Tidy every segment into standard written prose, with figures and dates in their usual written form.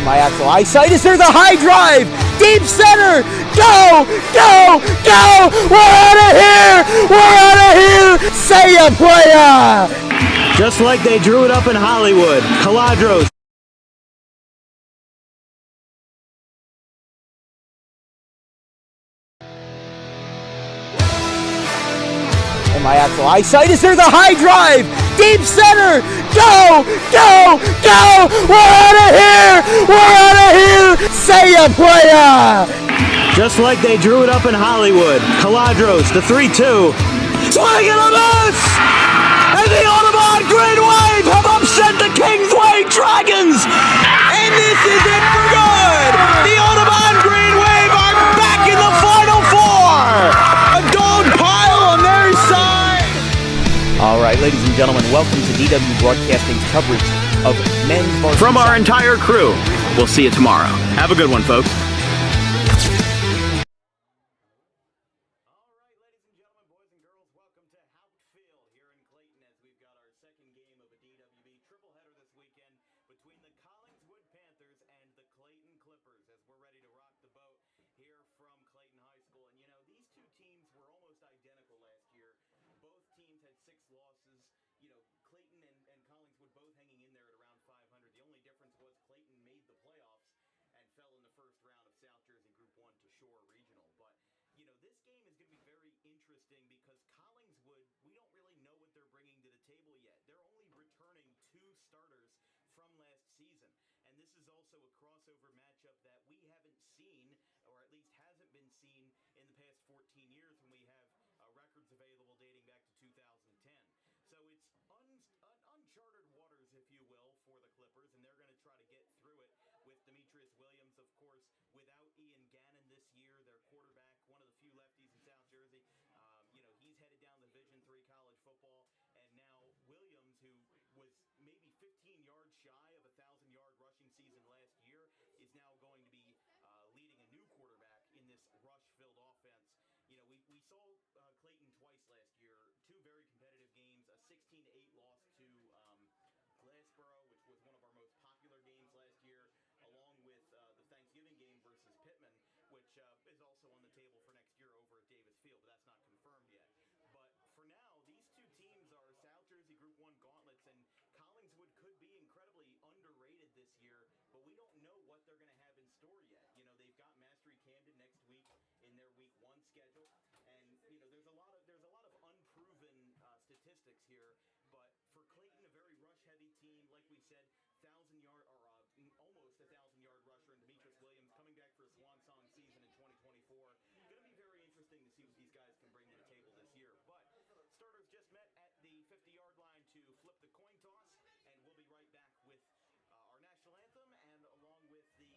And my actual eyesight is there. The high drive, deep center, go, go, go! We're out of here! We're out of here! Say ya, playa! Just like they drew it up in Hollywood, Caladros. And my actual eyesight is there. The high drive, deep center, go, go, go! We're out of here! We're out of here! Say ya, playa! Just like they drew it up in Hollywood, Caladros, the 3-2. Swing and a miss! And the Audubon Green Wave have upset the Kingsway Dragons! And this is it for good! The Audubon Green Wave are back in the Final Four! A gold pile on their side! All right, ladies and gentlemen, welcome to DW Broadcasting's coverage of men's varsity. From our entire crew, we'll see you tomorrow. Have a good one, folks. Triple-header this weekend between the Collingswood Panthers and the Clayton Clippers as we're ready to rock the boat here from Clayton High School. And, you know, these two teams were almost identical last year. Both teams had 6 losses. You know, Clayton and Collingswood both hanging in there at around 500. The only difference was Clayton made the playoffs and fell in the first round of South Jersey Group 1 to Shore Regional. But, you know, this game is going to be very interesting because Collingswood, we don't really know what they're bringing to the table yet. They're only returning 2 starters from last season. And this is also a crossover matchup that we haven't seen, or at least hasn't been seen in the past 14 years when we have records available dating back to 2010. So it's uncharted waters, if you will, for the Clippers, and they're going to try to get through it with Demetrius Williams, of course, without Ian Gannon this year, their quarterback, one of the few lefties in South Jersey. You know, he's headed down the Division III college football, and now Williams, who was maybe 15 yards shy of a 1,000-yard rushing season last year, is now going to be leading a new quarterback in this rush-filled offense. You know, we saw Clayton twice last year, 2 very competitive games, a 16-8 loss to Glassboro, which was one of our most popular games last year, along with the Thanksgiving game versus Pittman, which is also on the table for next year over at Davis Field, but that's not confirmed yet. But for now, these two teams are South Jersey Group 1 gauntlets, and Collingswood could be incredibly underrated this year, but we don't know what they're going to have in store yet. You know, they've got Mastery Camden next week in their Week 1 schedule, and you know, there's a lot of unproven statistics here. But for Clayton, a very rush-heavy team, like we said, 1,000-yard or almost a 1,000-yard rusher, and Demetrius Williams coming back for a swan song season in 2024. Going to be very interesting to see what these guys can bring to the table this year. But starters just met at the 50-yard line to flip the coin toss, and we'll be right back with our national anthem and along with the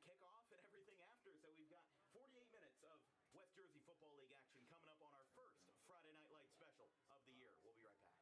kickoff and everything after. So we've got 48 minutes of West Jersey Football League action coming up on our first Friday Night Light special of the year. We'll be right back.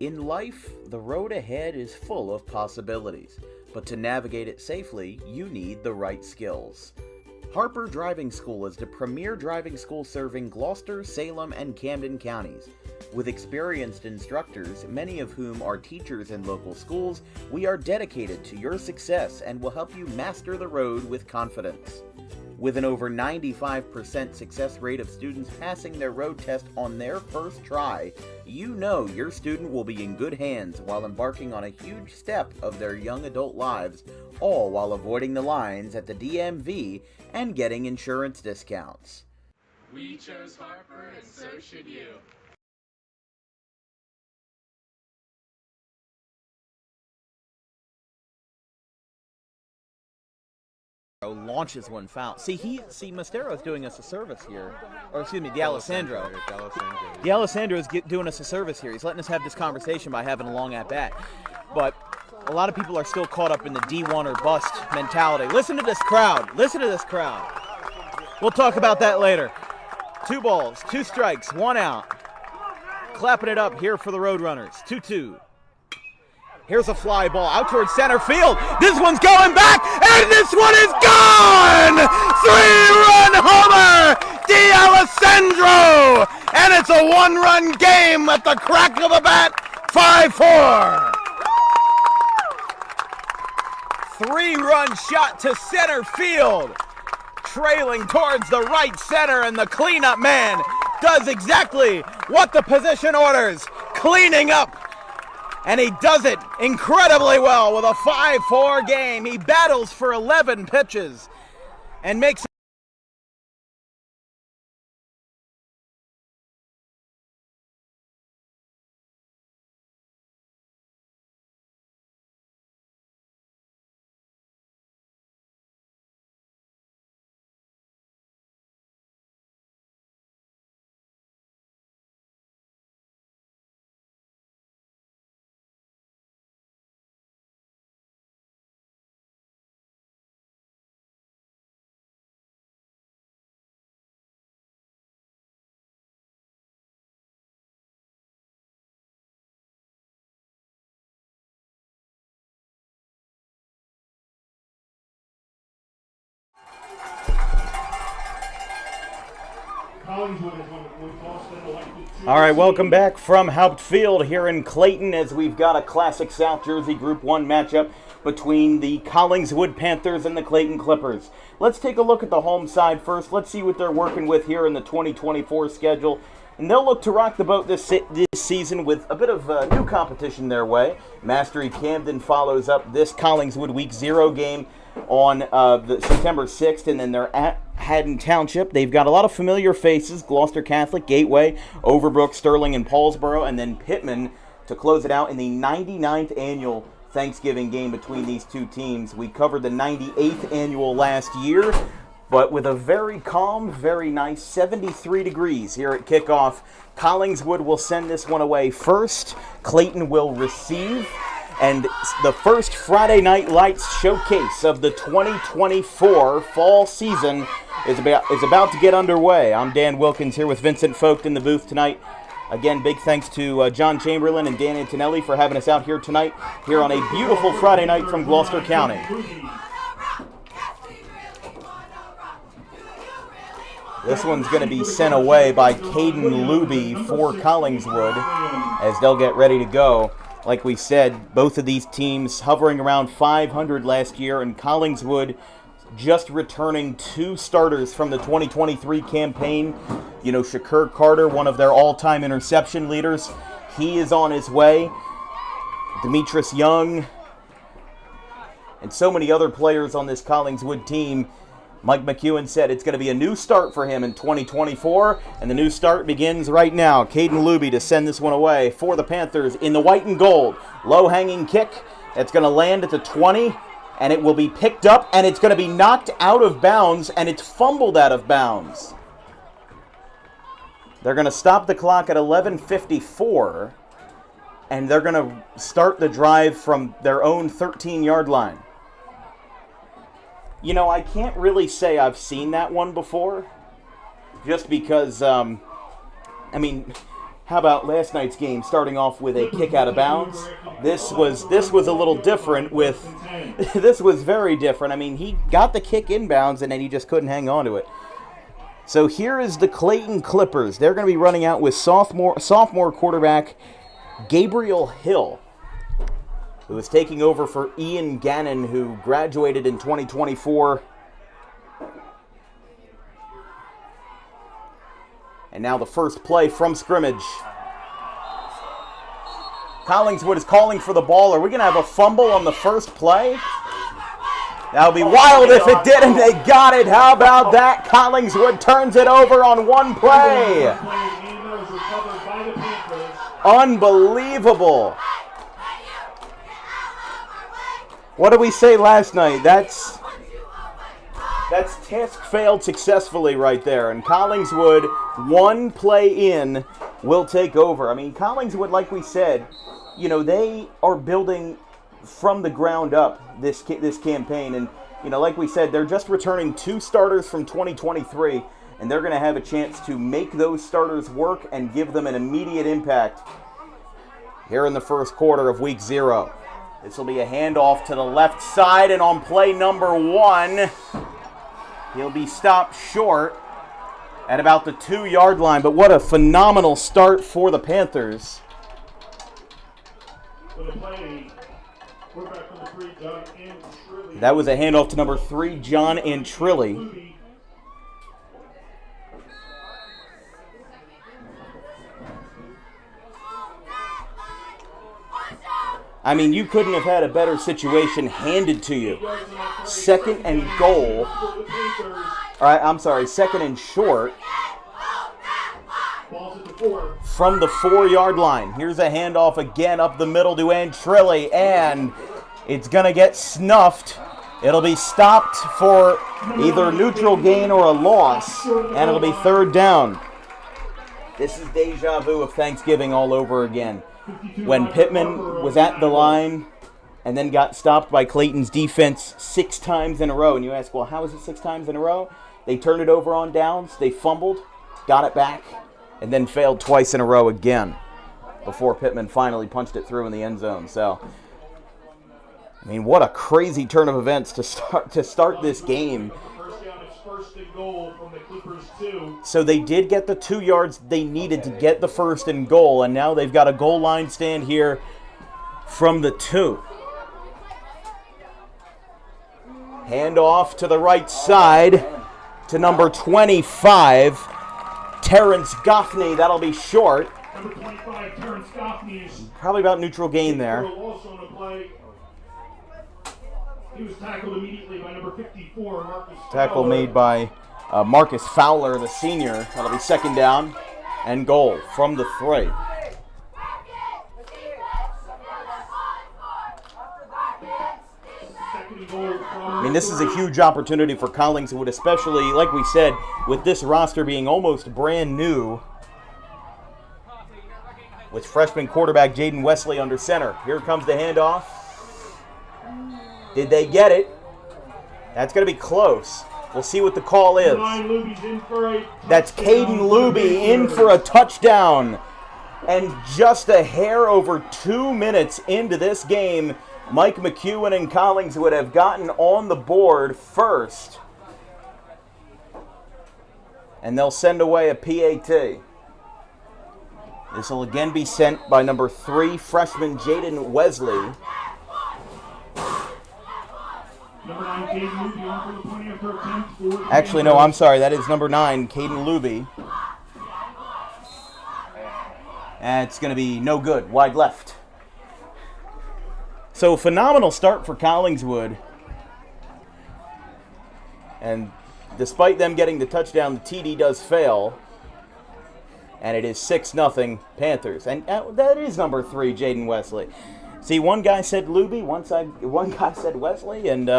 In life, the road ahead is full of possibilities, but to navigate it safely, you need the right skills. Harper Driving School is the premier driving school serving Gloucester, Salem, and Camden counties. With experienced instructors, many of whom are teachers in local schools, we are dedicated to your success and will help you master the road with confidence. With an over 95% success rate of students passing their road test on their first try, you know your student will be in good hands while embarking on a huge step of their young adult lives, all while avoiding the lines at the DMV and getting insurance discounts. We chose Harper, and so should you. Launches one foul. Mostero's doing us a service here. Or excuse me, D'Alessandro. D'Alessandro is doing us a service here. He's letting us have this conversation by having a long at-bat. But a lot of people are still caught up in the D1 or bust mentality. Listen to this crowd. We'll talk about that later. 2 balls, 2 strikes, 1 out. Clapping it up here for the Roadrunners. 2-2. Here's a fly ball out towards center field. This one's going back, and this one is gone! 3-run homer! D'Alessandro! And it's a 1-run game at the crack of the bat. 5-4. 3-run shot to center field. Trailing towards the right center, and the cleanup man does exactly what the position orders. Cleaning up. And he does it incredibly well with a 5-4 game. He battles for 11 pitches and makes All right, welcome back from Haupt Field here in Clayton as we've got a classic South Jersey Group 1 matchup between the Collingswood Panthers and the Clayton Clippers. Let's take a look at the home side first. Let's see what they're working with here in the 2024 schedule. And they'll look to rock the boat this season with a bit of new competition their way. Mastery Camden follows up this Collingswood Week 0 game on the September 6th, and then they're at Haddon Township. They've got a lot of familiar faces: Gloucester Catholic, Gateway, Overbrook, Sterling, and Paulsboro, and then Pittman to close it out in the 99th annual Thanksgiving game between these two teams. We covered the 98th annual last year, but with a very calm, very nice 73 degrees here at kickoff. Collingswood will send this one away first. Clayton will receive. And the first Friday Night Lights showcase of the 2024 fall season is about to get underway. I'm Dan Wilkins here with Vincent Vogt in the booth tonight. Again, big thanks to John Chamberlain and Dan Antonelli for having us out here tonight, here on a beautiful Friday night from Gloucester County. This one's going to be sent away by Caden Luby for Collingswood as they'll get ready to go. Like we said, both of these teams hovering around 500 last year, and Collingswood just returning 2 starters from the 2023 campaign. You know, Shakur Carter, one of their all-time interception leaders, he is on his way. Demetrius Young, and so many other players on this Collingswood team. Mike McEwen said it's going to be a new start for him in 2024, and the new start begins right now. Caden Luby to send this one away for the Panthers in the white and gold. Low-hanging kick. It's going to land at the 20, and it will be picked up, and it's going to be knocked out of bounds, and it's fumbled out of bounds. They're going to stop the clock at 11:54, and they're going to start the drive from their own 13-yard line. You know, I can't really say I've seen that one before, just because, how How about last night's game starting off with a kick out of bounds? This was a little different with this was very different. I mean, he got the kick inbounds and then he just couldn't hang on to it. So here is the Clayton Clippers. They're going to be running out with sophomore quarterback Gabriel Hill, who is taking over for Ian Gannon, who graduated in 2024. And now the first play from scrimmage. Collingswood is calling for the ball. Are we going to have a fumble on the first play? That would be wild if it didn't. They got it. How about that? Collingswood turns it over on one play. Unbelievable. What did we say last night? That's task failed successfully right there. And Collingswood, one play in, will take over. I mean, Collingswood, like we said, you know, they are building from the ground up this campaign. And, you know, like we said, they're just returning 2 starters from 2023. And they're going to have a chance to make those starters work and give them an immediate impact here in the first quarter of week 0. This will be a handoff to the left side. And on play number 1... he'll be stopped short at about the 2-yard line. But what a phenomenal start for the Panthers. That was a handoff to number 3, John Antrilli. I mean, you couldn't have had a better situation handed to you. Second and goal. Second and short. From the 4-yard line. Here's a handoff again up the middle to Antrilli, and it's going to get snuffed. It'll be stopped for either a neutral gain or a loss, and it'll be 3rd down. This is deja vu of Thanksgiving all over again. When Pittman was at the line and then got stopped by Clayton's defense 6 times in a row. And you ask, well, how is it 6 times in a row? They turned it over on downs, they fumbled, got it back, and then failed twice in a row again before Pittman finally punched it through in the end zone. So, I mean, what a crazy turn of events to start this game. So they did get the 2 yards they needed to get the 1st and goal, and now they've got a goal line stand here from the 2. Hand off to the right side to number 25, Terrence Goffney. That'll be short. Number 25, Terrence Goffney. Probably about neutral gain there. He was tackled immediately by number 54, Marcus Fowler. Tackle made by Marcus Fowler, the senior. That'll be 2nd down and goal from the 3. I mean, this is a huge opportunity for Collingswood, especially, like we said, with this roster being almost brand new, with freshman quarterback Jaden Wesley under center. Here comes the handoff. Did they get it? That's going to be close. We'll see what the call is. That's Caden Luby in for a touchdown. And just a hair over 2 minutes into this game, Mike McEwen and Collingswood have gotten on the board first. And they'll send away a PAT. This will again be sent by number 3, freshman Jaden Wesley. Actually, no, I'm sorry. That is number 9, Caden Luby. And it's going to be no good. Wide left. So, phenomenal start for Collingswood. And despite them getting the touchdown, the TD does fail. And it is 6-0 Panthers. And that is number 3, Jaden Wesley. See, one guy said Luby, one guy said Wesley, and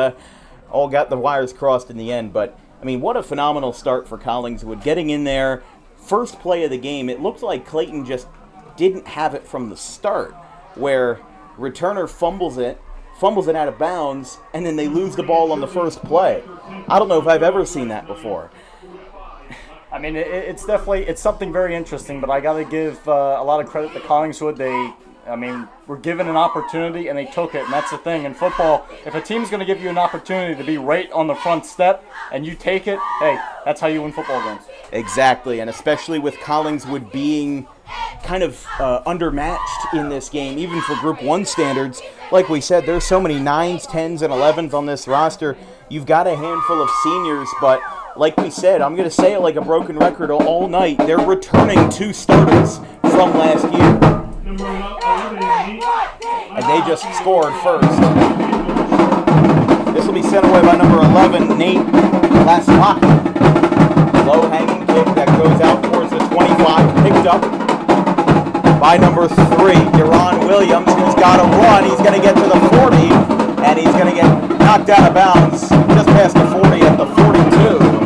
all got the wires crossed in the end. But, I mean, what a phenomenal start for Collingswood. Getting in there, first play of the game, it looked like Clayton just didn't have it from the start, where returner fumbles it out of bounds, and then they lose the ball on the first play. I don't know if I've ever seen that before. I mean, it's definitely something very interesting, but I got to give a lot of credit to Collingswood. We're given an opportunity, and they took it, and that's the thing. In football, if a team's going to give you an opportunity to be right on the front step, and you take it, hey, that's how you win football games. Exactly, and especially with Collingswood being kind of undermatched in this game, even for Group 1 standards. Like we said, there's so many 9s, 10s, and 11s on this roster. You've got a handful of seniors, but like we said, I'm going to say it like a broken record all night. They're returning 2 starters from last year. And they just scored first. This will be sent away by number 11, Nate Laslock. Low-hanging kick that goes out towards the 25, picked up by number 3, Deron Williams, who's got to run. He's going to get to the 40, and he's going to get knocked out of bounds just past the 40 at the 42.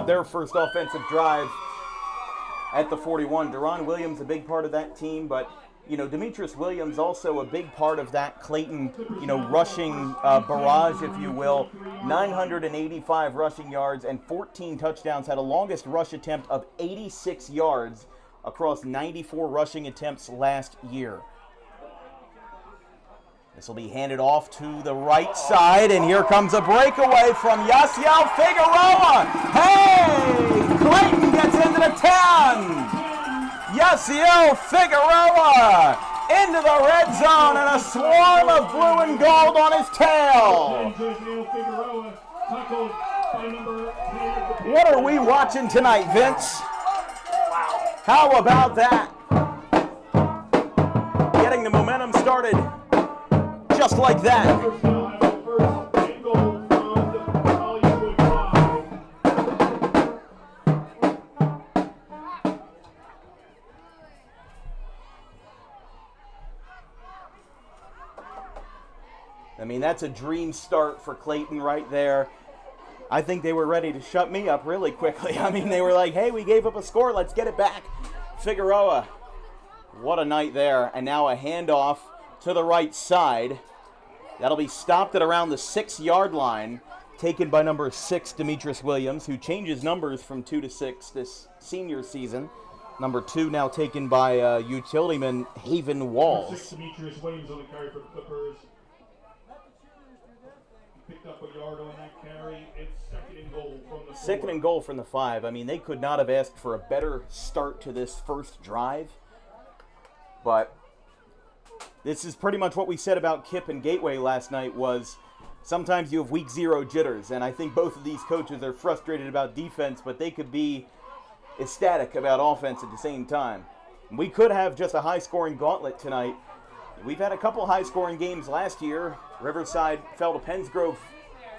Their first offensive drive at the 41. Deron Williams, a big part of that team, but, Demetrius Williams also a big part of that Clayton, rushing barrage, if you will. 985 rushing yards and 14 touchdowns, had a longest rush attempt of 86 yards across 94 rushing attempts last year. This will be handed off to the right side, and here comes a breakaway from Yasiel Figueroa. Hey! Clayton gets into the 10. Yasiel Figueroa into the red zone, and a swarm of blue and gold on his tail. What are we watching tonight, Vince? How about that? Getting the momentum started. Just like that. I mean, that's a dream start for Clayton right there. I think they were ready to shut me up really quickly. I mean, they were like, hey, we gave up a score. Let's get it back. Figueroa. What a night there. And now a handoff to the right side. That'll be stopped at around the 6-yard line, taken by number 6, Demetrius Williams, who changes numbers from 2 to 6 this senior season. Number 2 now taken by utilityman Haven Walls. 6, Demetrius Williams on the carry for Clippers. Picked up a yard on that carry. It's second and goal from the 4. Second and goal from the 5. I mean, they could not have asked for a better start to this first drive. But this is pretty much what we said about Kip and Gateway last night, was sometimes you have week 0 jitters, and I think both of these coaches are frustrated about defense, but they could be ecstatic about offense at the same time. We could have just a high-scoring gauntlet tonight. We've had a couple high-scoring games last year. Riverside fell to Pennsgrove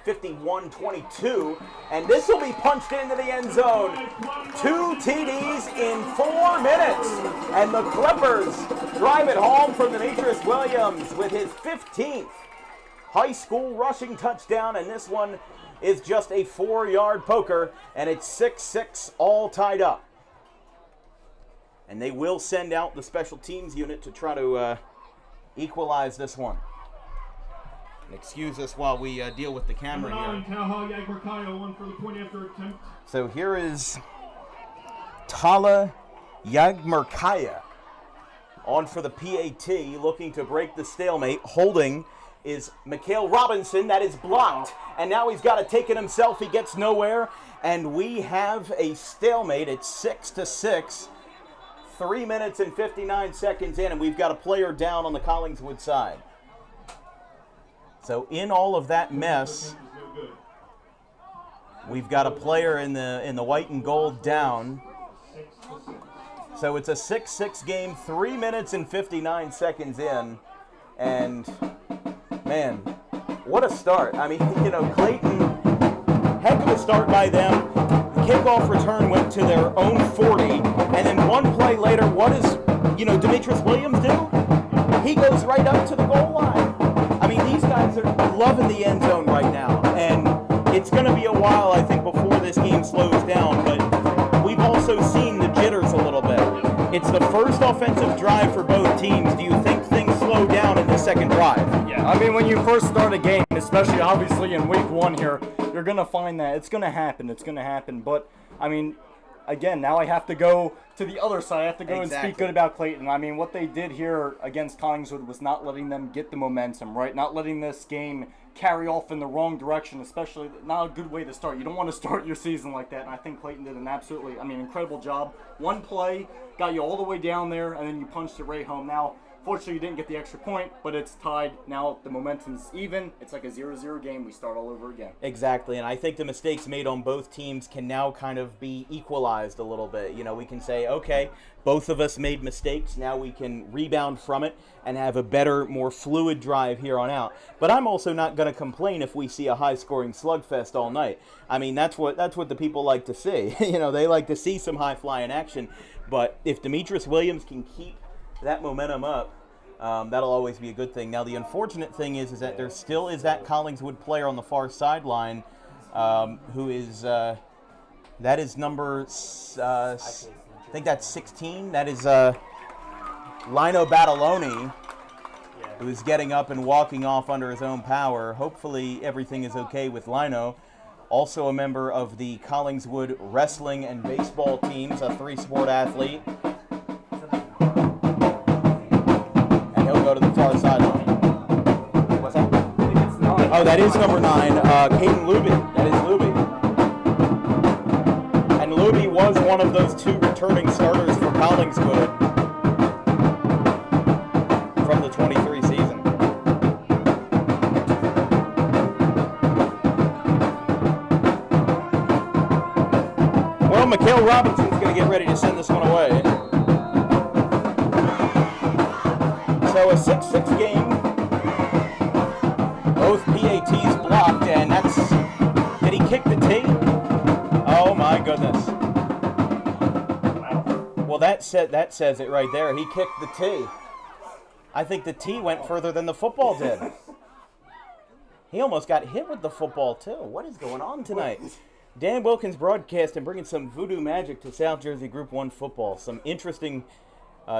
51-22, and this will be punched into the end zone. 2 TDs in 4 minutes, and the Clippers drive it home from Demetrius Williams with his 15th high school rushing touchdown, and this one is just a 4-yard poker, and it's 6-6 all tied up. And they will send out the special teams unit to try to equalize this one. Excuse us while we deal with the camera here. So here is Tala Yagmerkaya on for the PAT, looking to break the stalemate. Holding is Mikhail Robinson. That is blocked, and now he's got to take it himself. He gets nowhere, and we have a stalemate. It's 6-6. 3 minutes and 59 seconds in, and we've got a player down on the Collingswood side. So in all of that mess, we've got a player in the white and gold down. So it's a 6-6 game, 3 minutes and 59 seconds in. And, man, what a start. I mean, Clayton, heck of a start by them. The kickoff return went to their own 40. And then one play later, what does, Demetrius Williams do? He goes right up to the goal line. I mean, these guys are loving the end zone right now. And it's going to be a while, I think, before this game slows down. But we've also seen the jitters a little bit. It's the first offensive drive for both teams. Do you think things slow down in the second drive. Yeah, I mean, when you first start a game, especially obviously in week 1 here, you're going to find that it's going to happen. But, I mean, again, now I have to go to the other side. I have to go and speak good about Clayton. I mean, what they did here against Collingswood was not letting them get the momentum, right? Not letting this game carry off in the wrong direction, especially not a good way to start. You don't want to start your season like that, and I think Clayton did an absolutely, incredible job. One play got you all the way down there, and then you punched it right home. Now, fortunately, you didn't get the extra point, but it's tied. Now the momentum's even. It's like a 0-0 game. We start all over again. Exactly, and I think the mistakes made on both teams can now kind of be equalized a little bit. You know, we can say, okay, both of us made mistakes. Now we can rebound from it and have a better, more fluid drive here on out. But I'm also not going to complain if we see a high-scoring slugfest all night. I mean, that's what the people like to see. You know, they like to see some high-flying action. But if Demetrius Williams can keep that momentum up, that'll always be a good thing. Now, the unfortunate thing is that there still is that Collingswood player on the far sideline who is, that is number, I think that's 16. That is Lino Battaloni, who is getting up and walking off under his own power. Hopefully everything is okay with Lino. Also a member of the Collingswood wrestling and baseball teams, a 3-sport athlete. Go to the far sideline. What's that? Oh, that is number 9, Caden Luby. That is Luby. And Luby was one of those 2 returning starters for Collingswood from the 23 season. Well, Mikhail Robinson's going to get ready to send this one away. So a 6-6 game, both PATs blocked, and that's, did he kick the tee? Oh my goodness. Well, that says it right there. He kicked the tee. I think the tee went further than the football did. He almost got hit with the football too. What is going on tonight? Dan Wilkins Broadcasting, bringing some voodoo magic to South Jersey Group 1 football. Some interesting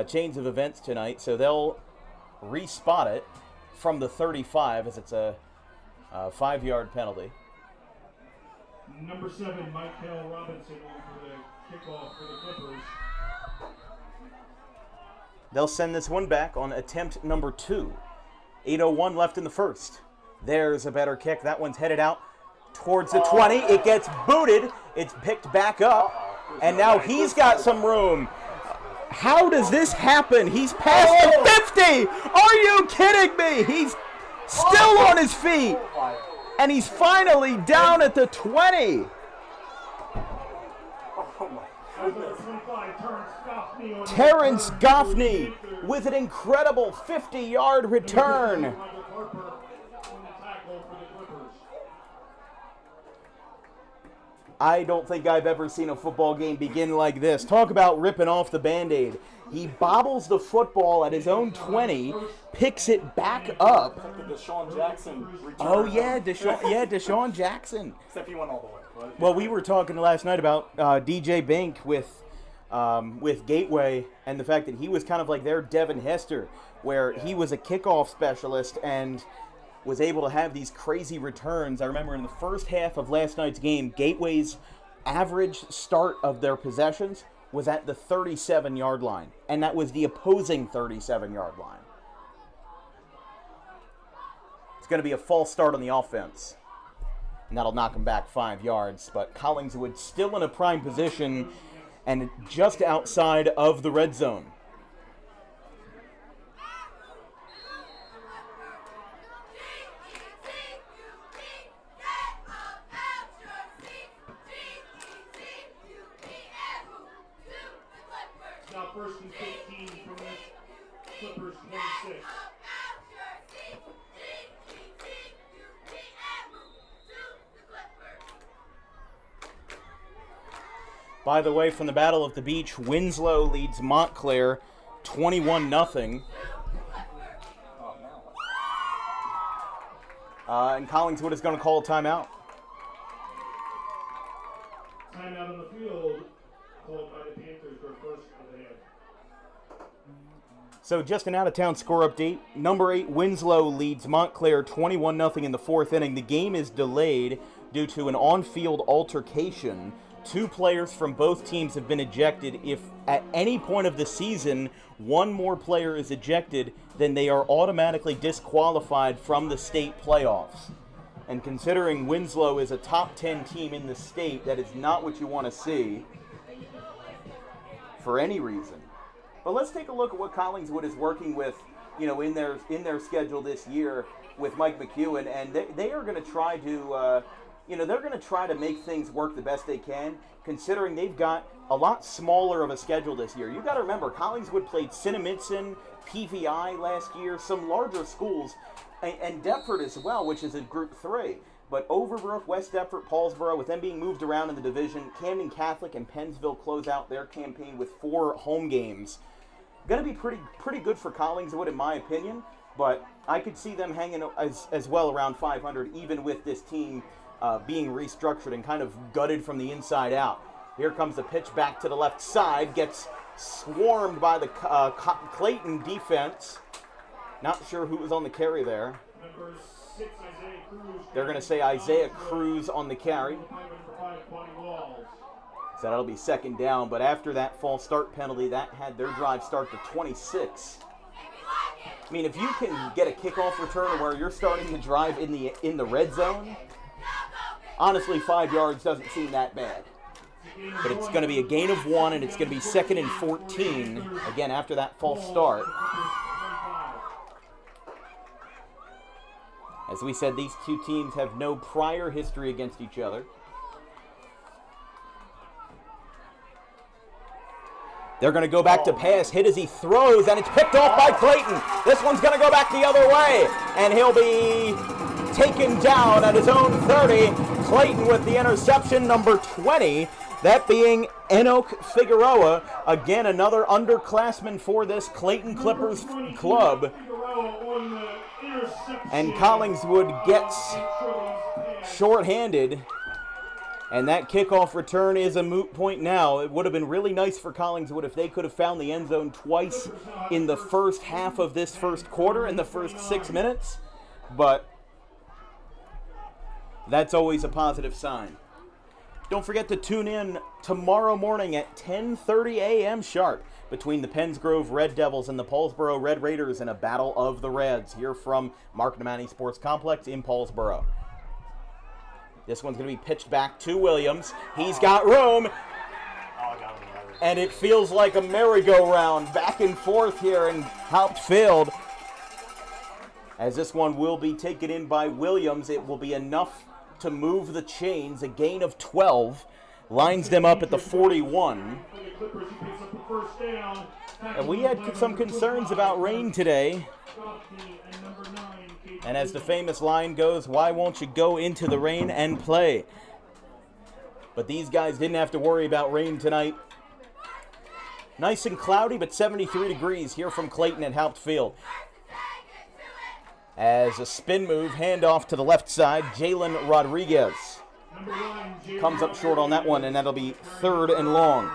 chains of events tonight, so they'll respot it from the 35 as it's a 5-yard penalty. Number 7, Michael Robinson on for the kickoff for the Clippers. They'll send this one back on attempt number 2. 8:01 left in the first. There's a better kick. That one's headed out towards the 20. It gets booted. It's picked back up. And now he's got some room. How does this happen? He's past the 50. Are you kidding me? He's still on his feet. And he's finally down at the 20. Terrence Goffney with an incredible 50-yard return. I don't think I've ever seen a football game begin like this. Talk about ripping off the Band-Aid. He bobbles the football at his own 20, picks it back up. The Deshaun Jackson return. Oh, yeah, Deshaun Jackson. Except he went all the way. Well, we were talking last night about DJ Bink with Gateway and the fact that he was kind of like their Devin Hester, where he was a kickoff specialist and was able to have these crazy returns. I remember in the first half of last night's game, Gateway's average start of their possessions was at the 37-yard line, and that was the opposing 37-yard line. It's going to be a false start on the offense, and that'll knock them back 5 yards, but Collingswood still in a prime position and just outside of the red zone. Now first and 15 from the Clippers 26. By the way, from the Battle of the Beach, Winslow leads Montclair 21-0. And Collingswood is going to call a timeout. Timeout on the field called by the Panthers, their first of the half. So just an out-of-town score update. Number 8, Winslow leads Montclair 21-0 in the 4th inning. The game is delayed due to an on-field altercation. 2 players from both teams have been ejected. If at any point of the season one more player is ejected, then they are automatically disqualified from the state playoffs. And considering Winslow is a top 10 team in the state, that is not what you want to see for any reason. But let's take a look at what Collingswood is working with, in their schedule this year with Mike McEwen, and they are going to try to, they're going to try to make things work the best they can, considering they've got a lot smaller of a schedule this year. You got to remember, Collingswood played Cinnaminson, PVI last year, some larger schools, and Deptford as well, which is in Group 3. But Overbrook, West Deptford, Paulsboro, with them being moved around in the division, Camden Catholic and Pennsville close out their campaign with 4 home games. Going to be pretty good for Collingswood, in my opinion, but I could see them hanging as well around 500, even with this team being restructured and kind of gutted from the inside out. Here comes the pitch back to the left side, gets swarmed by the Clayton defense. Not sure who was on the carry there. Number 6, Isaiah Cruz. They're going to say Isaiah Cruz on the carry. So that'll be 2nd down, but after that false start penalty, that had their drive start to 26. I mean, if you can get a kickoff return where you're starting to drive in the red zone, honestly, 5 yards doesn't seem that bad. But it's going to be a gain of 1, and it's going to be 2nd and 14, again, after that false start. As we said, these 2 teams have no prior history against each other. They're going to go back to pass, hit as he throws, and it's picked off by Clayton. This one's going to go back the other way, and he'll be taken down at his own 30. Clayton with the interception, number 20, that being Enoch Figueroa. Again, another underclassman for this Clayton Clippers club. And Collingswood gets shorthanded. And that kickoff return is a moot point now. It would have been really nice for Collingswood if they could have found the end zone twice in the first half of this first quarter, in the first 6 minutes. But that's always a positive sign. Don't forget to tune in tomorrow morning at 10:30 a.m. sharp between the Pennsgrove Red Devils and the Paulsboro Red Raiders in a battle of the Reds here from Mark Namani Sports Complex in Paulsboro. This one's going to be pitched back to Williams. He's got room. And it feels like a merry-go-round back and forth here in Hauptfield. As this one will be taken in by Williams, it will be enough to move the chains. A gain of 12 lines them up at the 41. And we had some concerns about rain today. And as the famous line goes, why won't you go into the rain and play? But these guys didn't have to worry about rain tonight. Nice and cloudy, but 73 degrees here from Clayton at Hauptfield. As a spin move, handoff to the left side, Jalen Rodriguez comes up short on that one, and that'll be 3rd and long.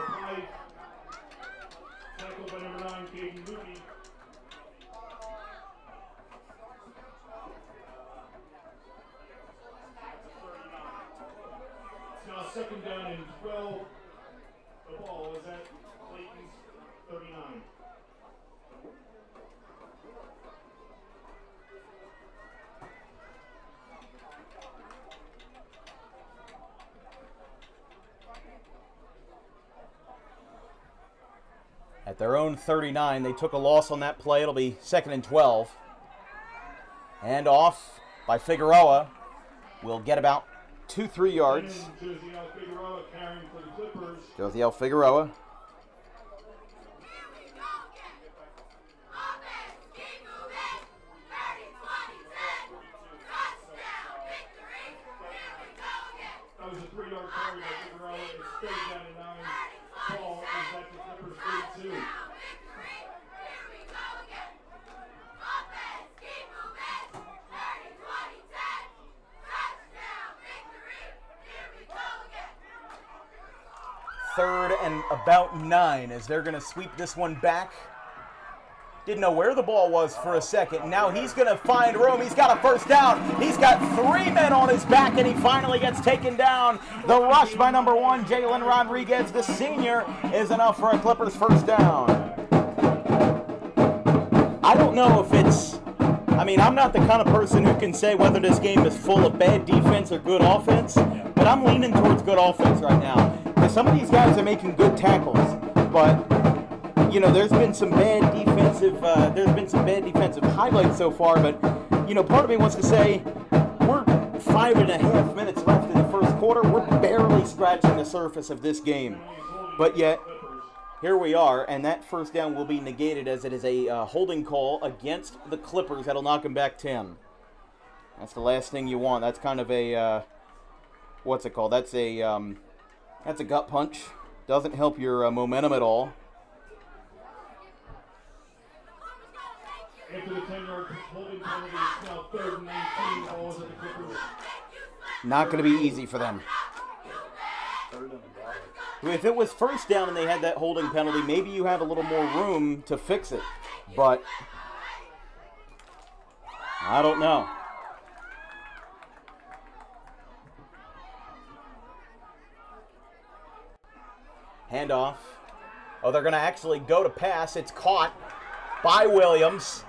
Second down and 12. The ball is at Clayton's 39. At their own 39, they took a loss on that play. It'll be 2nd and 12. And off by Figueroa. We'll get about 2-3 yards. Josiel Figueroa. That was a 3-yard carry by Figueroa. It stayed down to 9. Ball is at the Clippers 32. Third and about 9 as they're going to sweep this one back Didn't know where the ball was for a second. Now he's going to find room. He's got a first down. He's got 3 men on his back, and he finally gets taken down. The rush by number 1, Jalen Rodriguez, the senior, is enough for a Clippers first down. I don't know if it's... I mean, I'm not the kind of person who can say whether this game is full of bad defense or good offense, but I'm leaning towards good offense right now. Because some of these guys are making good tackles, but... You know, there's been some bad defensive highlights so far, but you know, part of me wants to say we're 5.5 minutes left in the first quarter. We're barely scratching the surface of this game, but yet here we are, and that first down will be negated as it is a holding call against the Clippers. That'll knock them back 10. That's the last thing you want. That's kind of a what's it called? That's a gut punch. Doesn't help your momentum at all. After the 10-yard holding penalty, it's now 3rd and 19. Ball is at the Clippers. Not going to be easy for them. If it was first down and they had that holding penalty, maybe you have a little more room to fix it. But I don't know. Handoff. Oh, they're going to actually go to pass. It's caught by Williams.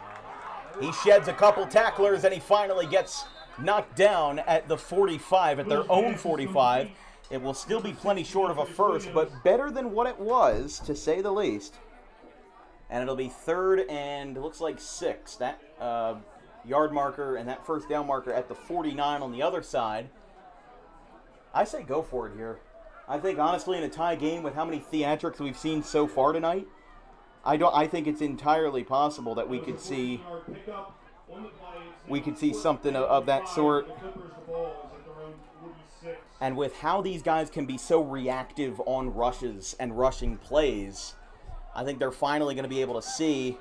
He sheds a couple tacklers, and he finally gets knocked down at the 45, at their own 45. It will still be plenty short of a first, but better than what it was, to say the least. And it'll be 3rd and, it looks like 6. That yard marker and that first down marker at the 49 on the other side. I say go for it here. I think, honestly, in a tie game with how many theatrics we've seen so far tonight, I think it's entirely possible that we could see something of that sort. And with how these guys can be so reactive on rushes and rushing plays, I think they're finally going to be able to see.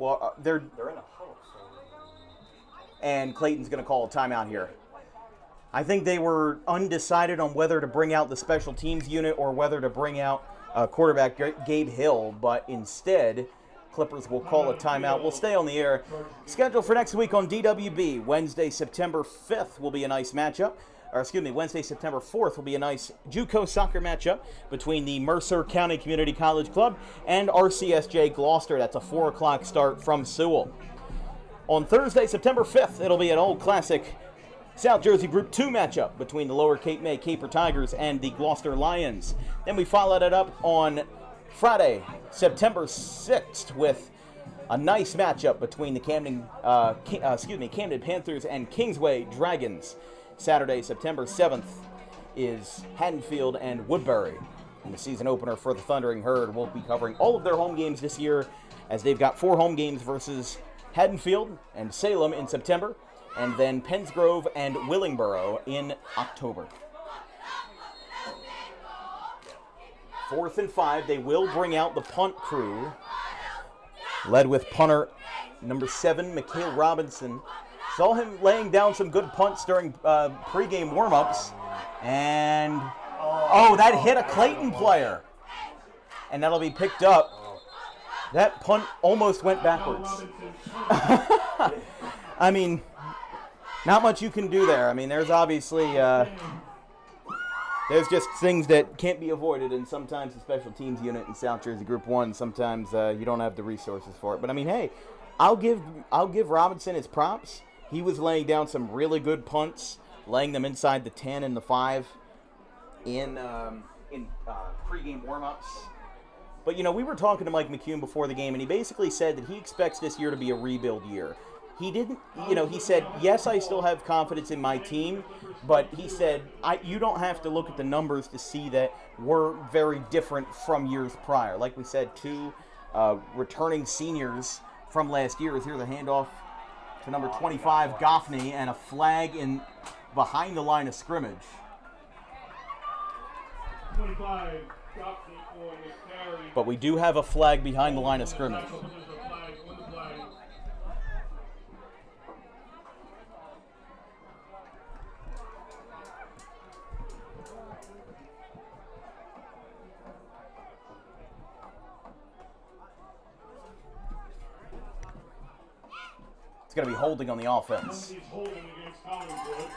Well, they're in a huddle. And Clayton's going to call a timeout here. I think they were undecided on whether to bring out the special teams unit or whether to bring out quarterback Gabe Hill, but instead, Clippers will call a timeout. We'll stay on the air. Scheduled for next week on DWB, Wednesday, September 5th will be a nice matchup. Wednesday, September 4th will be a nice JUCO soccer matchup between the Mercer County Community College Club and RCSJ Gloucester. That's a 4 o'clock start from Sewell. On Thursday, September 5th, it'll be an old classic South Jersey Group 2 matchup between the Lower Cape May Caper Tigers and the Gloucester Lions. Then we followed it up on Friday, September 6th with a nice matchup between the Camden Panthers and Kingsway Dragons. Saturday, September 7th is Haddonfield and Woodbury. And the season opener for the Thundering Herd will be covering all of their home games this year, as they've got 4 home games versus Haddonfield and Salem in September, and then Pennsgrove and Willingboro in October. 4th and 5, they will bring out the punt crew, led with punter number 7, Mikhail Robinson. Saw him laying down some good punts during pregame warm-ups, and that hit a Clayton player, and that'll be picked up. That punt almost went backwards. I mean, not much you can do there. I mean, there's obviously, there's just things that can't be avoided, and sometimes the special teams unit in South Jersey Group 1, sometimes you don't have the resources for it. But I mean, hey, I'll give Robinson his props. He was laying down some really good punts, laying them inside the 10 and the 5 in pregame warm-ups. But, you know, we were talking to Mike McCune before the game, and he basically said that he expects this year to be a rebuild year. He didn't, he said, yes, I still have confidence in my team, but he said, you don't have to look at the numbers to see that we're very different from years prior. Like we said, 2 returning seniors from last year. Here's a handoff to number 25, Goffney, and a flag in behind the line of scrimmage. 25, Goffney on the carry. But we do have a flag behind the line of scrimmage. It's going to be holding on the offense. Penalties holding against Collingswood.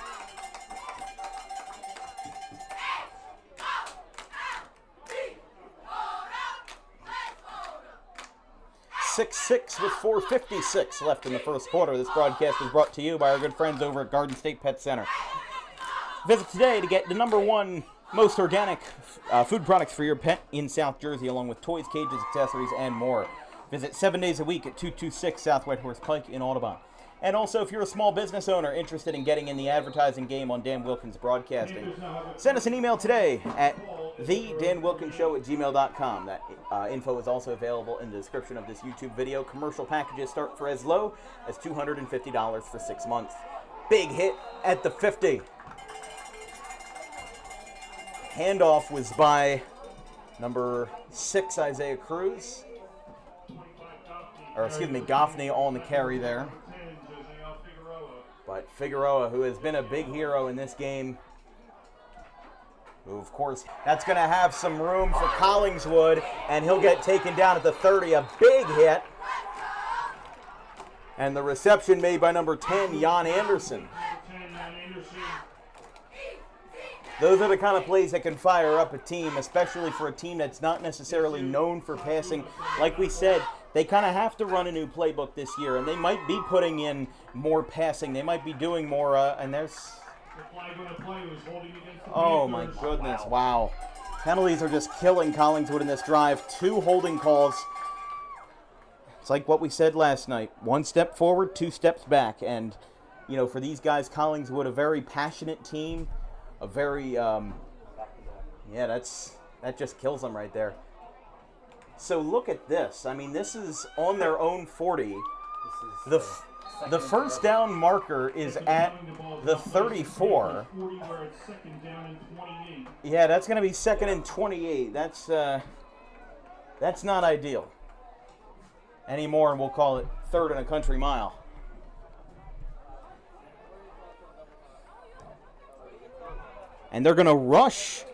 6-6 with 4:56 left in the first quarter. This broadcast is brought to you by our good friends over at Garden State Pet Center. Visit today to get the #1 most organic food products for your pet in South Jersey, along with toys, cages, accessories, and more. Visit 7 days a week at 226 South White Horse Pike in Audubon. And also, if you're a small business owner interested in getting in the advertising game on Dan Wilkins Broadcasting, send us an email today at thedanwilkinsshow@gmail.com. That info is also available in the description of this YouTube video. Commercial packages start for as low as $250 for 6 months. Big hit at the 50. Handoff was by number 6, Isaiah Cruz. Or, excuse me, Goffney on the carry there. But Figueroa, who has been a big hero in this game, who, of course, that's going to have some room for Collingswood, and he'll get taken down at the 30. A big hit. And the reception made by number 10, Jan Anderson. Those are the kind of plays that can fire up a team, especially for a team that's not necessarily known for passing. Like we said, they kind of have to run a new playbook this year, and they might be putting in more passing. They might be doing more, and there's... Oh, my goodness. Wow. Penalties are just killing Collingswood in this drive. 2 holding calls. It's like what we said last night. 1 step forward, 2 steps back. And, you know, for these guys, Collingswood, a very passionate team. A very, yeah, that just kills them right there. So look at this. I mean, this is on their own 40. The first down marker is at the 34. Yeah, that's going to be 2nd and 28. That's not ideal anymore, and we'll call it 3rd and a country mile. And they're going to rush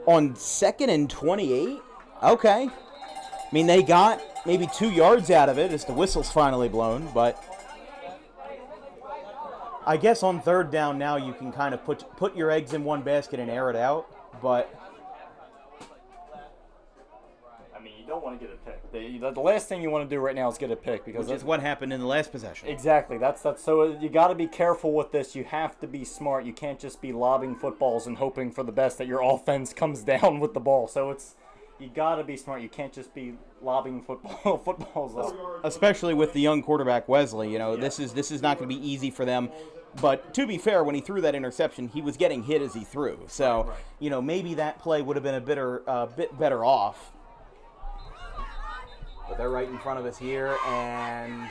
on 2nd and 28? Okay. I mean, they got maybe 2 yards out of it as the whistle's finally blown, but I guess on 3rd down now you can kind of put your eggs in one basket and air it out, but I mean, you don't want to get a pick. The last thing you want to do right now is get a pick, because that's what happened in the last possession. Exactly. That's so you got to be careful with this. You have to be smart. You can't just be lobbing footballs and hoping for the best that your offense comes down with the ball. So you got to be smart. You can't just be lobbing footballs. Especially with the young quarterback Wesley, you know, this is not going to be easy for them. But to be fair, when he threw that interception, he was getting hit as he threw. So, you know, maybe that play would have been a bit better off. But they're right in front of us here, and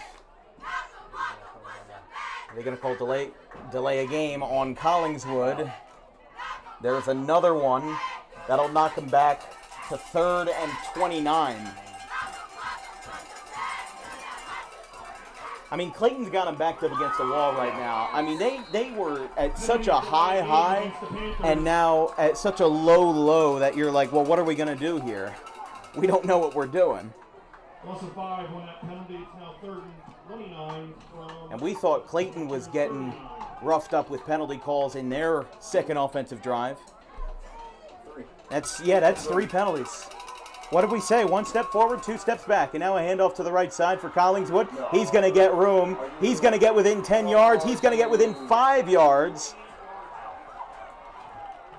they're going to call delay a game on Collingswood. There's another one that'll knock them back to 3rd and 29. I mean, Clayton's got them backed up against the wall right now. I mean, they were at such a high, and now at such a low that you're like, well, what are we going to do here? We don't know what we're doing. Loss of 5 on that penalty. It's now 3rd and 29 from... And we thought Clayton was getting roughed up with penalty calls in their second offensive drive. That's 3 penalties. What did we say? 1 step forward, 2 steps back. And now a handoff to the right side for Collingswood. He's going to get room. He's going to get within 10 yards. He's going to get within 5 yards.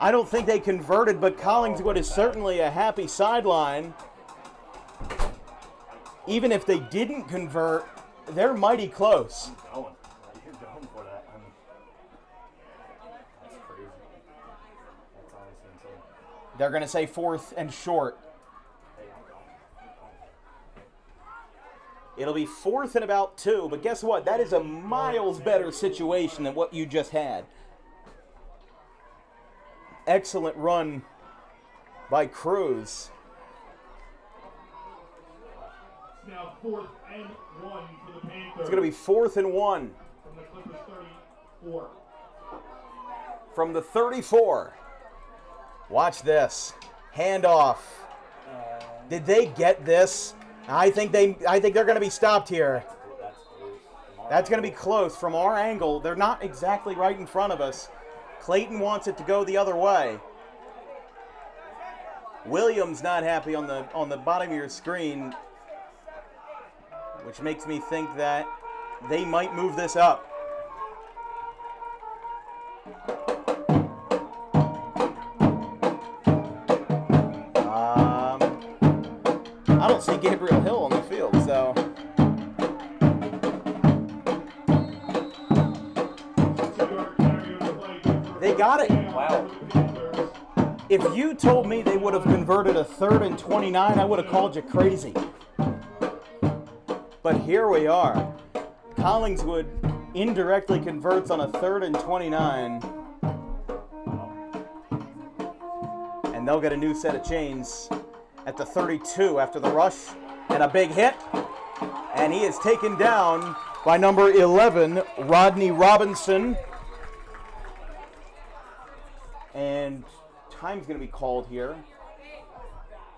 I don't think they converted, but Collingswood is certainly a happy sideline. Even if they didn't convert, they're mighty close. You're going for that. That's crazy. That's honestly insane. They're going to say 4th and short. It'll be 4th and about 2, but guess what? That is a miles better situation than what you just had. Excellent run by Cruz. Now 4th and 1 for the Panthers. It's going to be 4th and 1. From the Clippers 34. From the 34. Watch this. Handoff. Did they get this? I think they're going to be stopped here. That's going to be close from our angle. They're not exactly right in front of us. Clayton wants it to go the other way. Williams not happy on the bottom of your screen, which makes me think that they might move this up. I don't see Gabriel Hill on the field, so. They got it. Wow. If you told me they would have converted a 3rd and 29, I would have called you crazy. But here we are. Collingswood indirectly converts on a 3rd and 29. And they'll get a new set of chains at the 32 after the rush and a big hit. And he is taken down by number 11, Rodney Robinson. And time's going to be called here.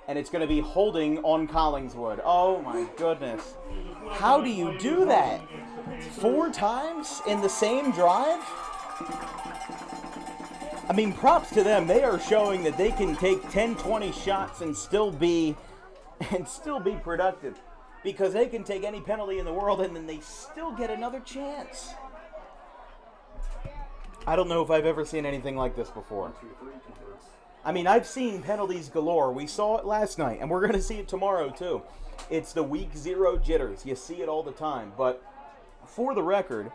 And it's going to be holding on Collingswood. Oh my goodness. How do you do that? 4 times in the same drive? I mean, props to them. They are showing that they can take 10, 20 shots and still be productive. Because they can take any penalty in the world and then they still get another chance. I don't know if I've ever seen anything like this before. I mean, I've seen penalties galore. We saw it last night, and we're going to see it tomorrow, too. It's the week 0 jitters. You see it all the time. But for the record,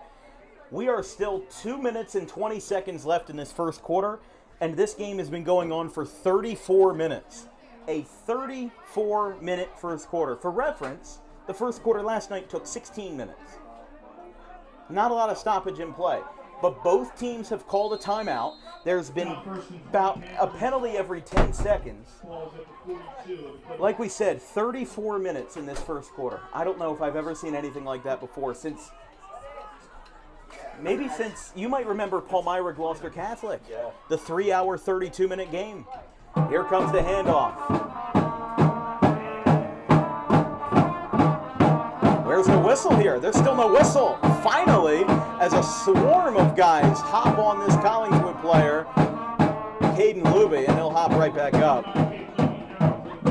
we are still 2 minutes and 20 seconds left in this first quarter, and this game has been going on for 34 minutes. A 34-minute first quarter. For reference, the first quarter last night took 16 minutes. Not a lot of stoppage in play. But both teams have called a timeout. There's been about a penalty every 10 seconds. Like we said, 34 minutes in this first quarter. I don't know if I've ever seen anything like that before since you might remember Palmyra Gloucester Catholic. Yeah. The 3-hour, 32-minute game. Here comes the handoff. Where's the whistle here? There's still no whistle. Finally, as a swarm of guys hop on this Collingswood player, Caden Luby, and he'll hop right back up.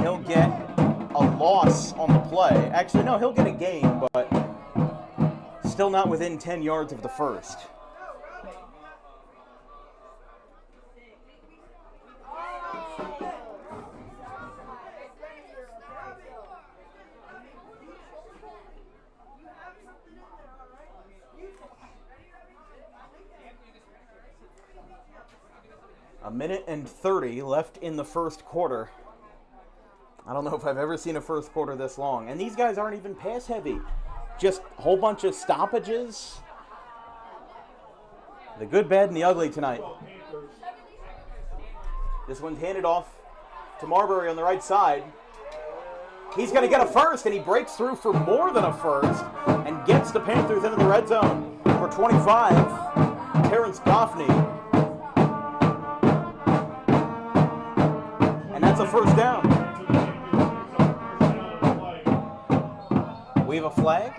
He'll get a loss on the play. Actually, no, he'll get a gain, but still not within 10 yards of the first. A minute and 30 left in the first quarter. I don't know if I've ever seen a first quarter this long. And these guys aren't even pass heavy. Just a whole bunch of stoppages. The good, bad, and the ugly tonight. This one's handed off to Marbury on the right side. He's going to get a first, and he breaks through for more than a first and gets the Panthers into the red zone for 25. Terrence Goffney. And that's a first down. We have a flag?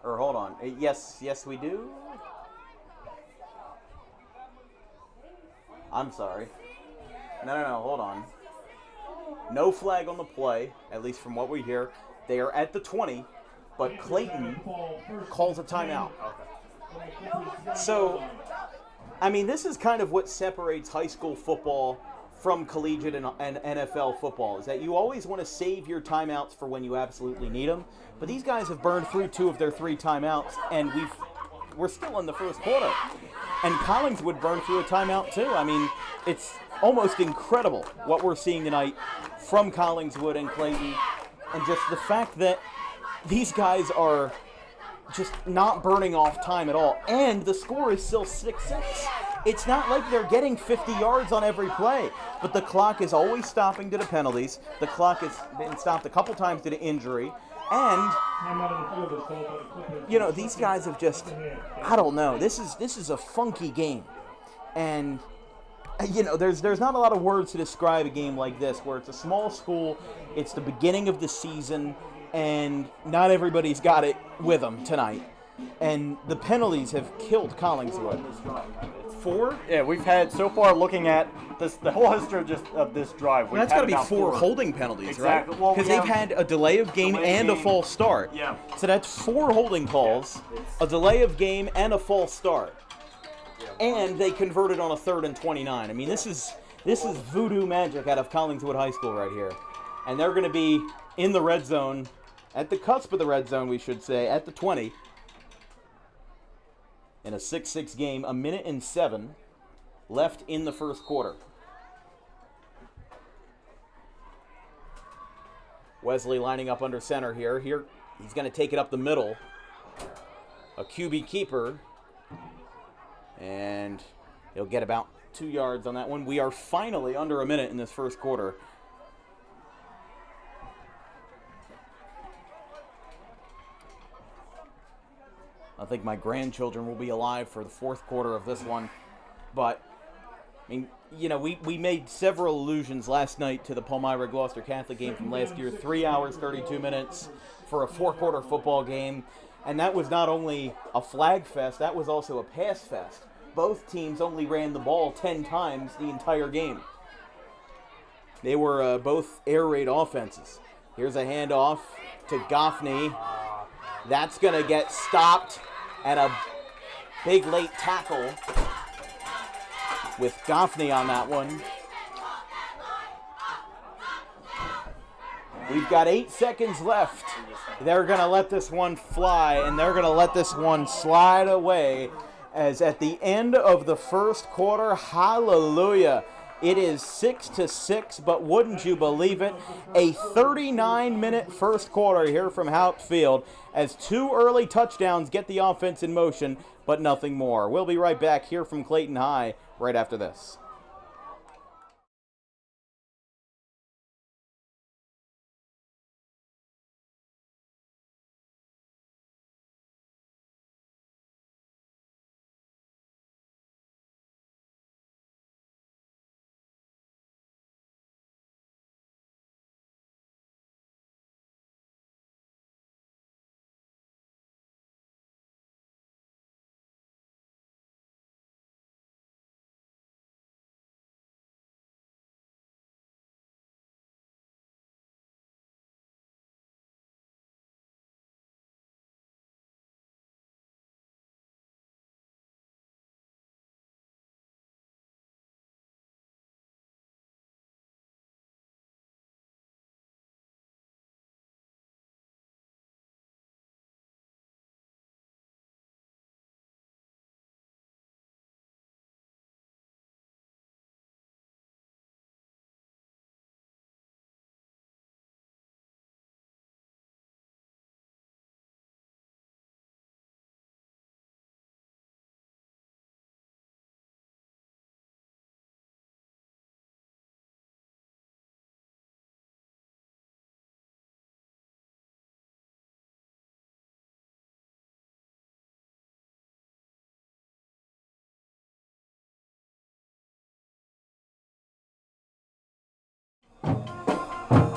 Or hold on. Yes, we do. I'm sorry. No, hold on. No flag on the play, at least from what we hear. They are at the 20, but Clayton calls a timeout. So, I mean, this is kind of what separates high school football from collegiate and NFL football, is that you always want to save your timeouts for when you absolutely need them. But these guys have burned through 2 of their 3 timeouts, and we're still in the first quarter. And Collingswood burned through a timeout too. I mean, it's almost incredible what we're seeing tonight from Collingswood and Clayton, and just the fact that these guys are just not burning off time at all. And the score is still 6-6. It's not like they're getting 50 yards on every play, but the clock is always stopping due to penalties. The clock has been stopped a couple times due to injury. And, you know, these guys have just, I don't know, this is a funky game. And, you know, there's not a lot of words to describe a game like this, where it's a small school, it's the beginning of the season, and not everybody's got it with them tonight. And the penalties have killed Collingswood. 4? Yeah, we've had so far, looking at this, the whole history of this drive. Well, that's got to be 4 holding penalties, exactly. right? Well, because they've had a delay of game and a false start. Yeah. So that's 4 holding calls, a delay of game, and a false start. And they converted on a 3rd and 29. I mean, this is voodoo magic out of Collingswood High School right here. And they're going to be in the red zone, at the cusp of the red zone, we should say, at the 20. In a 6-6 game, 1:07 left in the first quarter. Wesley lining up under center here. Here, he's going to take it up the middle. A QB keeper. And he'll get about 2 yards on that one. We are finally under a minute in this first quarter. I think my grandchildren will be alive for the fourth quarter of this one. But, I mean, you know, we made several allusions last night to the Palmyra-Gloucester Catholic game from last year. 3 hours, 32 minutes for a 4-quarter football game. And that was not only a flag fest, that was also a pass fest. Both teams only ran the ball 10 times the entire game. They were both air raid offenses. Here's a handoff to Goffney. That's going to get stopped, and a big late tackle with Goffney on that one. We've got 8 seconds left. They're going to let this one fly, and they're going to let this one slide away as at the end of the first quarter, hallelujah, it is 6-6, but wouldn't you believe it, a 39-minute first quarter here from Haupt Field as 2 early touchdowns get the offense in motion, but nothing more. We'll be right back here from Clayton High right after this.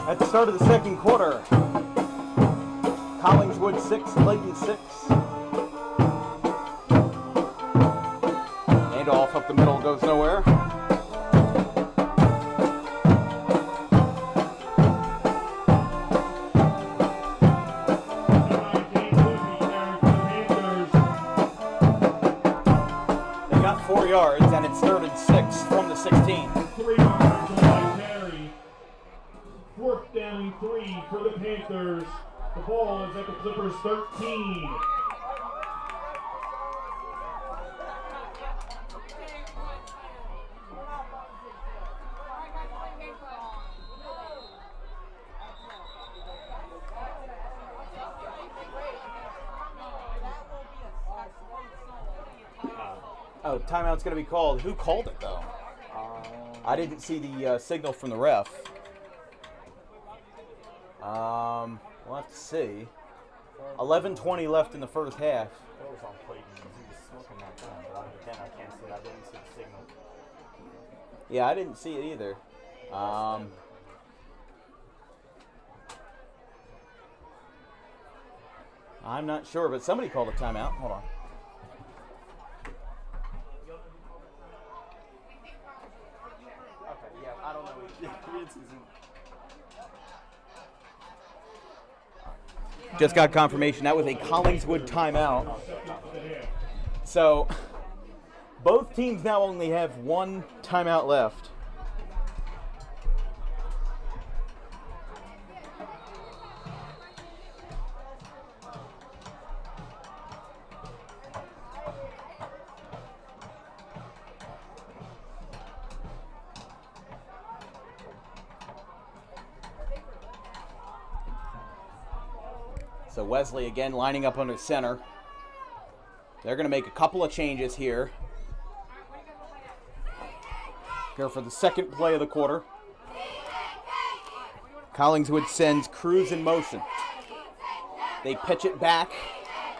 At the start of the second quarter, Collingswood 6, Clayton 6. Handoff up the middle, goes nowhere. They got 4 yards, and it's 3rd and 6 from the 16. 3 yards to line carry. 4th down and 3 for the Panthers. The ball is at the Clippers 13. Oh, timeout's going to be called. Who called it, though? I didn't see the signal from the ref. We'll have to see. 11:20 left in the first half. It was on Clayton. He was smoking that time, but again, I can't see it. I didn't see the signal. Yeah, I didn't see it either. I'm not sure, but somebody called a timeout. Hold on. Okay, yeah, I don't know. Just got confirmation. That was a Collingswood timeout. So, both teams now only have one timeout left. So Wesley again lining up under center. They're going to make a couple of changes here. Go for the second play of the quarter. Collingswood sends Cruz in motion. They pitch it back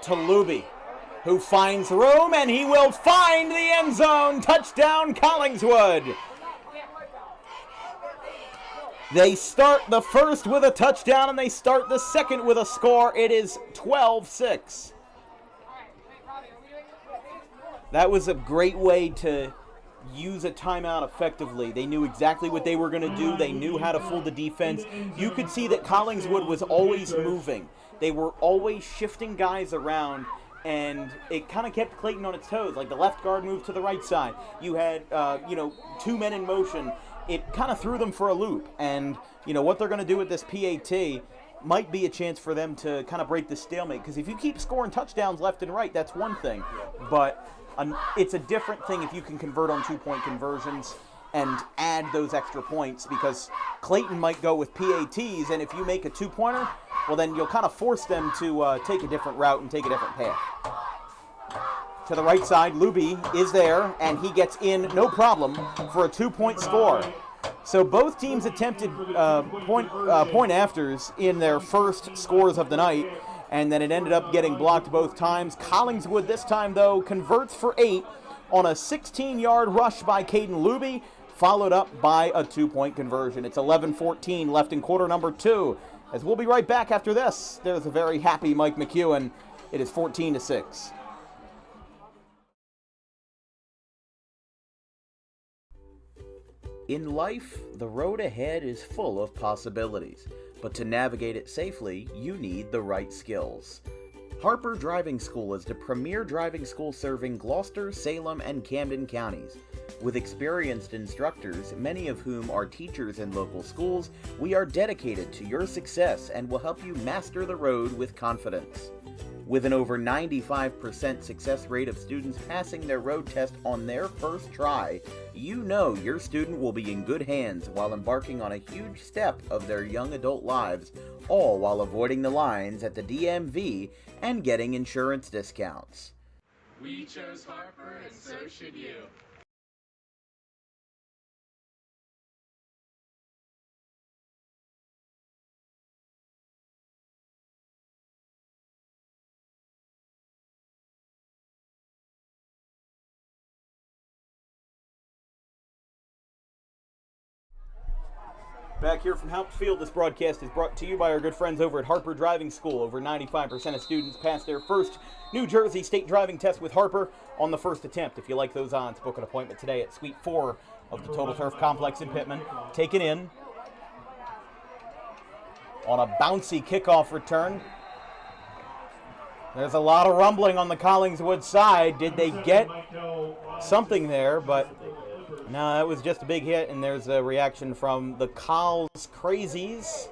to Luby, who finds room, and he will find the end zone. Touchdown, Collingswood. They start the first with a touchdown, and they start the second with a score. It is 12-6. That was a great way to use a timeout effectively. They knew exactly what they were going to do. They knew how to fool the defense. You could see that Collingswood was always moving. They were always shifting guys around, and it kind of kept Clayton on its toes. Like the left guard moved to the right side. You had, two men in motion. It kind of threw them for a loop. And, what they're going to do with this PAT might be a chance for them to kind of break the stalemate. Because if you keep scoring touchdowns left and right, that's one thing. But it's a different thing if you can convert on 2-point conversions and add those extra points, because Clayton might go with PATs, and if you make a 2-pointer, well, then you'll kind of force them to take a different route and take a different path. To the right side, Luby is there, and he gets in no problem for a 2-point score. So both teams attempted point afters in their first scores of the night, and then it ended up getting blocked both times. Collingswood this time, though, converts for 8 on a 16-yard rush by Caden Luby, followed up by a 2-point conversion. It's 11-14 left in quarter number 2. As we'll be right back after this, there's a very happy Mike McEwen. It is 14-6. In life, the road ahead is full of possibilities, but to navigate it safely, you need the right skills. Harper Driving School is the premier driving school serving Gloucester, Salem, and Camden counties. With experienced instructors, many of whom are teachers in local schools, we are dedicated to your success and will help you master the road with confidence. With an over 95% success rate of students passing their road test on their first try, you know your student will be in good hands while embarking on a huge step of their young adult lives, all while avoiding the lines at the DMV and getting insurance discounts. We chose Harper, and so should you. Back here from Houpt Field, this broadcast is brought to you by our good friends over at Harper Driving School. Over 95% of students pass their first New Jersey state driving test with Harper on the first attempt. If you like those odds, book an appointment today at Suite 4 of the Total Turf Complex in Pittman. Take it in on a bouncy kickoff return. There's a lot of rumbling on the Collingswood side. Did they get something there? But no, that was just a big hit, and there's a reaction from the Cols Crazies.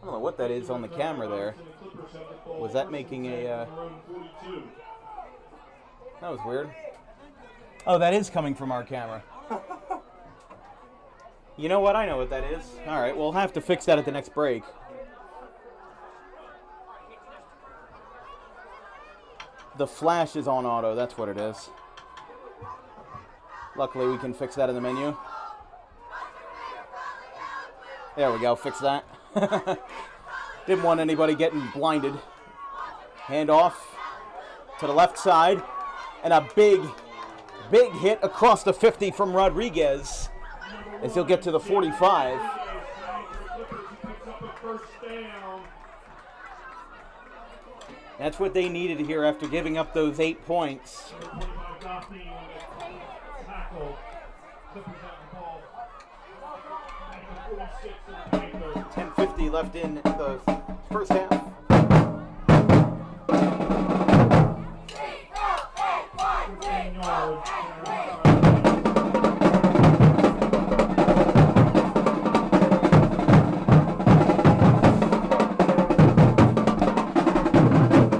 I don't know what that is on the camera there. Was that making a... That was weird. Oh, that is coming from our camera. You know what? I know what that is. All right, we'll have to fix that at the next break. The flash is on auto. That's what it is. Luckily, we can fix that in the menu. There we go. Fix that. Didn't want anybody getting blinded. Hand off to the left side. And a big Big hit across the 50 from Rodriguez as he'll get to the 45. That's what they needed here after giving up those 8 points. 10:50 left in the first half.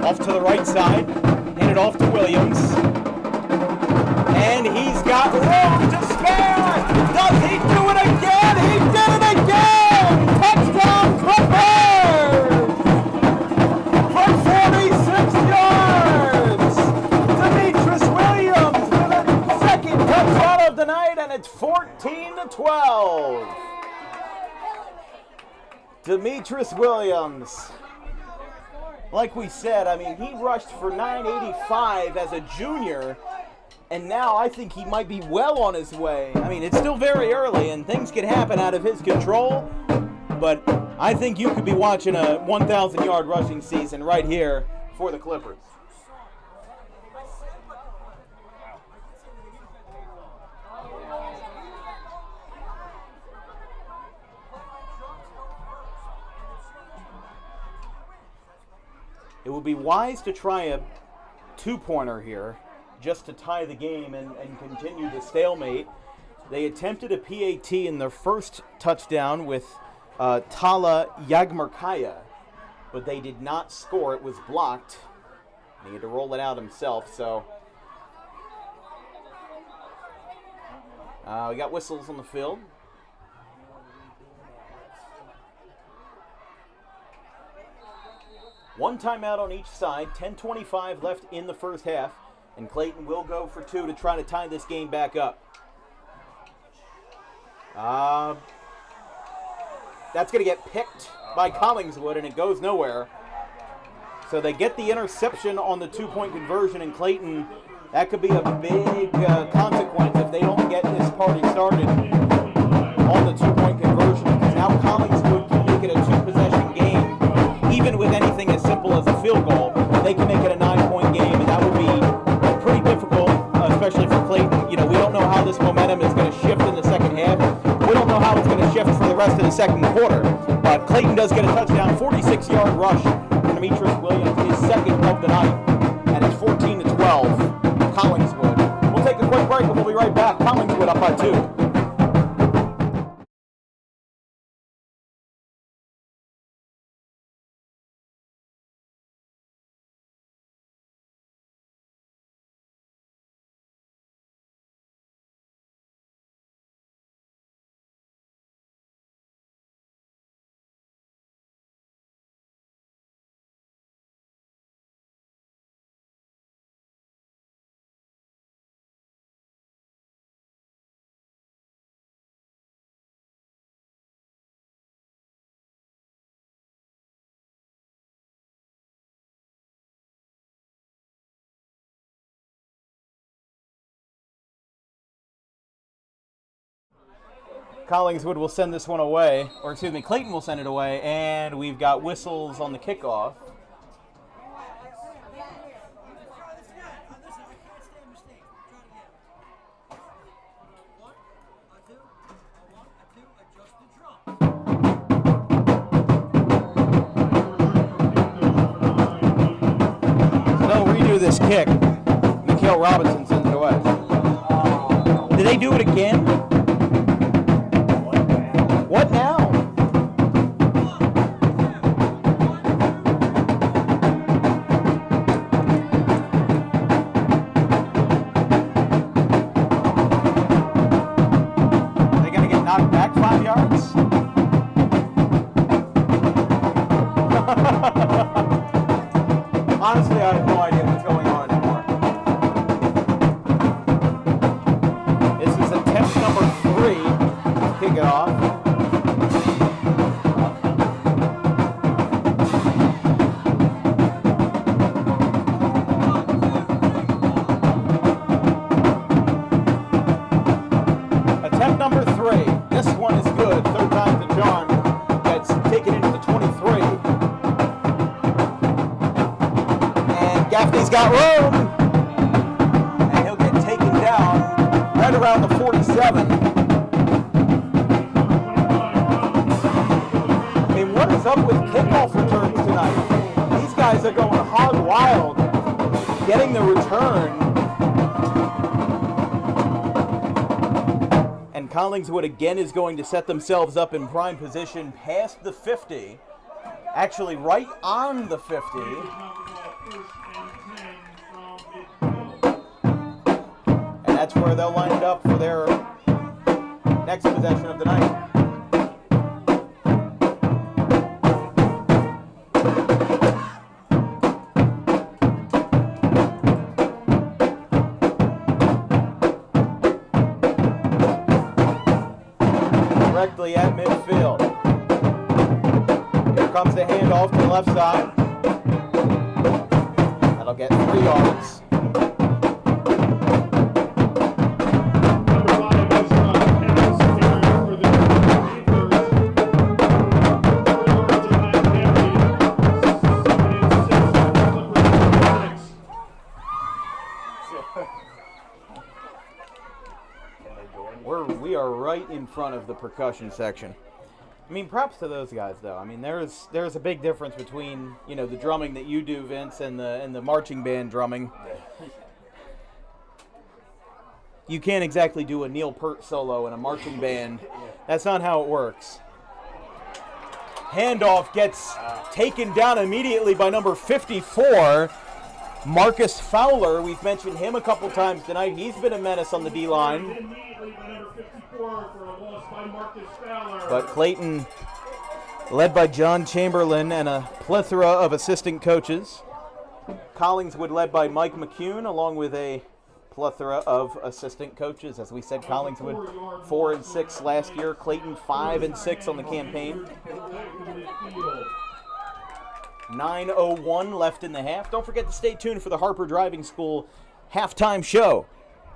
Off to the right side, handed off to Williams. And he's got room to spare! Does he do it again? He did it again! Touchdown Clippers! For 46 yards! Demetrius Williams with a second touchdown of the night, and it's 14-12. Demetrius Williams. Like we said, I mean, he rushed for 985 as a junior, and now I think he might be well on his way. I mean, it's still very early, and things can happen out of his control, but I think you could be watching a 1,000-yard rushing season right here for the Clippers. It would be wise to try a two-pointer here just to tie the game and continue the stalemate. They attempted a PAT in their first touchdown with Tala Yagmarkaya, but they did not score. It was blocked. He had to roll it out himself, so we got whistles on the field. One timeout on each side, 10:25 left in the first half, and Clayton will go for two to try to tie this game back up. That's going to get picked by Collingswood, and it goes nowhere. So they get the interception on the two-point conversion, and Clayton, that could be a big consequence if they don't get this party started on the two-point conversion, because now Collingswood can make it a two-possession game. Even with anything as simple as a field goal, they can make it a 9-point game, and that would be pretty difficult, especially for Clayton. You know, we don't know how this momentum is going to shift in the second half. We don't know how it's going to shift for the rest of the second quarter. But Clayton does get a touchdown, 46-yard rush from Demetrius Williams, his second of the night, and it's 14-12. Collingswood. We'll take a quick break, and we'll be right back. Collingswood up by 2. Collingswood will send this one away, or excuse me, Clayton will send it away, and we've got whistles on the kickoff. So they'll redo this kick. Mikhail Robinson sends it away. Did they do it again? What now? They gonna get knocked back 5 yards? Honestly, I have no idea what's going on anymore. This is attempt number 3 to kick it off. Gaffney's got room, and he'll get taken down right around the 47. I mean, what is up with kickoff returns tonight? These guys are going hog wild, getting the return. And Collingswood again is going to set themselves up in prime position past the 50. Actually, right on the 50. And that's where they'll line it up for their next possession of the night. Directly at midfield. Here comes the handoff to the left side. That'll get 3 yards. We are right in front of the percussion section. I mean, props to those guys, though. I mean, there's a big difference between, you know, the drumming that you do, Vince, and the marching band drumming. You can't exactly do a Neil Peart solo in a marching band. That's not how it works. Handoff gets taken down immediately by number 54, Marcus Fowler. We've mentioned him a couple times tonight. He's been a menace on the D-line. But Clayton, led by John Chamberlain and a plethora of assistant coaches. Collingswood led by Mike McCune, along with a plethora of assistant coaches. As we said, Collingswood 4-6 last year. Clayton 5-6 on the campaign. 9:01 left in the half. Don't forget to stay tuned for the Harper Driving School halftime show,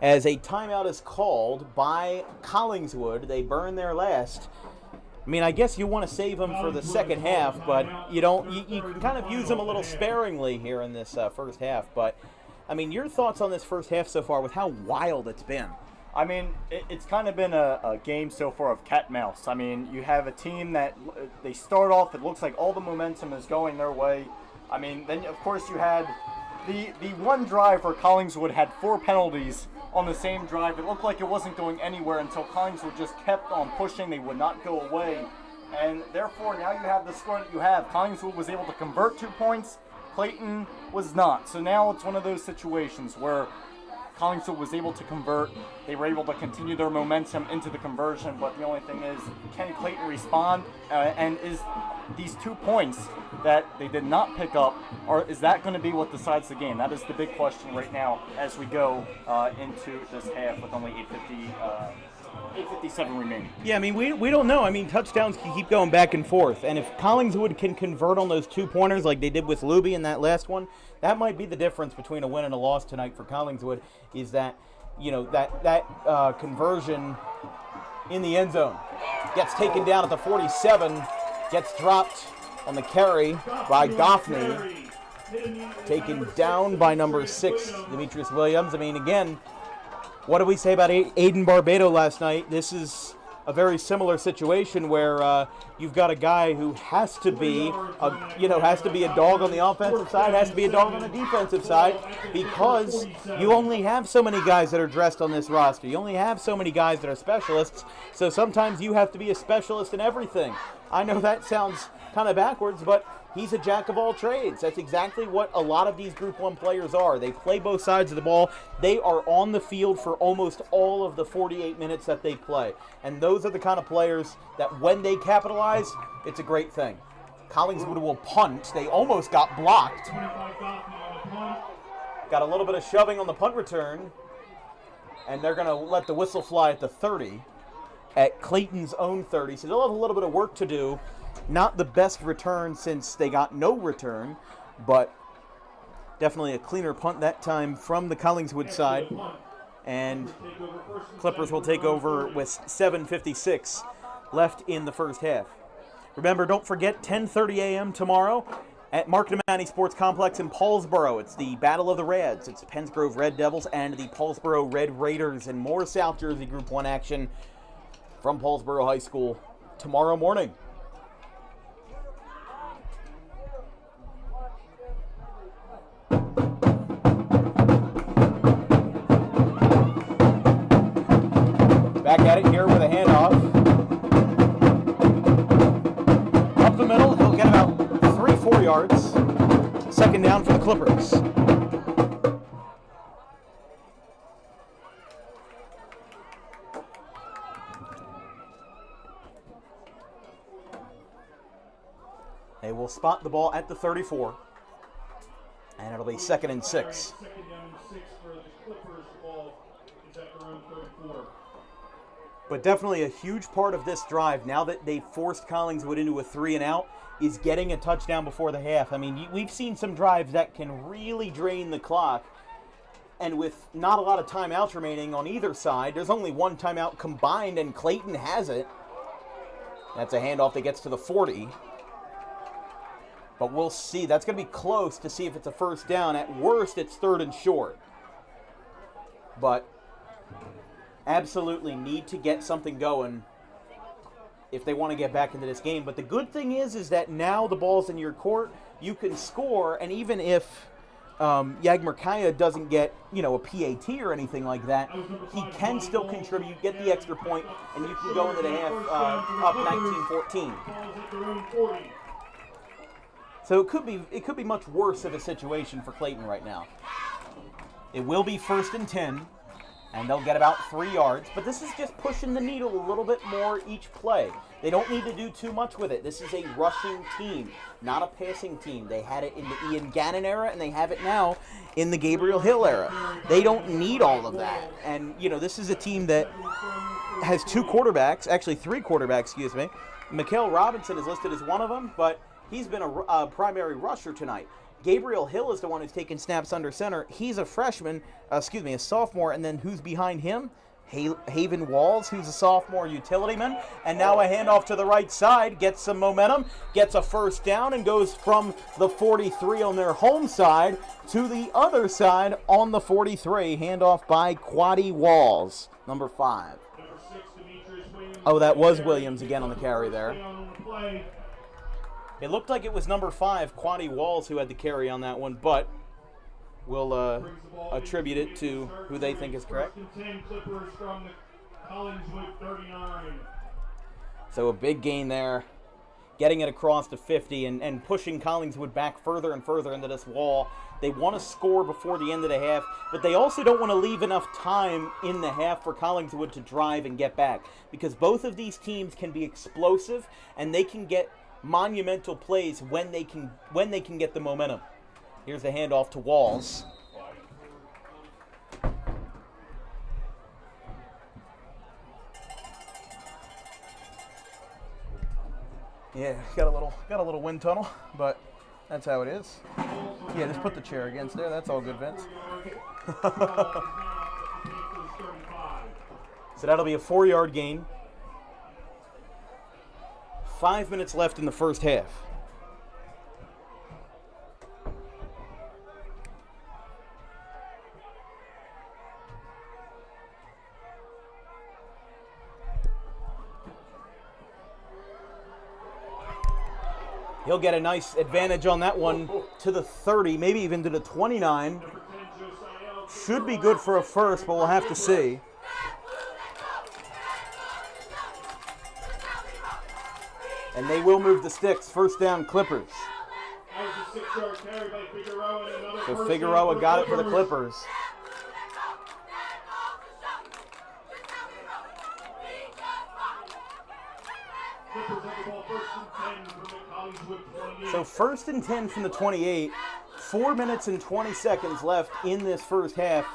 as a timeout is called by Collingswood. They burn their last. I mean, I guess you want to save them for the second half, but you don't. You can kind of use them a little sparingly here in this first half. But, I mean, your thoughts on this first half so far with how wild it's been? I mean, it's kind of been a game so far of cat and mouse. I mean, you have a team that they start off, it looks like all the momentum is going their way. I mean, then, of course, you had the one drive where Collingswood had 4 penalties on the same drive. It looked like it wasn't going anywhere until Collingswood just kept on pushing. They would not go away. And therefore, now you have the score that you have. Collingswood was able to convert 2 points. Clayton was not. So now it's one of those situations where Collingswood was able to convert. They were able to continue their momentum into the conversion, but the only thing is, can Clayton respond? And is these 2 points that they did not pick up, or is that going to be what decides the game? That is the big question right now as we go into this half with only 8:57 remaining. Yeah, I mean, we don't know. I mean, touchdowns can keep going back and forth, and if Collingswood can convert on those 2 pointers like they did with Luby in that last one, that might be the difference between a win and a loss tonight for Collingswood, is that, you know, that conversion in the end zone gets taken down at the 47, gets dropped on the carry by Gaffney, taken down by number 6, Demetrius Williams. I mean, again, what did we say about Aiden Barbado last night? This is a very similar situation where you've got a guy who has to be a dog on the offensive side, has to be a dog on the defensive side, because you only have so many guys that are dressed on this roster. You only have so many guys that are specialists, so sometimes you have to be a specialist in everything. I know that sounds kind of backwards, but he's a jack of all trades. That's exactly what a lot of these Group 1 players are. They play both sides of the ball. They are on the field for almost all of the 48 minutes that they play. And those are the kind of players that when they capitalize, it's a great thing. Collingswood will punt. They almost got blocked. Got a little bit of shoving on the punt return. And they're going to let the whistle fly at the 30, at Clayton's own 30. So they'll have a little bit of work to do. Not the best return since they got no return, but definitely a cleaner punt that time from the Collingswood side. And Clippers will take over with 7:56 left in the first half. Remember, don't forget, 10:30 a.m. tomorrow, at Mark Nemani Sports Complex in Paulsboro. It's the Battle of the Reds. It's Penns Grove Red Devils and the Paulsboro Red Raiders, and more South Jersey Group 1 action from Paulsboro High School tomorrow morning. Back at it here with a handoff. Up the middle, he'll get about 3-4 yards. Second down for the Clippers. They will spot the ball at the 34. And it'll be 2nd and 6. Second down and 6 for the Clippers. The ball is at their own 34. But definitely a huge part of this drive, now that they forced Collingswood into a 3-and-out, is getting a touchdown before the half. I mean, we've seen some drives that can really drain the clock. And with not a lot of timeouts remaining on either side, there's only one timeout combined, and Clayton has it. That's a handoff that gets to the 40. But we'll see. That's going to be close to see if it's a first down. At worst, it's 3rd and short. But absolutely need to get something going if they want to get back into this game. But the good thing is that now the ball's in your court, you can score, and even if Yagmerkaya doesn't get, a PAT or anything like that, he can still contribute, get the extra point, and you can go into the half up 19-14. So it could be much worse of a situation for Clayton right now. It will be 1st and 10. And they'll get about 3 yards. But this is just pushing the needle a little bit more each play. They don't need to do too much with it. This is a rushing team, not a passing team. They had it in the Ian Gannon era, and they have it now in the Gabriel Hill era. They don't need all of that. And, this is a team that has 2 quarterbacks, actually 3 quarterbacks, excuse me. Mikael Robinson is listed as one of them, but he's been a primary rusher tonight. Gabriel Hill is the one who's taking snaps under center. He's a sophomore, and then who's behind him? Haven Walls, who's a sophomore utility man. And now a handoff to the right side, gets some momentum, gets a first down, and goes from the 43 on their home side to the other side on the 43. Handoff by Quaddy Walls, number 5. Oh, that was Williams again on the carry there. It looked like it was number 5, Quaddy Walls, who had the carry on that one, but we'll attribute it to who they think is correct. So a big gain there, getting it across to 50 and pushing Collingswood back further and further into this wall. They want to score before the end of the half, but they also don't want to leave enough time in the half for Collingswood to drive and get back, because both of these teams can be explosive and they can get monumental plays when they can get the momentum. Here's the handoff to Walls. Yeah, got a little wind tunnel, but that's how it is. Yeah, just put the chair against there. That's all good, Vince. So that'll be a 4-yard gain. 5 minutes left in the first half. He'll get a nice advantage on that one to the 30, maybe even to the 29. Should be good for a first, but we'll have to see. And they will move the sticks. First down, Clippers. So Figueroa got it for the Clippers. So 1st and 10 from the 28. 4 minutes and 20 seconds left in this first half.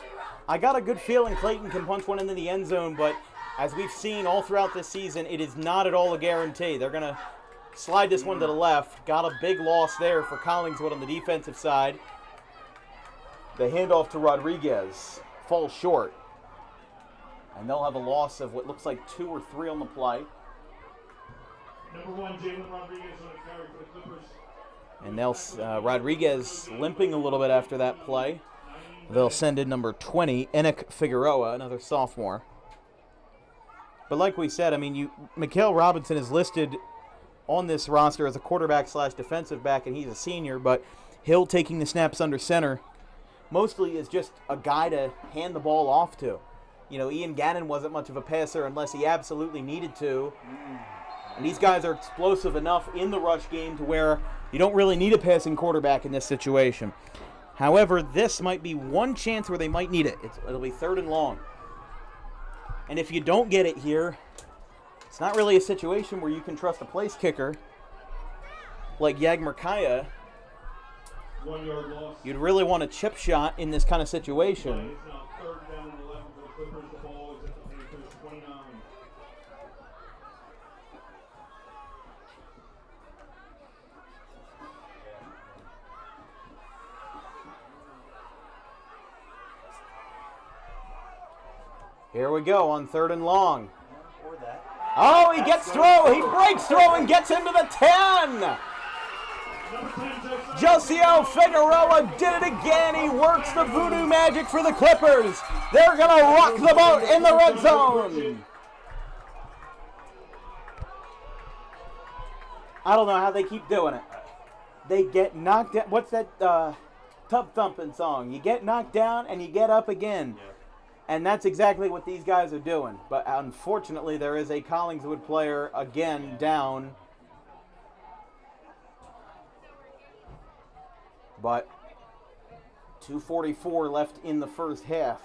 I got a good feeling Clayton can punch one into the end zone, but as we've seen all throughout this season, it is not at all a guarantee. They're going to slide this one to the left. Got a big loss there for Collingswood on the defensive side. The handoff to Rodriguez falls short. And they'll have a loss of what looks like 2 or 3 on the play. Number 1, Jalen Rodriguez on the carry for the Clippers. And Rodriguez limping a little bit after that play. They'll send in number 20, Enoch Figueroa, another sophomore. But like we said, I mean, Mikael Robinson is listed on this roster as a quarterback / defensive back, and he's a senior, but Hill taking the snaps under center mostly is just a guy to hand the ball off to. You know, Ian Gannon wasn't much of a passer unless he absolutely needed to. And these guys are explosive enough in the rush game to where you don't really need a passing quarterback in this situation. However, this might be one chance where they might need it. It'll be 3rd and long. And if you don't get it here, it's not really a situation where you can trust a place kicker like Yagmer Kaya. 1 yard loss. You'd really want a chip shot in this kind of situation. Play is now 3rd down and 11 for the Clippers. The ball is at the Panthers 29. Here we go on 3rd and long. Oh, he gets through. He breaks through and gets into the 10. Josiel Figueroa did it again. He works the voodoo magic for the Clippers. They're going to rock the boat in the red zone. I don't know how they keep doing it. They get knocked down. What's that tub thumping song? You get knocked down and you get up again. And that's exactly what these guys are doing. But unfortunately, there is a Collingswood player again down. But 2:44 left in the first half.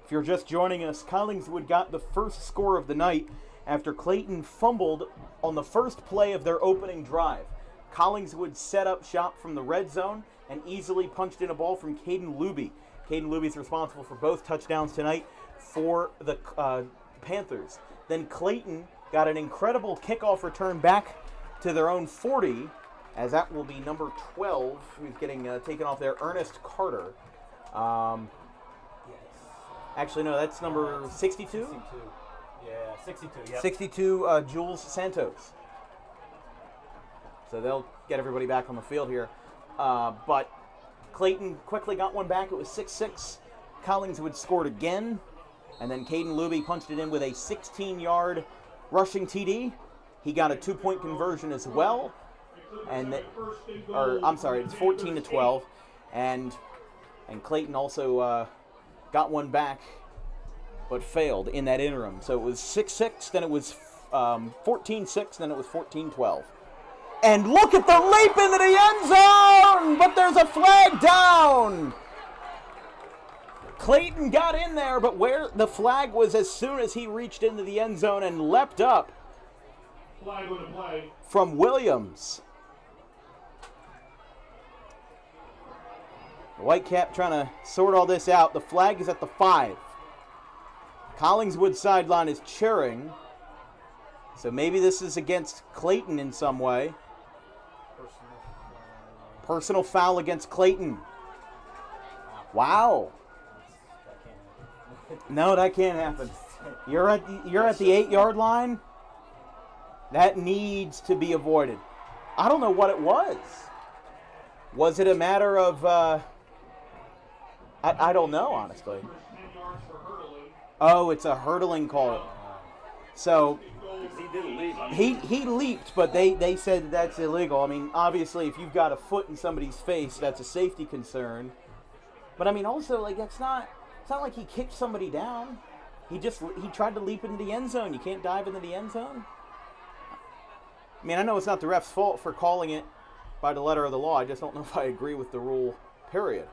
If you're just joining us, Collingswood got the first score of the night after Clayton fumbled on the first play of their opening drive. Collingswood set up shop from the red zone and easily punched in a ball from Caden Luby. Caden Luby's responsible for both touchdowns tonight for the Panthers. Then Clayton got an incredible kickoff return back to their own 40, as that will be number 12, who's getting taken off there, Ernest Carter. Actually, no, that's number 62? 62. Yeah, 62, yep. 62, Jules Santos. So they'll get everybody back on the field here. But Clayton quickly got one back. It was 6-6. Collingswood scored again. And then Caden Luby punched it in with a 16-yard rushing TD. He got a 2-point conversion as well. And it's 14-12. And Clayton also got one back, but failed in that interim. So it was 6-6, then it was 14-6, then it was 14-12. And look at the leap into the end zone! But there's a flag down! Clayton got in there, but where the flag was as soon as he reached into the end zone and leapt up. Flag on the play. From Williams. The Whitecap trying to sort all this out. The flag is at the 5. Collingswood sideline is cheering. So maybe this is against Clayton in some way. Personal foul against Clayton. Wow. No, that can't happen. You're at the 8-yard line. That needs to be avoided. I don't know what it was. Was it a matter of I don't know, honestly. Oh, it's a hurdling call. So he leaped, but they said that's illegal. I mean, obviously, if you've got a foot in somebody's face, that's a safety concern. But I mean, also, like, it's not like he kicked somebody down. He tried to leap into the end zone. You can't dive into the end zone. I mean, I know it's not the ref's fault for calling it by the letter of the law. I just don't know if I agree with the rule, period.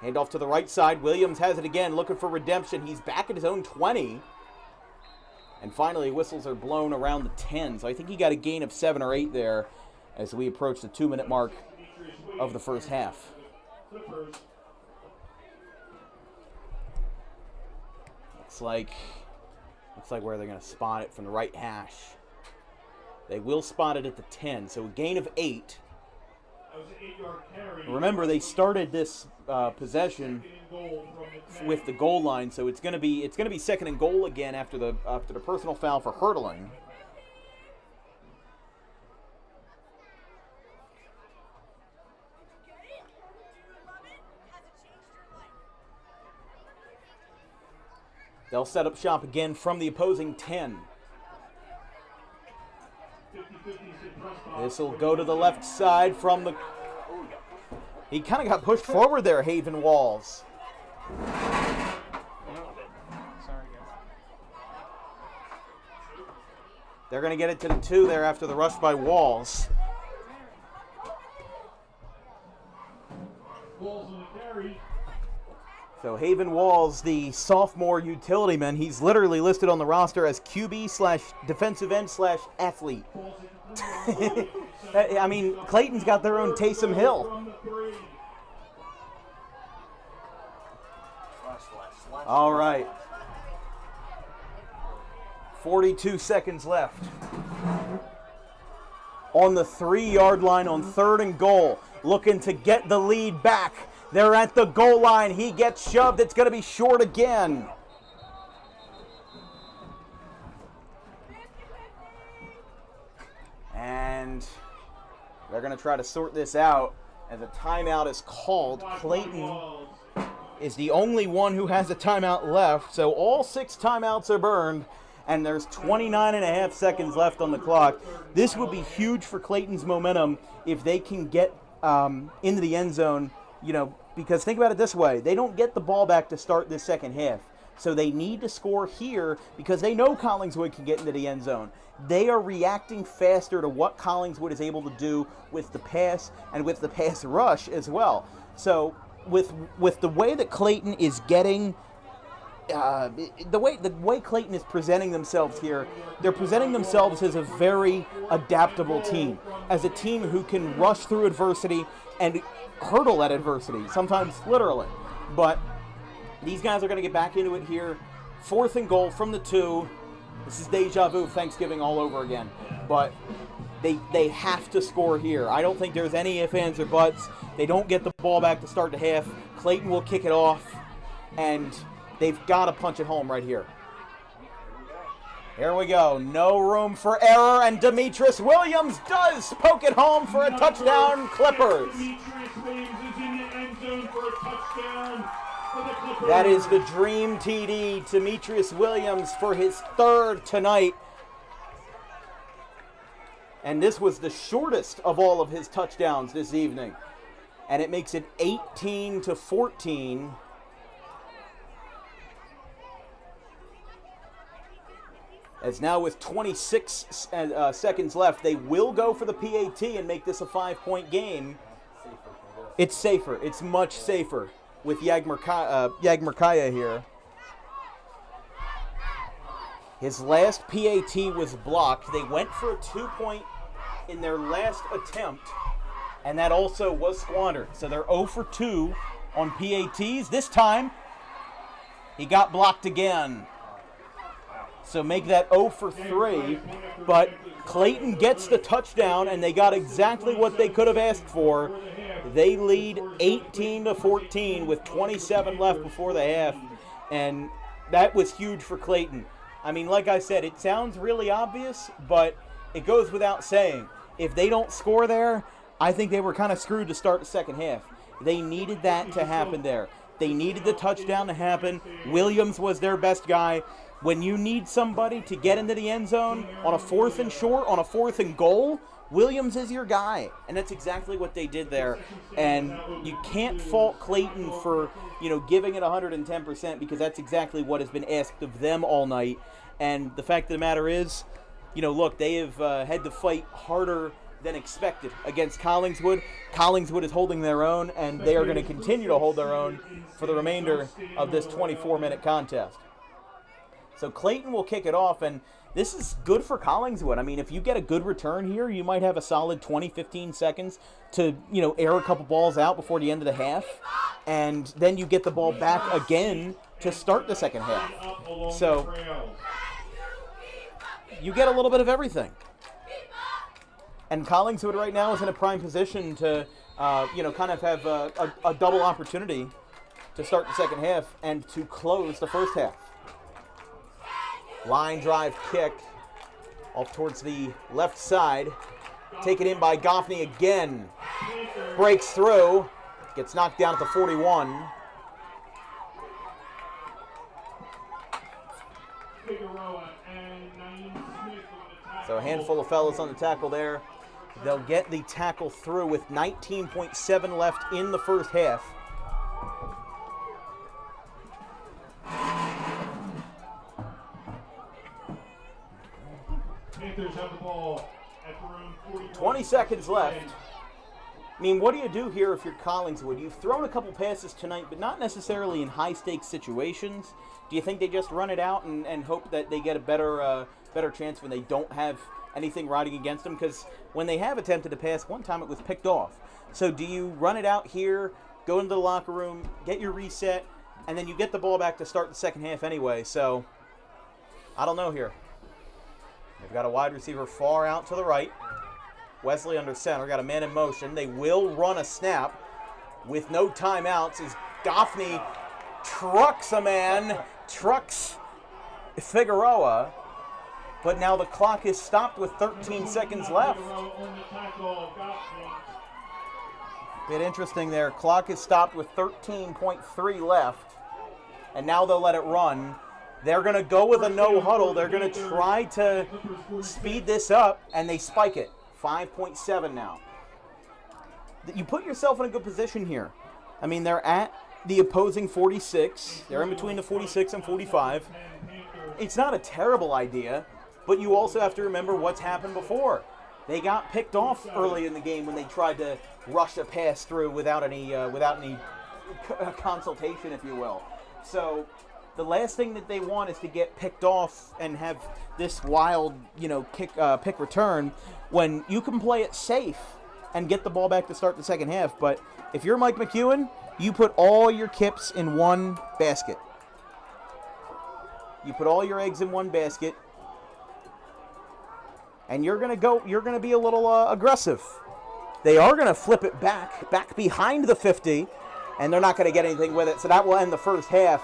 Handoff to the right side. Williams has it again, looking for redemption. He's back at his own 20. And finally, whistles are blown around the 10. So I think he got a gain of 7 or 8 there as we approach the 2-minute mark of the first half. Looks like where they're going to spot it from the right hash. They will spot it at the 10, so a gain of 8. Remember, they started this possession with the goal line, so it's going to be 2nd and goal again after the personal foul for hurdling. They'll set up shop again from the opposing 10. This will go to the left side from the... He kind of got pushed forward there, Haven Walls. They're going to get it to the 2 there after the rush by Walls. So Haven Walls, the sophomore utility man, he's literally listed on the roster as QB/defensive end/athlete. I mean, Clayton's got their own Taysom Hill. All right. 42 seconds left. On the 3-yard line on 3rd and goal, looking to get the lead back. They're at the goal line. He gets shoved. It's going to be short again. And they're going to try to sort this out as a timeout is called. Clayton is the only one who has a timeout left, so all 6 timeouts are burned, and there's 29.5 seconds left on the clock. This would be huge for Clayton's momentum if they can get into the end zone, because think about it this way. They don't get the ball back to start this second half. So they need to score here because they know Collingswood can get into the end zone. They are reacting faster to what Collingswood is able to do with the pass and with the pass rush as well. So with the way that Clayton is getting, the way Clayton is presenting themselves here, they're presenting themselves as a very adaptable team, as a team who can rush through adversity and hurdle that adversity, sometimes literally. But these guys are going to get back into it here. 4th and goal from the 2. This is deja vu, Thanksgiving all over again. But they have to score here. I don't think there's any ifs, ands, or buts. They don't get the ball back to start the half. Clayton will kick it off, and they've got to punch it home right here. Here we go. No room for error, and Demetrius Williams does poke it home for a touchdown, Clippers. Demetrius Williams is in the end zone for a touchdown for the Clippers. That is the dream TD, Demetrius Williams, for his 3rd tonight. And this was the shortest of all of his touchdowns this evening. And it makes it 18-14. As now with 26 seconds left, they will go for the PAT and make this a 5-point game. It's safer. It's much safer with Yagmerkaya here. His last PAT was blocked. They went for a 2-point in their last attempt, and that also was squandered. So they're 0 for 2 on PATs. This time, he got blocked again. So make that 0 for 3. But Clayton gets the touchdown, and they got exactly what they could have asked for. They lead 18-14 with 27 left before the half, and that was huge for Clayton. I mean, like I said, it sounds really obvious, but it goes without saying. If they don't score there, I think they were kind of screwed to start the second half. They needed that to happen there. They needed the touchdown to happen. Williams was their best guy. When you need somebody to get into the end zone on a 4th and short, on a 4th and goal, Williams is your guy. And that's exactly what they did there. And you can't fault Clayton for, giving it 110% because that's exactly what has been asked of them all night. And the fact of the matter is, look, they have had to fight harder than expected against Collingswood. Collingswood is holding their own, and they are going to continue to hold their own for the remainder of this 24-minute contest. So Clayton will kick it off, and this is good for Collingswood. I mean, if you get a good return here, you might have a solid 20-15 seconds to, air a couple balls out before the end of the half, and then you get the ball back again to start the second half. So you get a little bit of everything. And Collingswood right now is in a prime position to, kind of have a double opportunity to start the second half and to close the first half. Line drive kick off towards the left side. Taken in by Goffney again. Breaks through. Gets knocked down at the 41. So a handful of fellas on the tackle there. They'll get the tackle through with 19.7 left in the first half. Panthers have the ball at their own 40. 20 seconds left. I mean, what do you do here if you're Collingswood? You've thrown a couple passes tonight, but not necessarily in high-stakes situations. Do you think they just run it out and hope that they get a better chance when they don't have anything riding against them? Because when they have attempted to pass, one time it was picked off. So do you run it out here, go into the locker room, get your reset, and then you get the ball back to start the second half anyway? So I don't know here. They've got a wide receiver far out to the right. Wesley under center, got a man in motion. They will run a snap with no timeouts as Goffney trucks a man, trucks Figueroa, but now the clock is stopped with 13 seconds left. Bit interesting there. Clock is stopped with 13.3 left, and now they'll let it run. They're going to go with a no huddle. They're going to try to speed this up, and they spike it. 5.7 now. You put yourself in a good position here. I mean, they're at the opposing 46. They're in between the 46 and 45. It's not a terrible idea, but you also have to remember what's happened before. They got picked off early in the game when they tried to rush a pass through without any consultation, if you will. So the last thing that they want is to get picked off and have this wild, pick return when you can play it safe and get the ball back to start the second half. But if you're Mike McEwen, you put all your chips in one basket. You put all your eggs in one basket, and you're going to be a little aggressive. They are going to flip it back behind the 50, and they're not going to get anything with it. So that will end the first half.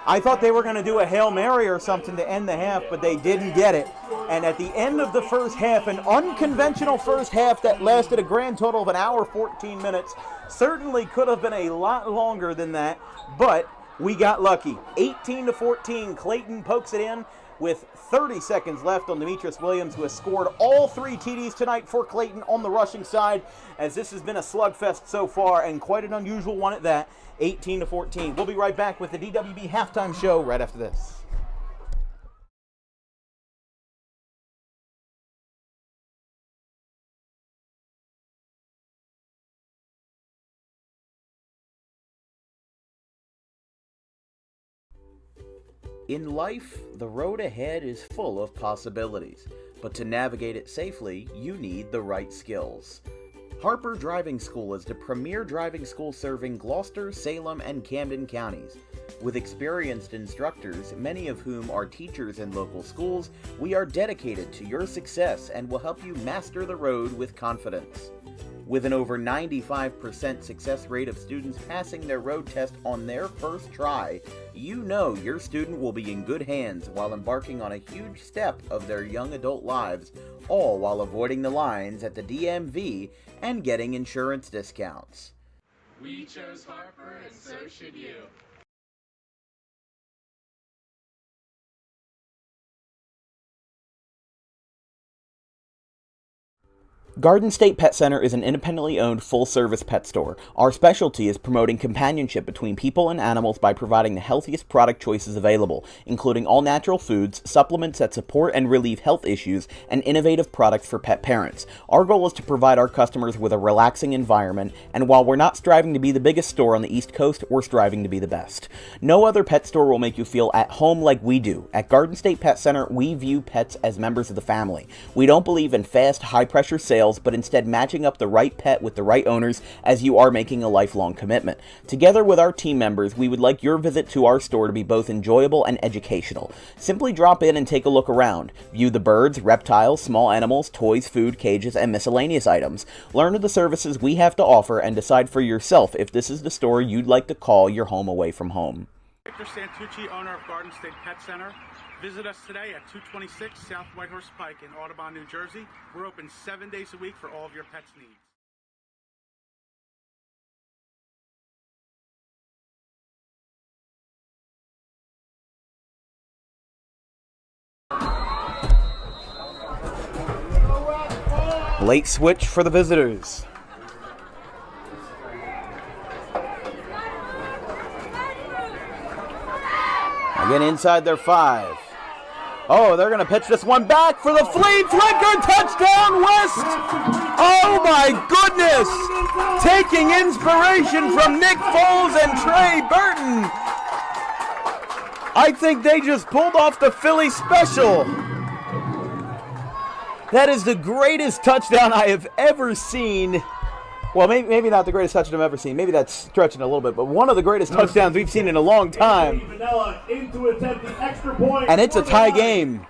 I thought they were going to do a Hail Mary or something to end the half, but they didn't get it. And at the end of the first half, an unconventional first half that lasted a grand total of an hour, 14 minutes, certainly could have been a lot longer than that, but we got lucky. 18-14, Clayton pokes it in with 30 seconds left on Demetrius Williams, who has scored all 3 TDs tonight for Clayton on the rushing side, as this has been a slugfest so far, and quite an unusual one at that. 18-14. We'll be right back with the DWB halftime show right after this. In life, the road ahead is full of possibilities, but to navigate it safely, you need the right skills. Harper Driving School is the premier driving school serving Gloucester, Salem, and Camden counties. With experienced instructors, many of whom are teachers in local schools, we are dedicated to your success and will help you master the road with confidence. With an over 95% success rate of students passing their road test on their first try, you know your student will be in good hands while embarking on a huge step of their young adult lives, all while avoiding the lines at the DMV and getting insurance discounts. We chose Harper, and so should you. Garden State Pet Center is an independently owned full-service pet store. Our specialty is promoting companionship between people and animals by providing the healthiest product choices available, including all-natural foods, supplements that support and relieve health issues, and innovative products for pet parents. Our goal is to provide our customers with a relaxing environment, and while we're not striving to be the biggest store on the East Coast, we're striving to be the best. No other pet store will make you feel at home like we do. At Garden State Pet Center, we view pets as members of the family. We don't believe in fast, high-pressure sales, but instead matching up the right pet with the right owners, as you are making a lifelong commitment. Together with our team members, we would like your visit to our store to be both enjoyable and educational. Simply drop in and take a look around. View the birds, reptiles, small animals, toys, food, cages, and miscellaneous items. Learn of the services we have to offer and decide for yourself if this is the store you'd like to call your home away from home. Victor Santucci, owner of Garden State Pet Center. Visit us today at 226 South Whitehorse Pike in Audubon, New Jersey. We're open 7 days a week for all of your pets' needs. Late switch for the visitors. Again, inside their 5. Oh, they're going to pitch this one back for the flea flicker. Touchdown, West. Oh, my goodness. Taking inspiration from Nick Foles and Trey Burton. I think they just pulled off the Philly special. That is the greatest touchdown I have ever seen. Well, maybe not the greatest touchdown I've ever seen. Maybe that's stretching a little bit, but one of the greatest touchdowns we've seen in a long time. And it's a tie game.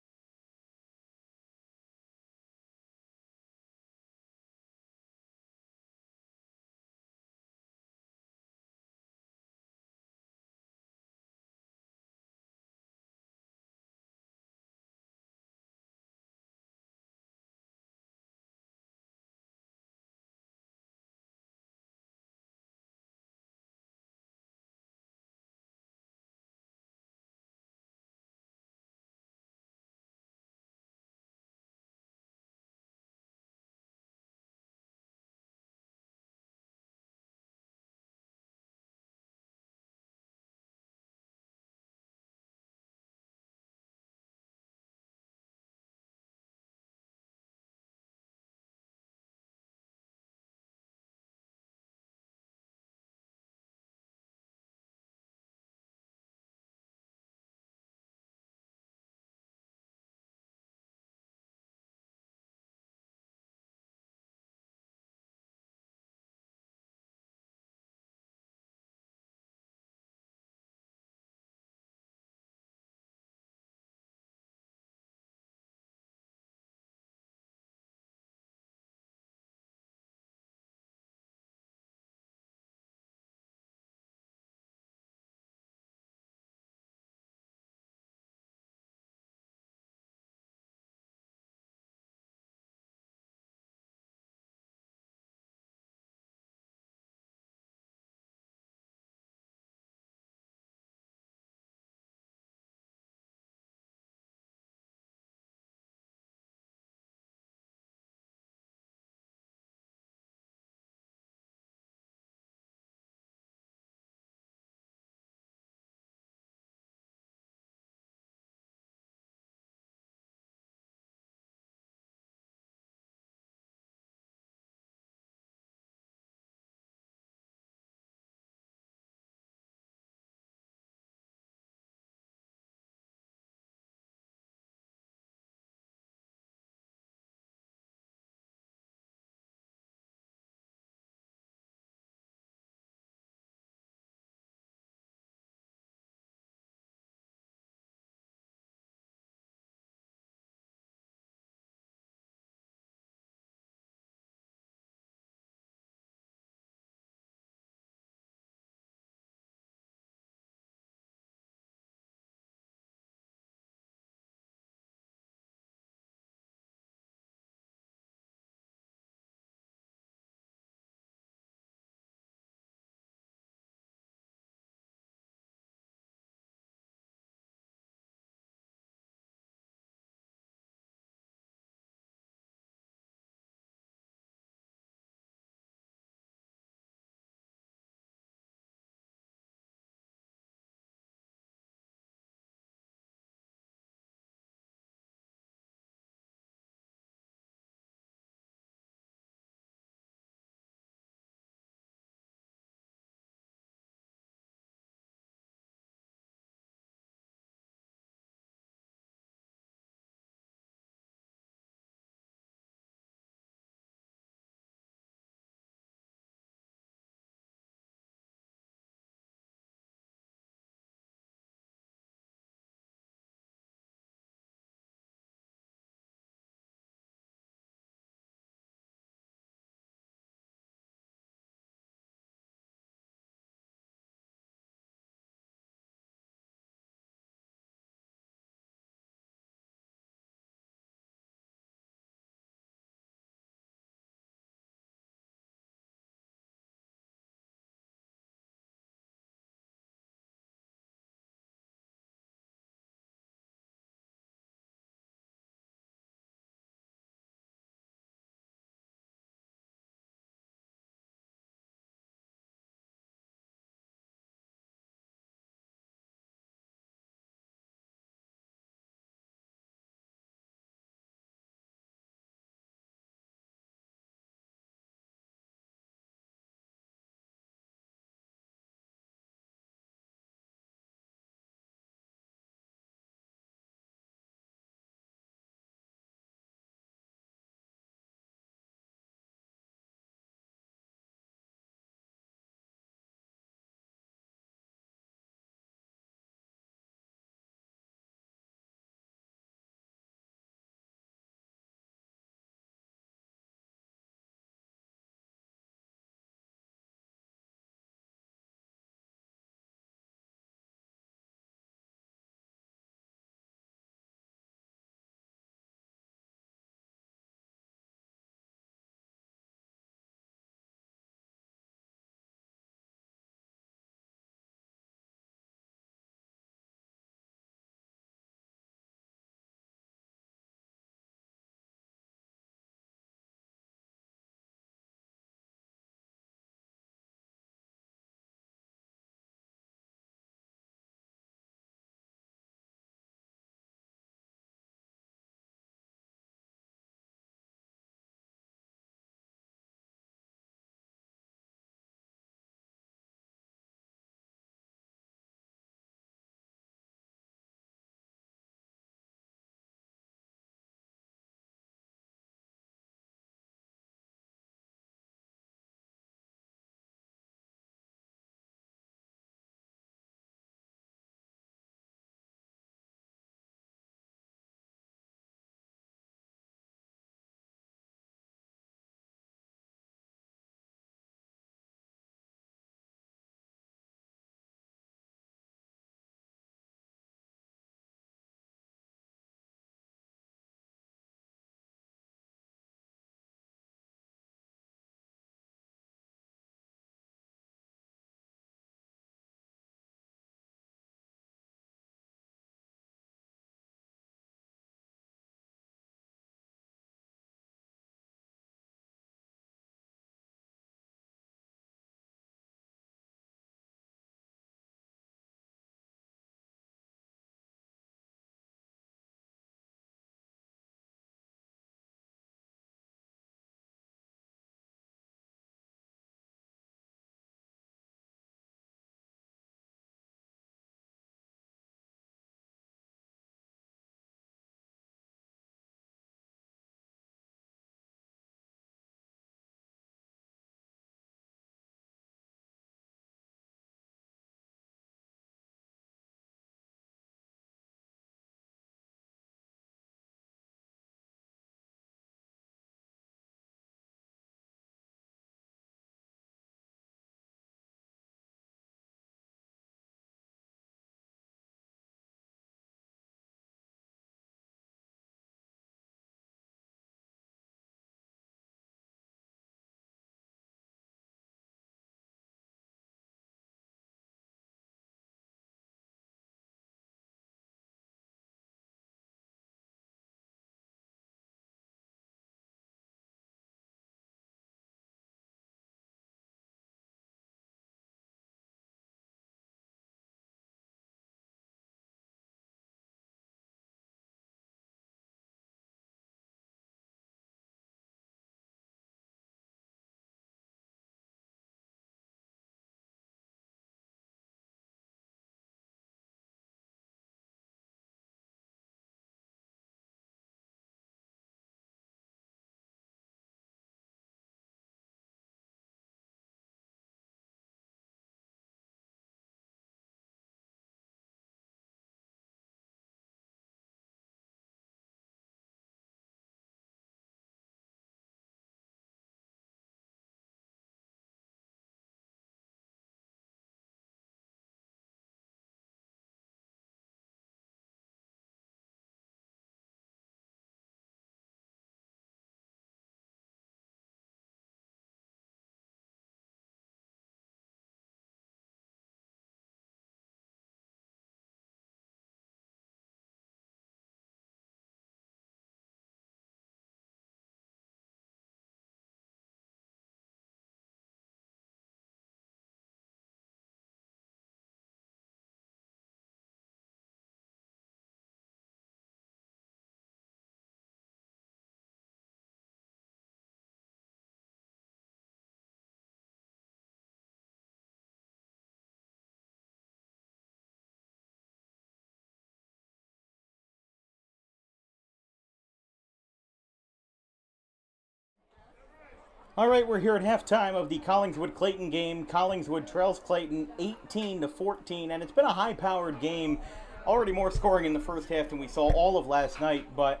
All right, we're here at halftime of the Collingswood-Clayton game. Collingswood trails Clayton 18-14, and it's been a high-powered game. Already more scoring in the first half than we saw all of last night, but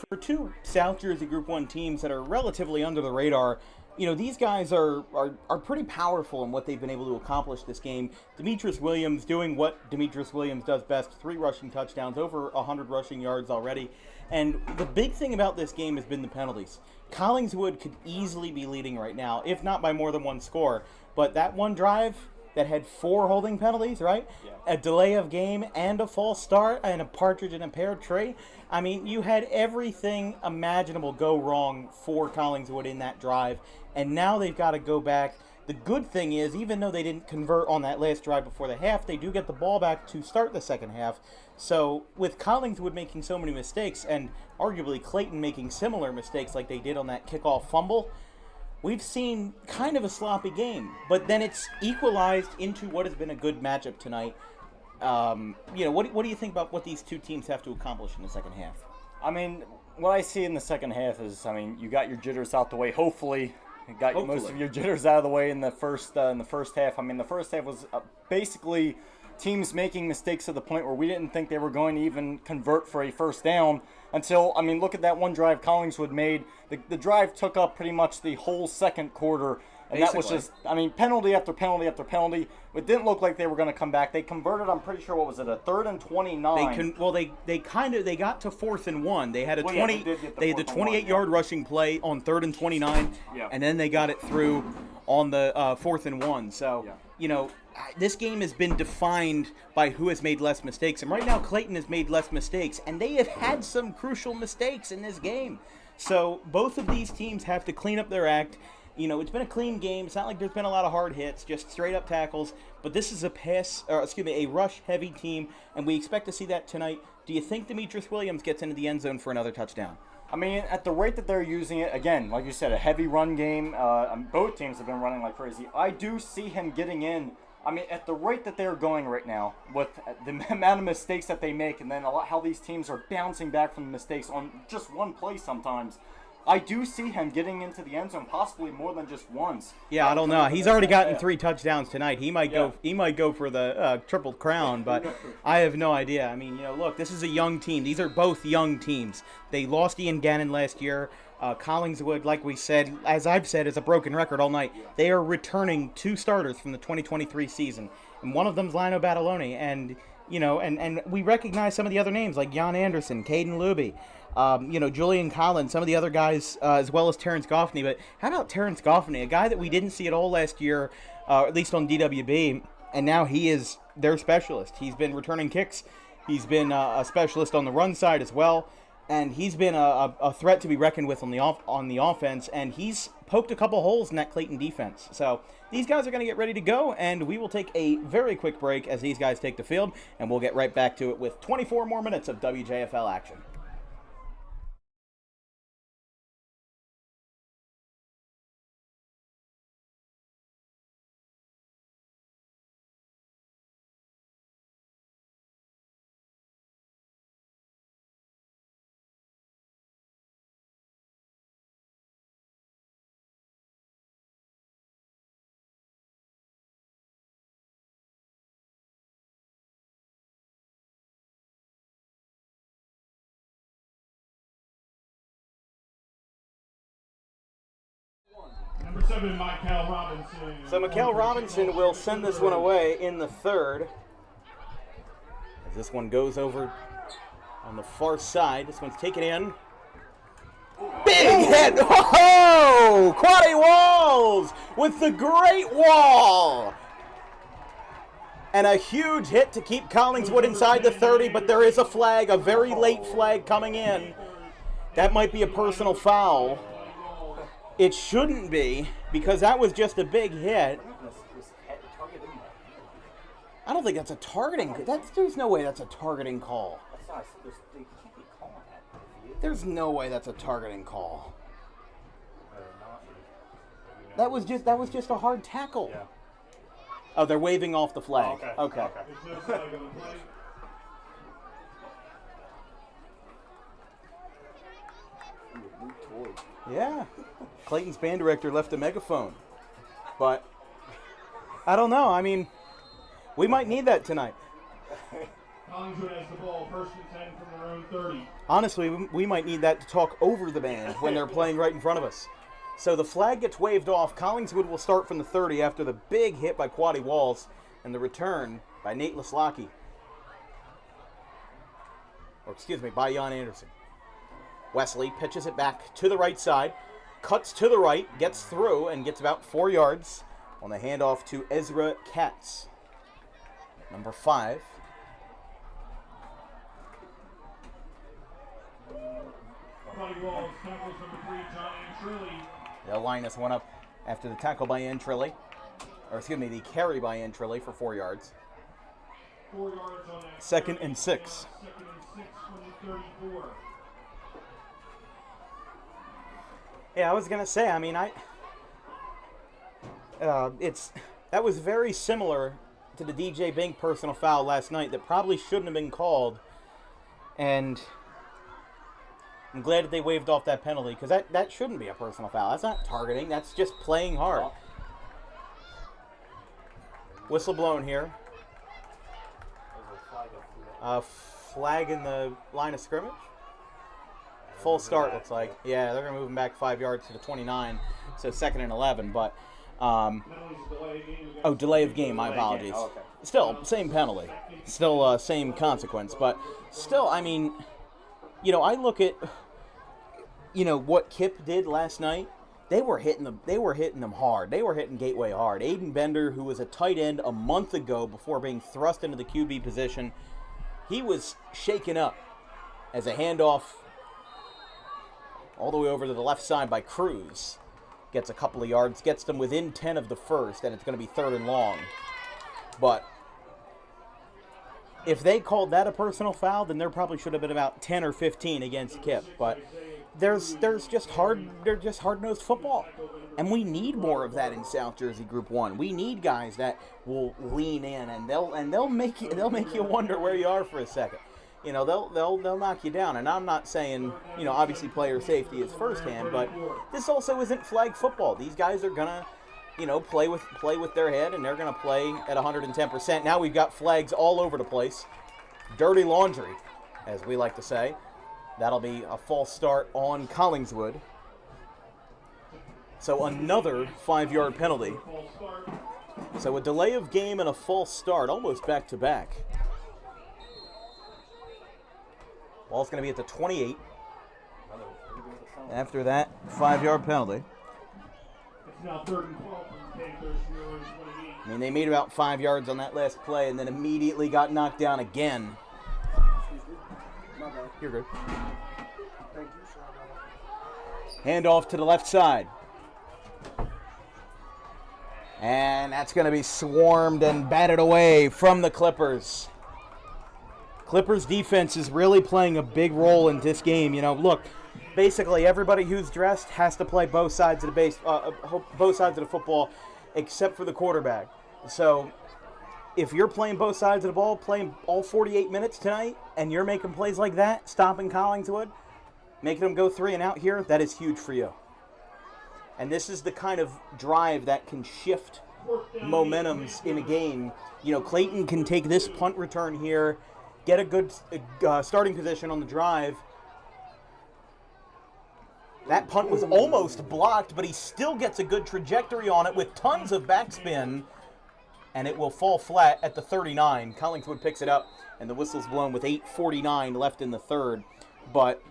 for two South Jersey Group 1 teams that are relatively under the radar, these guys are pretty powerful in what they've been able to accomplish this game. Demetrius Williams doing what Demetrius Williams does best, 3 rushing touchdowns, over 100 rushing yards already. And the big thing about this game has been the penalties. Collingswood could easily be leading right now, if not by more than one score. But that one drive that had 4 holding penalties, right? Yeah. A delay of game and a false start and a partridge in a pear tree. I mean, you had everything imaginable go wrong for Collingswood in that drive. And now they've got to go back. The good thing is, even though they didn't convert on that last drive before the half, they do get the ball back to start the second half. So with Collingswood making so many mistakes, and arguably Clayton making similar mistakes like they did on that kickoff fumble, we've seen kind of a sloppy game. But then it's equalized into what has been a good matchup tonight. What do you think about what these two teams have to accomplish in the second half? I mean, what I see in the second half is, you got your jitters out the way, hopefully. You got most of your jitters out of the way in the first half. I mean, the first half was basically teams making mistakes to the point where we didn't think they were going to even convert for a first down until, look at that one drive Collingswood made. The drive took up pretty much the whole second quarter. And basically. That was just, penalty after penalty after penalty. It didn't look like they were going to come back. They converted, I'm pretty sure, what was it, a 3rd and 29? They got to 4th and 1. They had a they had the 28-yard rushing play on 3rd and 29, and then they got it through on the 4th and 1. So, this game has been defined by who has made less mistakes. And right now, Clayton has made less mistakes, and they have had some crucial mistakes in this game. So both of these teams have to clean up their act. It's been a clean game. It's not like there's been a lot of hard hits, just straight up tackles. But this is a rush-heavy team, and we expect to see that tonight. Do you think Demetrius Williams gets into the end zone for another touchdown? At the rate that they're using it, again, like you said, a heavy run game. Both teams have been running like crazy. I do see him getting in. At the rate that they're going right now, with the amount of mistakes that they make, and then how these teams are bouncing back from the mistakes on just one play sometimes, I do see him getting into the end zone, possibly more than just once. Yeah, I don't know. He's already gotten 3 touchdowns tonight. He might go. He might go for the Triple Crown, but I have no idea. Look, this is a young team. These are both young teams. They lost Ian Gannon last year. Collingswood, like we said, as I've said, is a broken record all night. They are returning 2 starters from the 2023 season, and one of them's Lino Battaloni, and and we recognize some of the other names like Jan Anderson, Caden Luby, Julian Collins, some of the other guys, as well as Terrence Goffney. But how about Terrence Goffney, a guy that we didn't see at all last year, at least on DWB, and now he is their specialist. He's been returning kicks. He's been a specialist on the run side as well. And he's been a threat to be reckoned with on the offense, and he's poked a couple holes in that Clayton defense. So these guys are going to get ready to go, and we will take a very quick break as these guys take the field, and we'll get right back to it with 24 more minutes of WJFL action. Number 7, Michael Robinson. So Michael Robinson will send this one away in the 3rd. As this one goes over on the far side. This one's taken in. Big hit! Oh! Quaddy Walls with the great wall! And a huge hit to keep Collingswood inside the 30, but there is a flag, a very late flag coming in. That might be a personal foul. It shouldn't be, because that was just a big hit. I don't think that's a targeting. There's no way that's a targeting call. There's no way that's a targeting call. That was just a hard tackle. Yeah. Oh, they're waving off the flag. Oh, okay. Yeah. Clayton's band director left a megaphone. But I don't know. I mean, we might need that tonight. Collingswood has the ball, first and 10 from their own 30. Honestly, we might need that to talk over the band when they're playing right in front of us. So the flag gets waved off. Collingswood will start from the 30 after the big hit by Quaddy Walls and the return by Nate Laslaki. Or excuse me, by Jan Anderson. Wesley pitches it back to the right side, cuts to the right, gets through, and gets about 4 yards on the handoff to Ezra Katz. Number 5. Quaddy Walls tackles number 3, John Antrilli. The Linus went up after the tackle by Antrilli. Or excuse me, the carry by Antrilli for 4 yards. 4 yards on that. Second and 6. Second and 6 from the 34. Yeah, I was gonna say. I mean, that was very similar to the DJ Bink personal foul last night that probably shouldn't have been called, and I'm glad that they waved off that penalty because that shouldn't be a personal foul. That's not targeting. That's just playing hard. Whistle blown here. Flag in the line of scrimmage. Full start, looks like. Yeah, they're going to move him back 5 yards to the 29, so 2nd and 11. But, delay of game, my apologies. Oh, okay. Still, same penalty. Still, same consequence. But still, I mean, I look at, what Kip did last night. They were hitting them hard. They were hitting Gateway hard. Aiden Bender, who was a tight end a month ago before being thrust into the QB position, he was shaken up as a handoff all the way over to the left side by Cruz. Gets a couple of yards, gets them within 10 of the first, and it's going to be 3rd and long. But if they called that a personal foul, then there probably should have been about 10 or 15 against Kip. But there's just hard-nosed football. And we need more of that in South Jersey Group 1. We need guys that will lean in and they'll make you wonder where you are for a second. They'll knock you down. And I'm not saying, obviously player safety is firsthand, but this also isn't flag football. These guys are gonna, play with their head, and they're gonna play at 110%. Now we've got flags all over the place. Dirty laundry, as we like to say. That'll be a false start on Collingswood. So another 5-yard penalty. So a delay of game and a false start, almost back to back. Ball's going to be at the 28. After that 5-yard penalty. It's now 3rd and 12 from the Panthers from their own 28. I mean, they made about 5 yards on that last play and then immediately got knocked down again. You're good. Thank you, sir. Handoff to the left side. And that's going to be swarmed and batted away from the Clippers. Clippers defense is really playing a big role in this game. Look, basically everybody who's dressed has to play both sides of the football, except for the quarterback. So, if you're playing both sides of the ball, playing all 48 minutes tonight, and you're making plays like that, stopping Collingswood, making them go 3 and out here, that is huge for you. And this is the kind of drive that can shift momentums in a game. Clayton can take this punt return here, get a good starting position on the drive. That punt was almost blocked, but he still gets a good trajectory on it with tons of backspin, and it will fall flat at the 39. Collingswood picks it up, and the whistle's blown with 8:49 left in the third. But,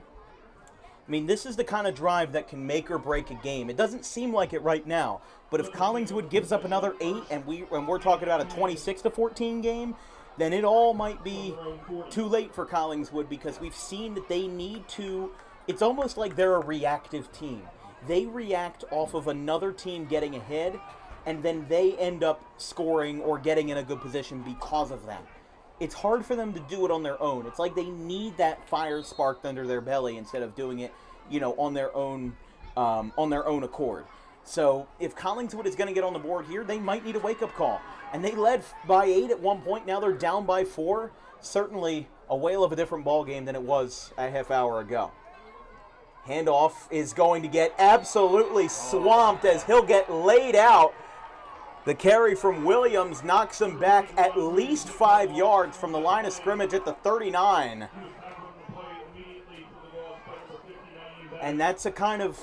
I mean, this is the kind of drive that can make or break a game. It doesn't seem like it right now, but if Collingswood gives up another 8 and we're talking about a 26-14 game, then it all might be too late for Collingswood because we've seen that they need to. It's almost like they're a reactive team. They react off of another team getting ahead, and then they end up scoring or getting in a good position because of that. It's hard for them to do it on their own. It's like they need that fire sparked under their belly instead of doing it, on their own accord. So if Collingswood is going to get on the board here, they might need a wake-up call. And they led by 8 at one point. Now they're down by 4. Certainly a whale of a different ball game than it was a half hour ago. Handoff is going to get absolutely swamped as he'll get laid out. The carry from Williams knocks him back at least 5 yards from the line of scrimmage at the 39. And that's a kind of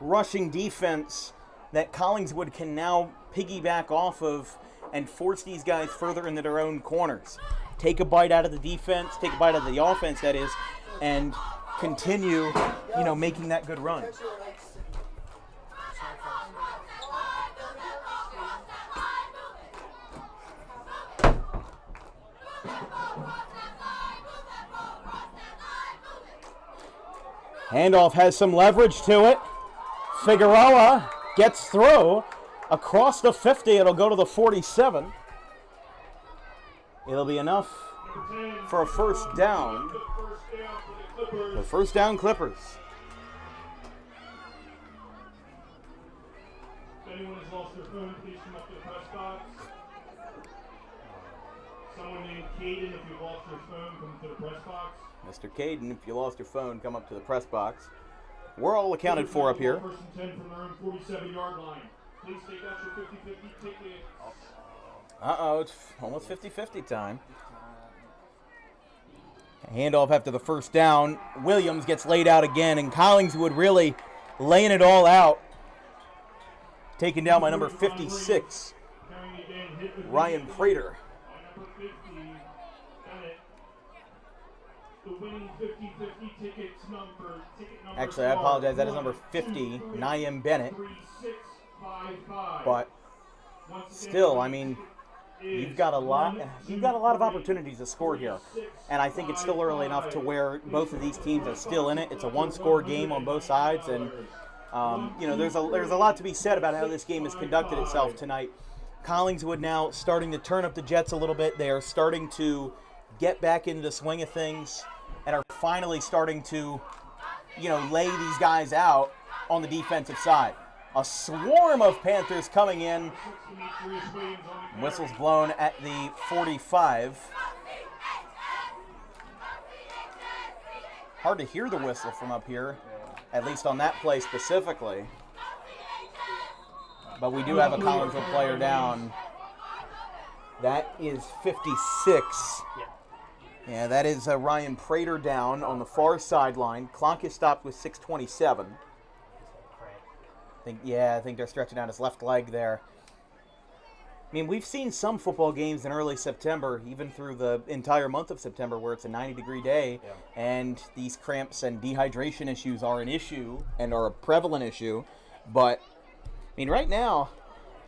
rushing defense that Collingswood can now piggyback off of and force these guys further into their own corners. Take a bite out of the defense, take a bite out of the offense, that is, and continue, making that good run. Handoff has some leverage to it. Figueroa gets through across the 50. It'll go to the 47. It'll be enough for a first down. The first down Clippers. If anyone has lost their phone, please come up to the press box. Someone named Caden, if you've lost your phone, come to the press box. Mr. Caden, if you lost your phone, come up to the press box. We're all accounted for up here. First and 10 from their own 47-yard line. Please take out your 50-50 ticket. Uh-oh, it's almost 50-50 time. Handoff after the first down. Williams gets laid out again, and Collingswood really laying it all out. Taken down by number 56, Ryan Prater. Actually, I apologize. That is number 50, Naim Bennett. But still, I mean, you've got a lot of opportunities to score here, and I think it's still early enough to where both of these teams are still in it. It's a one-score game on both sides, and there's a lot to be said about how this game has conducted itself tonight. Collingswood now starting to turn up the Jets a little bit. They are starting to get back into the swing of things and are finally starting to, lay these guys out on the defensive side. A swarm of Panthers coming in. Whistle's blown at the 45. Hard to hear the whistle from up here, at least on that play specifically. But we do have a Collingswood player down. That is 56. Yeah, that is Ryan Prater down on the far sideline. Clock is stopped with 6:27. I think they're stretching out his left leg there. I mean, we've seen some football games in early September, even through the entire month of September, where it's a 90-degree day, and these cramps and dehydration issues are an issue and are a prevalent issue. But, I mean, right now,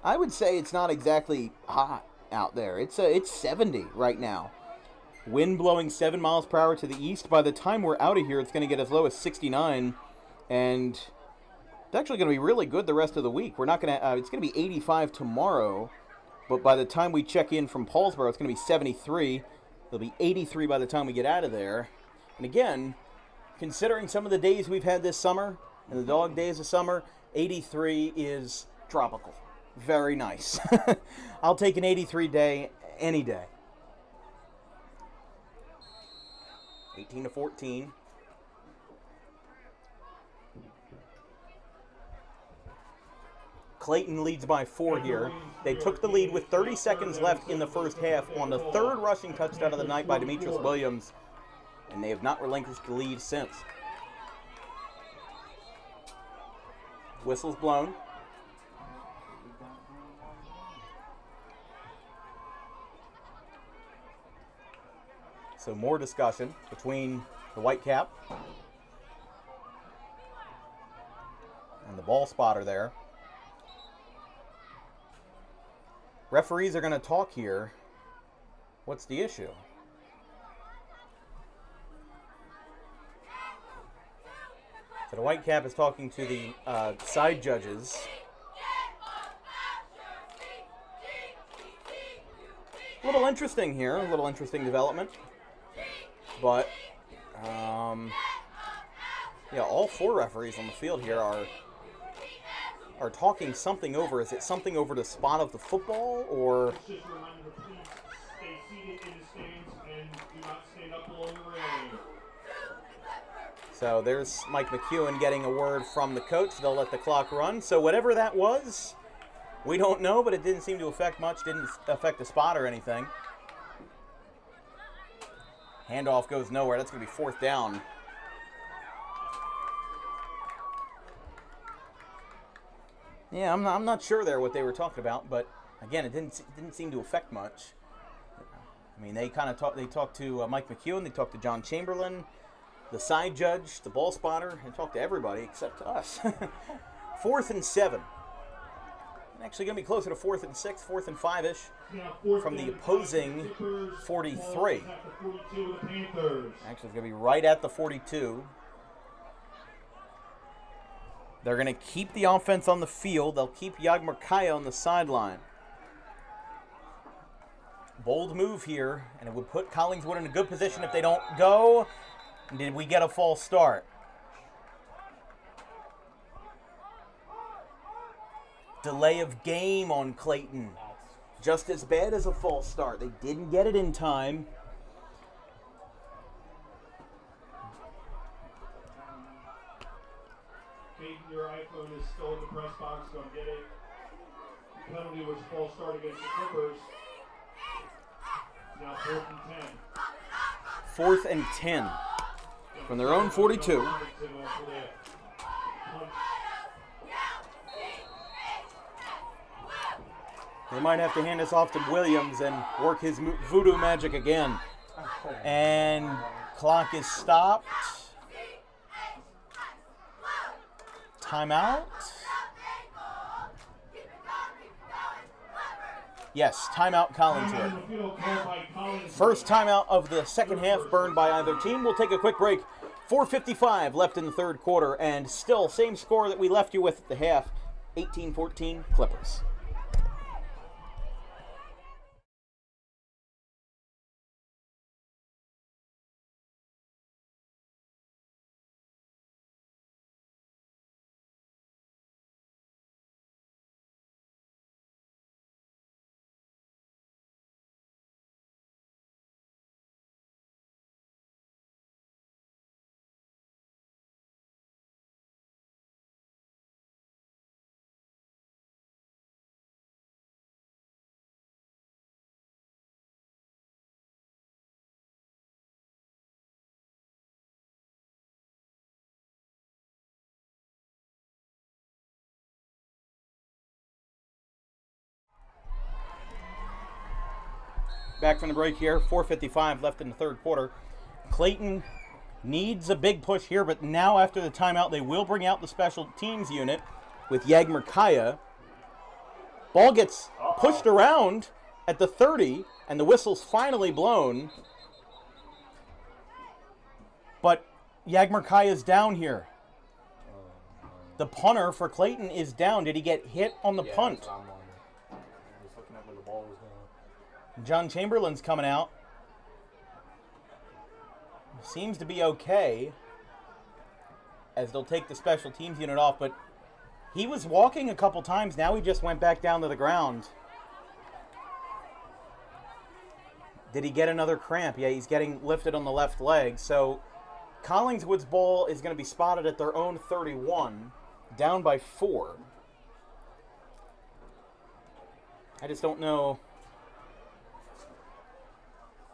I would say it's not exactly hot out there. It's 70 right now. Wind blowing 7 miles per hour to the east. By the time we're out of here, it's going to get as low as 69, and it's actually going to be really good the rest of the week. We're not going to. It's going to be 85 tomorrow, but by the time we check in from Paulsboro, it's going to be 73. It'll be 83 by the time we get out of there. And again, considering some of the days we've had this summer and the dog days of summer, 83 is tropical. Very nice. I'll take an 83 day any day. 18-14. Clayton leads by 4 here. They took the lead with 30 seconds left in the first half on the third rushing touchdown of the night by Demetrius Williams, and they have not relinquished the lead since. Whistle's blown. So more discussion between the Whitecap and the ball spotter there. Referees are going to talk here. What's the issue? So the Whitecap is talking to the side judges. A little interesting here, a little interesting development. But, all 4 referees on the field here are talking something over. Is it something over the spot of the football, or? Just a reminder, please stay seated in the stands and do not stand up below the railing. So there's Mike McEwen getting a word from the coach. They'll let the clock run. So whatever that was, we don't know, but it didn't seem to affect much. Didn't affect the spot or anything. Handoff goes nowhere. That's going to be 4th down. Yeah, I'm not sure there what they were talking about, but again, it didn't seem to affect much. I mean, they kind of talked to Mike McEwen, they talked to John Chamberlain, the side judge, the ball spotter, and talked to everybody except us. 4th and 7. Actually going to be closer to 4th and 6, 4th and 5-ish from the opposing 43. Actually, it's going to be right at the 42. They're going to keep the offense on the field. They'll keep Yagmar Kaya on the sideline. Bold move here, and it would put Collingswood in a good position if they don't go. Did we get a false start? Delay of game on Clayton. Just as bad as a false start. They didn't get it in time. Clayton, your iPhone is still in the press box. Go get it. The penalty was false start against the Clippers. Now 4th and 10. 4th and 10 from their own 42. They might have to hand this off to Williams and work his voodoo magic again. And clock is stopped. Timeout. Yes, timeout Collingswood. First timeout of the second half burned by either team. We'll take a quick break. 4:55 left in the third quarter, and still same score that we left you with at the half. 18-14 Clippers. Back from the break here, 4:55 left in the third quarter. Clayton needs a big push here, but now after the timeout, they will bring out the special teams unit with Yagmar Kaya. Ball gets pushed around at the 30, and the whistle's finally blown. But Yagmar Kaya's down here. The punter for Clayton is down. Did he get hit on the punt? John Chamberlain's coming out. Seems to be okay, as they'll take the special teams unit off, but he was walking a couple times. Now he just went back down to the ground. Did he get another cramp? Yeah, he's getting lifted on the left leg. So Collingswood's ball is going to be spotted at their own 31, down by 4. I just don't know.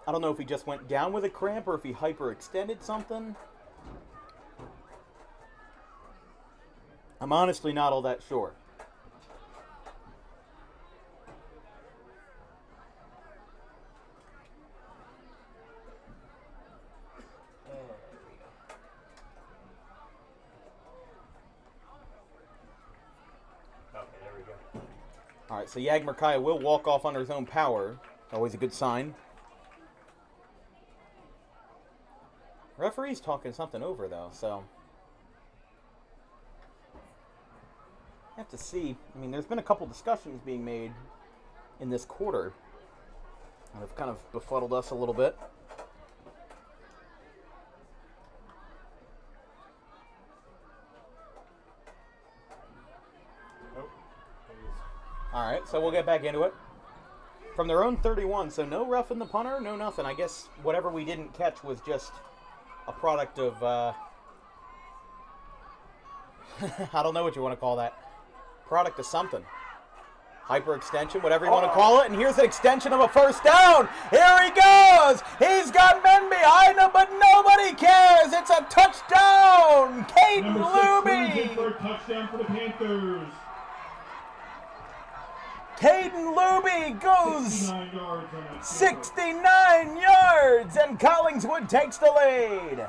I don't know if he just went down with a cramp or if he hyperextended something. I'm honestly not all that sure. Okay, there we go. All right, so Yagmar Kaya will walk off under his own power. Always a good sign. Referee's talking something over, though, so I have to see. I mean, there's been a couple discussions being made in this quarter that have kind of befuddled us a little bit. All right, so we'll get back into it. From their own 31, so no roughing the punter, no nothing. I guess whatever we didn't catch was just a product of I don't know what you want to call that. Product of something. Hyperextension, whatever you want to call it. And here's an extension of a first down. Here he goes. He's got men behind him, but nobody cares. It's a touchdown. Caden Luby. For a touchdown for the Panthers. Caden Luby goes 69 yards on that 69 yards, and Collingswood takes the lead.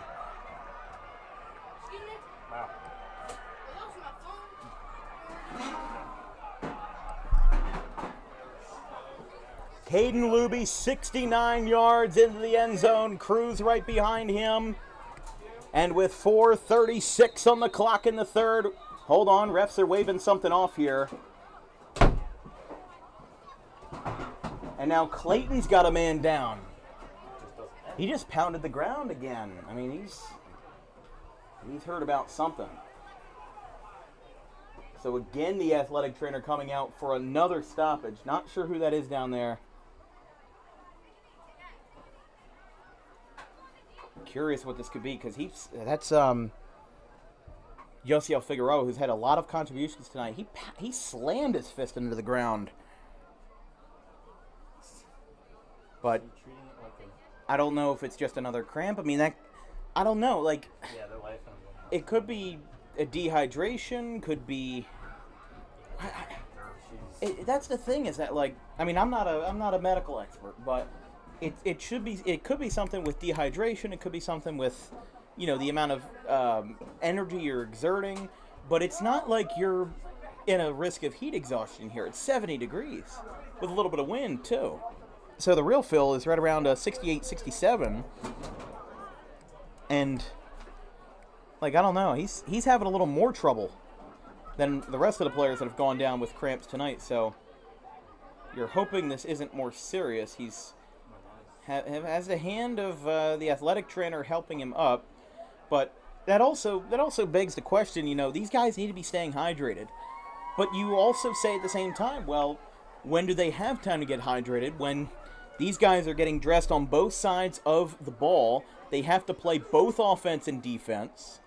Caden Luby, 69 yards into the end zone. Cruz right behind him. And with 4:36 on the clock in the third. Hold on, refs are waving something off here. And now Clayton's got a man down. He just pounded the ground again. I mean, he's heard about something. So again, the athletic trainer coming out for another stoppage. Not sure who that is down there. Curious what this could be, because that's Josiel Figueroa, who's had a lot of contributions tonight. He slammed his fist into the ground. But I don't know if it's just another cramp. I mean, I don't know. Like, it could be a dehydration. Could be. That's the thing, is that, like, I mean, I'm not a medical expert, but it could be something with dehydration. It could be something with, the amount of energy you're exerting. But it's not like you're in a risk of heat exhaustion here. It's 70 degrees with a little bit of wind too. So the real feel is right around 68, 67. And, like, I don't know. He's having a little more trouble than the rest of the players that have gone down with cramps tonight. So you're hoping this isn't more serious. He's has the hand of the athletic trainer helping him up. But that also begs the question, these guys need to be staying hydrated. But you also say at the same time, well, when do they have time to get hydrated? When these guys are getting dressed on both sides of the ball. They have to play both offense and defense.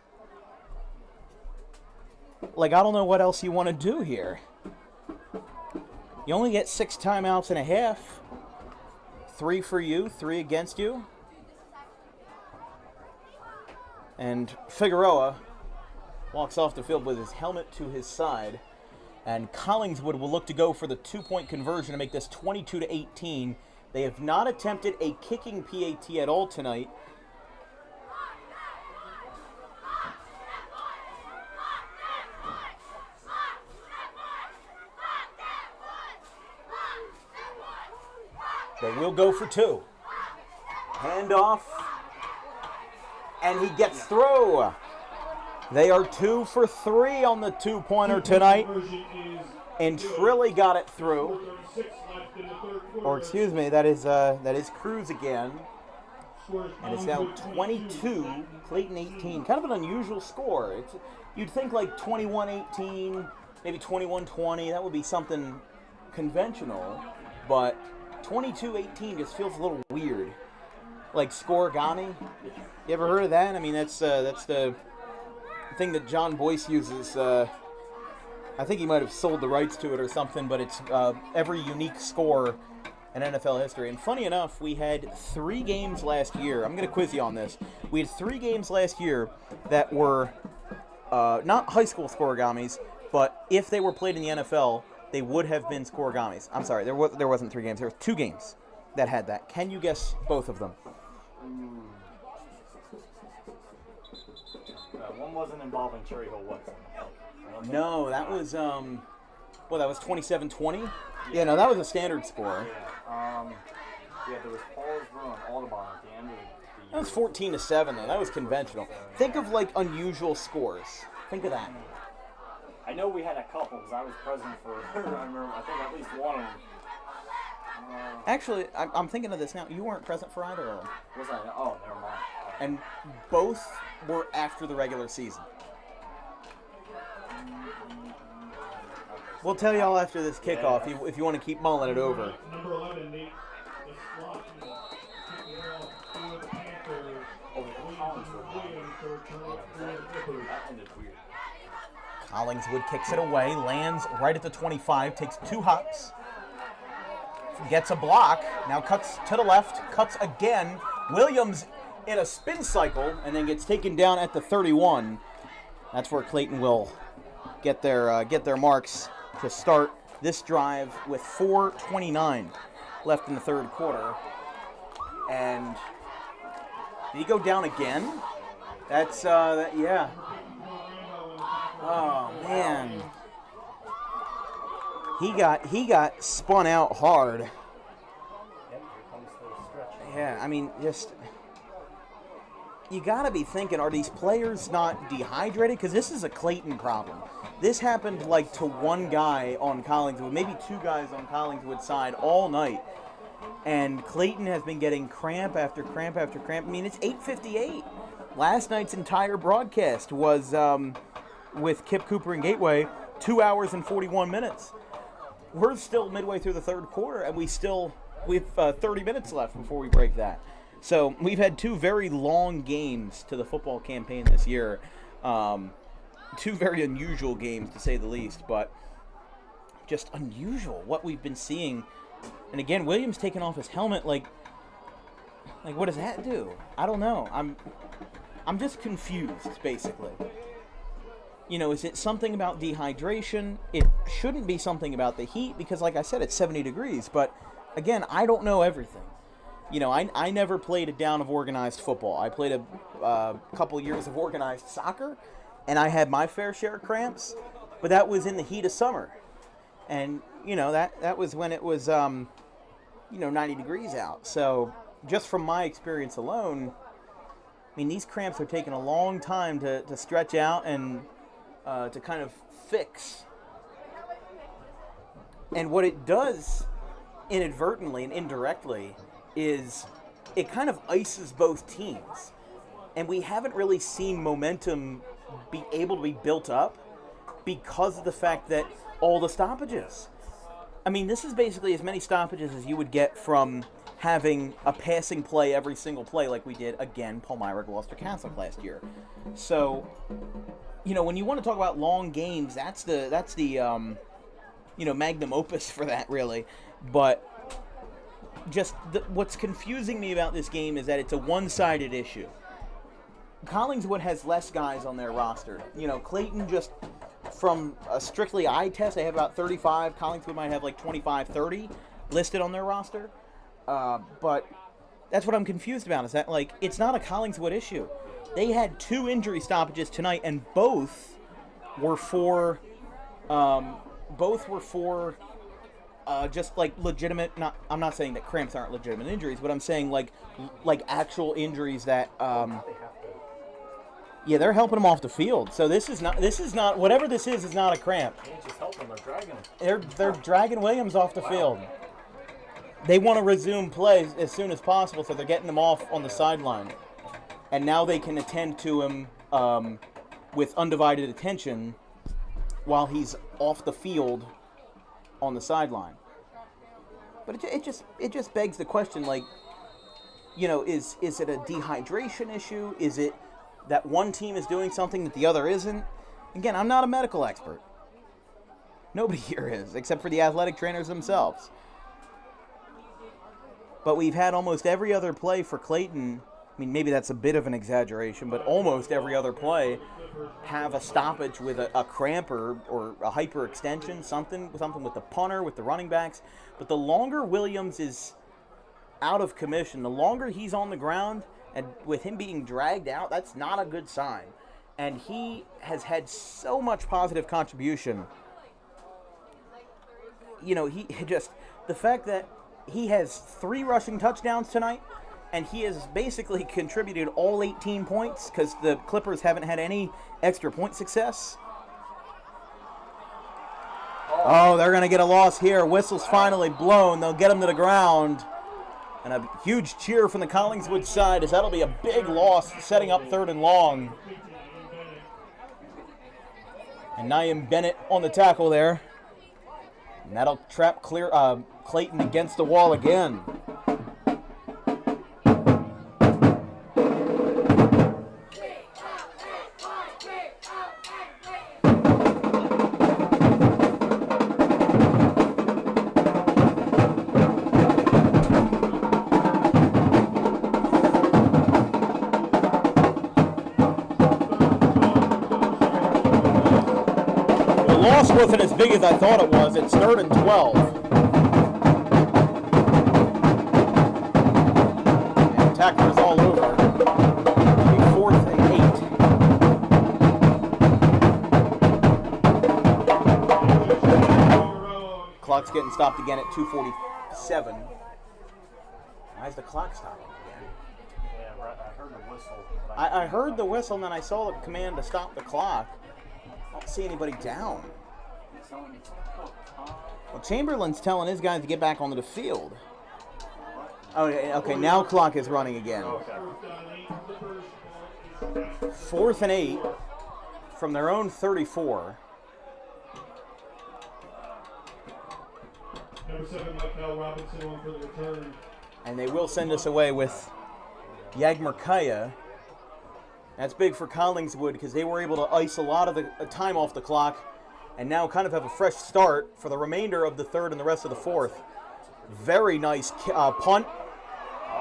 Like, I don't know what else you want to do here. You only get 6 timeouts and a half. 3 for you, 3 against you. And Figueroa walks off the field with his helmet to his side. And Collingswood will look to go for the 2-point conversion to make this 22-18. They have not attempted a kicking PAT at all tonight. They will go for 2. Handoff. And he gets through. They are 2 for 3 on the 2-pointer tonight. And Trilly got it through. Or excuse me, that is Cruz again. And it's now 22, Clayton 18. Kind of an unusual score. You'd think like 21-18, maybe 21-20. That would be something conventional. But 22-18 just feels a little weird. Like scoregami. You ever heard of that? I mean, that's the thing that John Boyce uses. I think he might have sold the rights to it or something, but it's every unique score in NFL history. And funny enough, we had 3 games last year. I'm going to quiz you on this. We had 3 games last year that were not high school scoregamis, but if they were played in the NFL, they would have been scoregamis. I'm sorry, there wasn't 3 games. There were 2 games that had that. Can you guess both of them? One wasn't involving Cherry Hill West. No, that was that was 27-20. Yeah, no, that was a standard score. Yeah, there was Paulsboro and Audubon at the end of the That was 14-7 though. That was conventional. Think of like unusual scores. Think of that. I know we had a couple because I was present for. I remember. I think at least one of them. Actually, I'm thinking of this now. You weren't present for either of them. Was I? Oh, never mind. And both were after the regular season. We'll tell y'all after this kickoff if you want to keep mulling it over. Number 11, Nate. The slot kicking off for the Panthers. Williams for the Clippers. That ended weird. Collingswood kicks it away, lands right at the 25, takes 2 hops, gets a block, now cuts to the left, cuts again. Williams in a spin cycle, and then gets taken down at the 31. That's where Clayton will get their marks to start this drive with 4:29 left in the third quarter. And did he go down again? That's yeah. Oh man, he got spun out hard. Yeah, I mean, just you gotta be thinking, are these players not dehydrated? Because this is a Clayton problem. This happened like to one guy on Collingswood, maybe 2 guys on Collingswood's side all night. And Clayton has been getting cramp after cramp after cramp. I mean, it's 8:58. Last night's entire broadcast was with Kip Cooper and Gateway, 2 hours and 41 minutes. We're still midway through the third quarter, and we have 30 minutes left before we break that. So we've had 2 very long games to the football campaign this year. 2 very unusual games, to say the least, but just unusual what we've been seeing. And again, Williams taking off his helmet, like what does that do? I don't know. I'm just confused, basically. You know, is it something about dehydration? It shouldn't be something about the heat because, like I said, it's 70 degrees. But again, I don't know everything. You know, I never played a down of organized football. I played a couple years of organized soccer, and I had my fair share of cramps, but that was in the heat of summer. And, you know, that was when it was, 90 degrees out. So just from my experience alone, I mean, these cramps are taking a long time to stretch out and to kind of fix. And what it does inadvertently and indirectly is it kind of ices both teams. And we haven't really seen momentum be able to be built up because of the fact that all the stoppages. I mean, this is basically as many stoppages as you would get from having a passing play every single play like we did, again, Palmyra Gloucester Catholic last year. So, you know, when you want to talk about long games, that's the magnum opus for that, really. But just what's confusing me about this game is that it's a one-sided issue. Collingswood has less guys on their roster. You know, Clayton, just from a strictly eye test, they have about 35. Collingswood might have like 25, 30 listed on their roster. But that's what I'm confused about, is that, like, it's not a Collingswood issue. They had 2 injury stoppages tonight, and both were for just like legitimate. I'm not saying that cramps aren't legitimate injuries, but I'm saying like actual injuries that yeah, they're helping him off the field. So this is not whatever this is not a cramp. Just helping them, they're dragging. They're dragging Williams off the field. They want to resume play as soon as possible, so they're getting him off on the sideline. And now they can attend to him with undivided attention while he's off the field on the sideline. But it just begs the question, like, you know, is it a dehydration issue? Is it that one team is doing something that the other isn't? Again, I'm not a medical expert. Nobody here is, except for the athletic trainers themselves. But we've had almost every other play for Clayton. I mean, maybe that's a bit of an exaggeration, but almost every other play have a stoppage with a cramp or a hyperextension, something with the punter, with the running backs. But the longer Williams is out of commission, the longer he's on the ground, and with him being dragged out, that's not a good sign. And he has had so much positive contribution. You know, the fact that he has 3 rushing touchdowns tonight, and he has basically contributed all 18 points because the Clippers haven't had any extra point success. Oh, they're going to get a loss here. Whistle's finally blown. They'll get him to the ground. And a huge cheer from the Collingswood side, as that'll be a big loss, setting up 3rd and long. And Naeem Bennett on the tackle there. And that'll trap Clayton against the wall again. loss wasn't as big as I thought it was. It's 3rd and 12. And tacklers all over. It'll be 4th and 8. Clock's getting stopped again at 2:47. Why is the clock stopping again? Yeah, right. I heard the whistle. I heard the whistle, and then I saw the command to stop the clock. I don't see anybody down. Well, Chamberlain's telling his guys to get back onto the field. Okay, now clock is running again. 4th and 8 from their own 34. Number 7, Michael Robinson on for the return. And they will send us away with Yagmer Kaya. That's big for Collingswood because they were able to ice a lot of the time off the clock and now kind of have a fresh start for the remainder of the 3rd and the rest of the 4th. Very nice punt.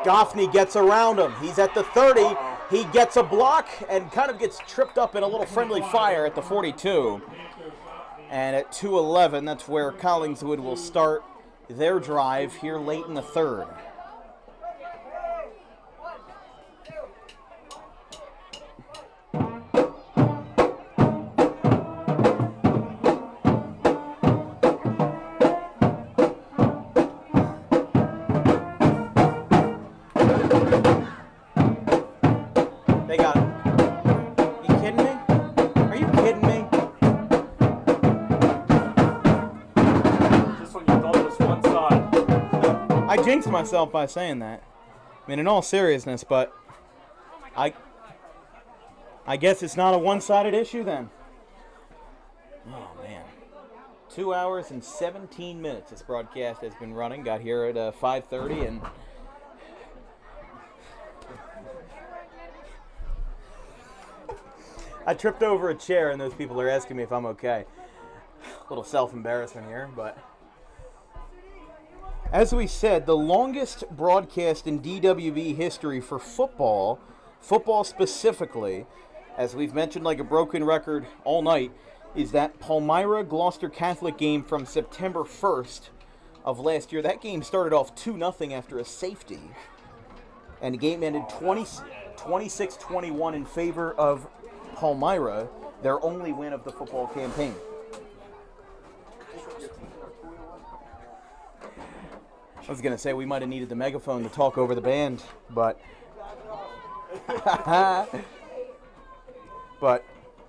Goffney gets around him. He's at the 30. He gets a block and kind of gets tripped up in a little friendly fire at the 42. And at 2:11, that's where Collingswood will start their drive here late in the 3rd. They got it. Are you kidding me? Are you kidding me? Just when you thought it was one side. I jinxed myself by saying that. I mean, in all seriousness, but I guess it's not a one-sided issue then. Oh, man. 2 hours and 17 minutes this broadcast has been running. Got here at 5:30 and... I tripped over a chair and those people are asking me if I'm okay. A little self-embarrassment here, but... As we said, the longest broadcast in DWB history for football specifically, as we've mentioned like a broken record all night, is that Palmyra-Gloucester Catholic game from September 1st of last year. That game started off 2-0 after a safety, and the game ended 26-21 in favor of Palmyra, their only win of the football campaign. I was going to say we might have needed the megaphone to talk over the band, but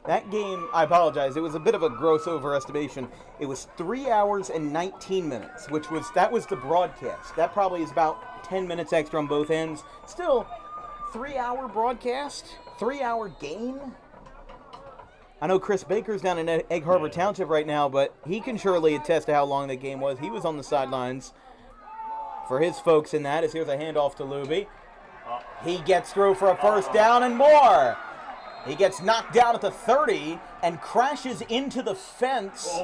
that game, I apologize, it was a bit of a gross overestimation. It was 3 hours and 19 minutes, that was the broadcast. That probably is about 10 minutes extra on both ends. Still, 3-hour broadcast, 3-hour game. I know Chris Baker's down in Egg Harbor Township right now, but he can surely attest to how long the game was. He was on the sidelines for his folks in that. As here's a handoff to Luby. He gets through for a first down and more. He gets knocked down at the 30 and crashes into the fence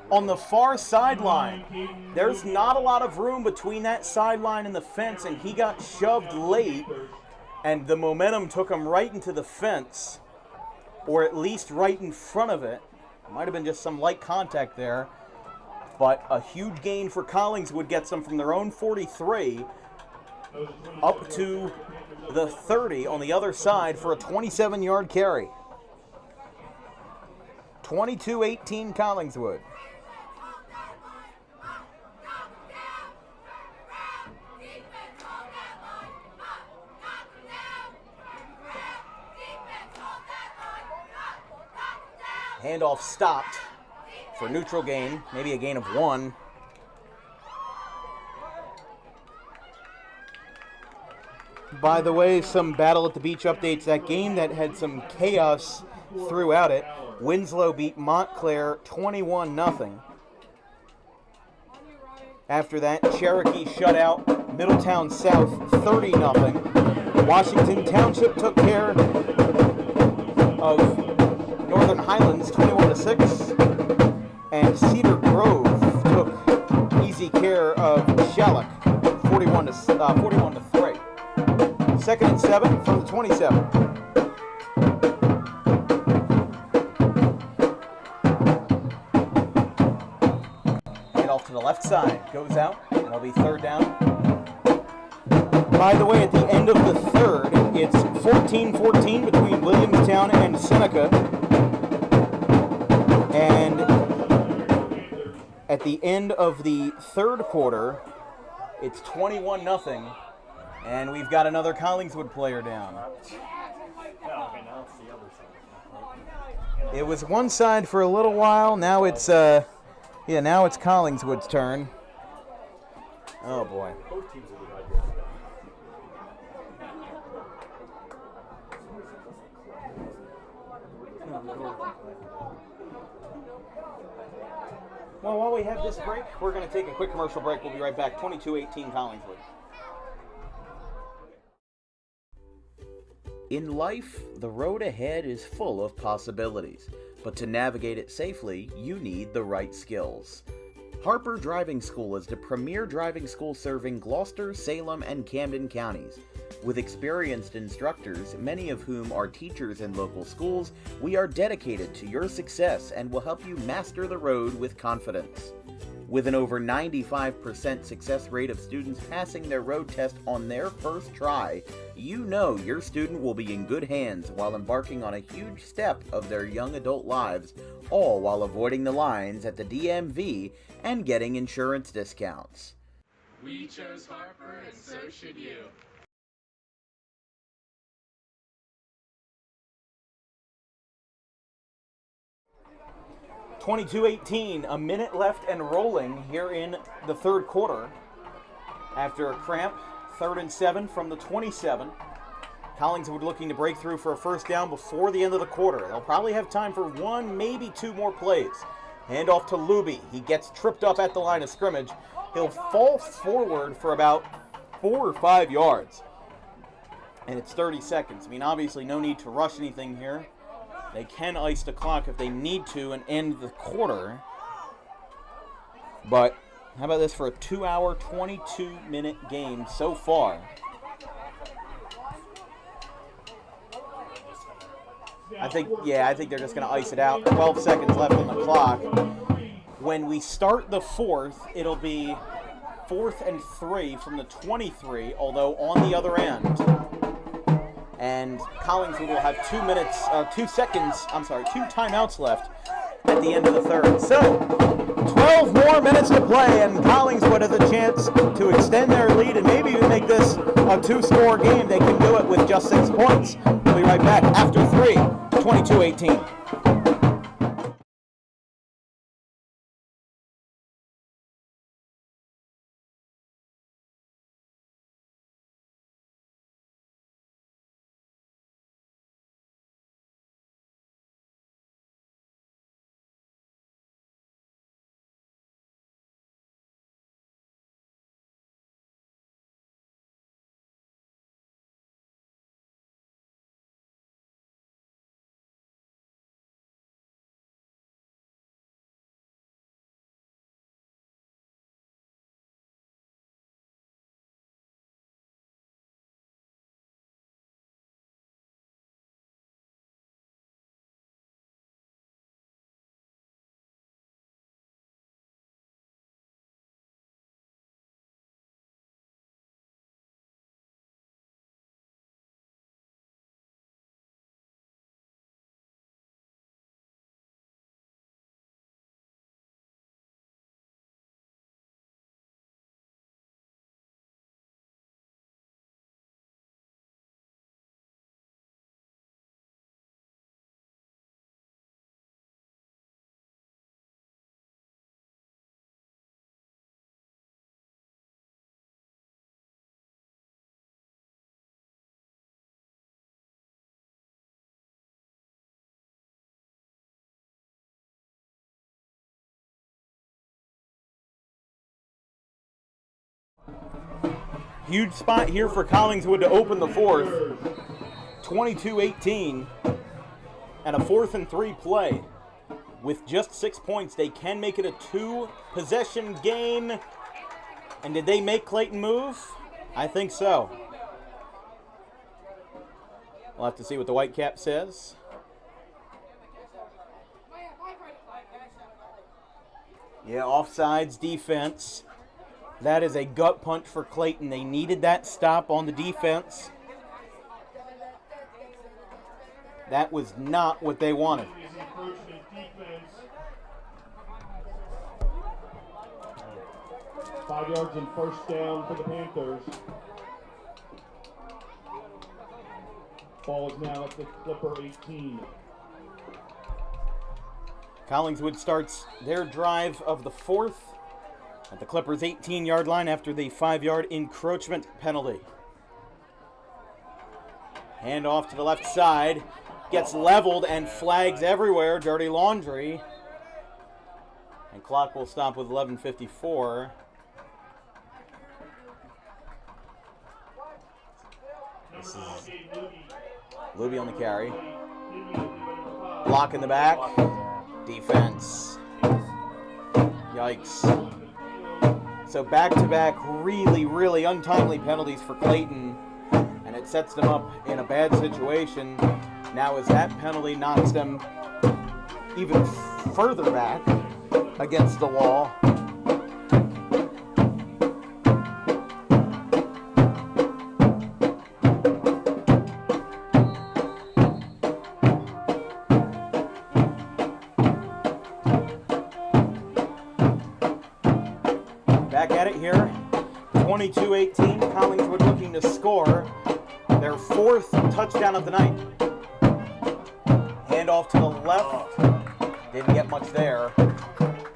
on the far sideline. There's not a lot of room between that sideline and the fence, and he got shoved late, and the momentum took him right into the fence, or at least right in front of it. Might have been just some light contact there, but a huge gain for Collingswood gets them from their own 43 up to the 30 on the other side for a 27-yard carry. 22-18 Collingswood. Handoff stopped for neutral gain, maybe a gain of 1. By the way, some Battle at the Beach updates. That game that had some chaos throughout it. Winslow beat Montclair 21-0. After that, Cherokee shut out Middletown South 30-0. Washington Township took care of Northern Highlands 21-6. And Cedar Grove took easy care of Shallock 41-3. 2nd and 7 from the 27. the left side. Goes out. It'll be third down. By the way, at the end of the third, it's 14-14 between Williamstown and Seneca. And at the end of the third quarter, it's 21-0. And we've got another Collingswood player down. It was one side for a little while. Now it's now it's Collingswood's turn. Oh boy. Well, while we have this break, we're going to take a quick commercial break. We'll be right back. 22-18 Collingswood. In life, the road ahead is full of possibilities, but to navigate it safely, you need the right skills. Harper Driving School is the premier driving school serving Gloucester, Salem, and Camden counties. With experienced instructors, many of whom are teachers in local schools, we are dedicated to your success and will help you master the road with confidence. With an over 95% success rate of students passing their road test on their first try, you know your student will be in good hands while embarking on a huge step of their young adult lives, all while avoiding the lines at the DMV and getting insurance discounts. We chose Harper, and so should you. (22-18), a minute left and rolling here in the third quarter. After a cramp, 3rd and 7 from the 27. Collingswood looking to break through for a first down before the end of the quarter. They'll probably have time for one, maybe two more plays. Hand off to Luby. He gets tripped up at the line of scrimmage. He'll fall forward for about 4 or 5 yards. And it's 30 seconds. I mean, obviously no need to rush anything here. They can ice the clock if they need to and end the quarter. But how about this for a 2-hour, 22-minute game so far? I think they're just going to ice it out. 12 seconds left on the clock. When we start the fourth, it'll be 4th and 3 from the 23, although on the other end. And Collingswood will have 2 timeouts left at the end of the third. So, 12 more minutes to play, and Collingswood has a chance to extend their lead and maybe even make this a 2-score game. They can do it with just 6 points. We'll be right back after 3, 22-18. Huge spot here for Collingswood to open the fourth. 22-18 and a 4th and 3 play. With just 6 points, they can make it a 2-possession game. And did they make Clayton move? I think so. We'll have to see what the Whitecap says. Yeah, offsides defense. That is a gut punch for Clayton. They needed that stop on the defense. That was not what they wanted. 5 yards and first down for the Panthers. Ball is now at the Clipper 18. Collingswood starts their drive of the fourth at the Clippers' 18-yard line after the 5-yard encroachment penalty. Hand off to the left side. Gets leveled and flags everywhere. Dirty laundry. And clock will stop with 11:54. This is Luby on the carry. Block in the back. Defense. Yikes. So back-to-back really, really untimely penalties for Clayton. And it sets them up in a bad situation. Now as that penalty knocks them even further back against the wall. Back at it here, 22-18, Collingswood looking to score their fourth touchdown of the night. Hand off to the left, didn't get much there.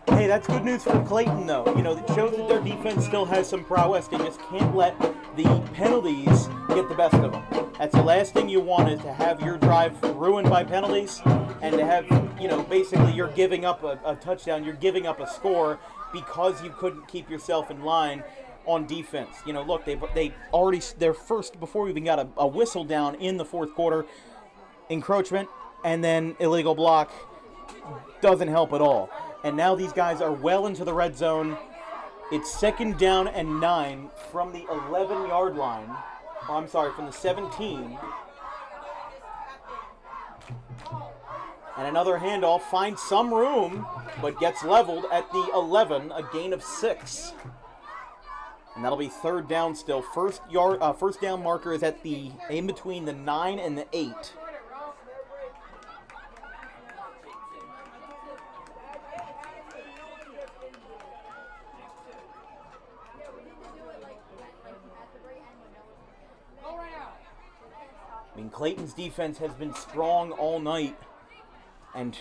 Hey, that's good news for Clayton though. You know, it shows that their defense still has some prowess. They just can't let the penalties get the best of them. That's the last thing you want, is to have your drive ruined by penalties and to have, you know, basically you're giving up a touchdown, you're giving up a score because you couldn't keep yourself in line on defense. You know, look, they already, their first, before we even got a whistle down in the fourth quarter, encroachment and then illegal block doesn't help at all. And now these guys are well into the red zone. It's 2nd down and 9 from the 11-yard line. Oh, I'm sorry, from the 17. And another handoff finds some room, but gets leveled at the 11, a gain of 6. And that'll be 3rd down still. First down marker is at the in between the 9 and the 8. I mean, Clayton's defense has been strong all night. And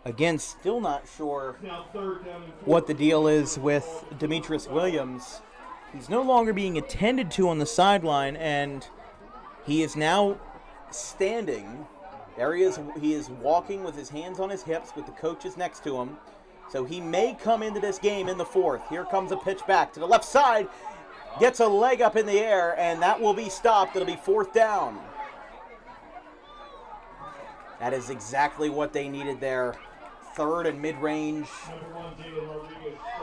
again, still not sure what the deal is with Demetrius Williams. He's no longer being attended to on the sideline, and he is now standing. There he is. He is walking with his hands on his hips with the coaches next to him. So he may come into this game in the fourth. Here comes a pitch back to the left side. Gets a leg up in the air, and that will be stopped. It'll be 4th down. That is exactly what they needed there. 3rd and mid-range.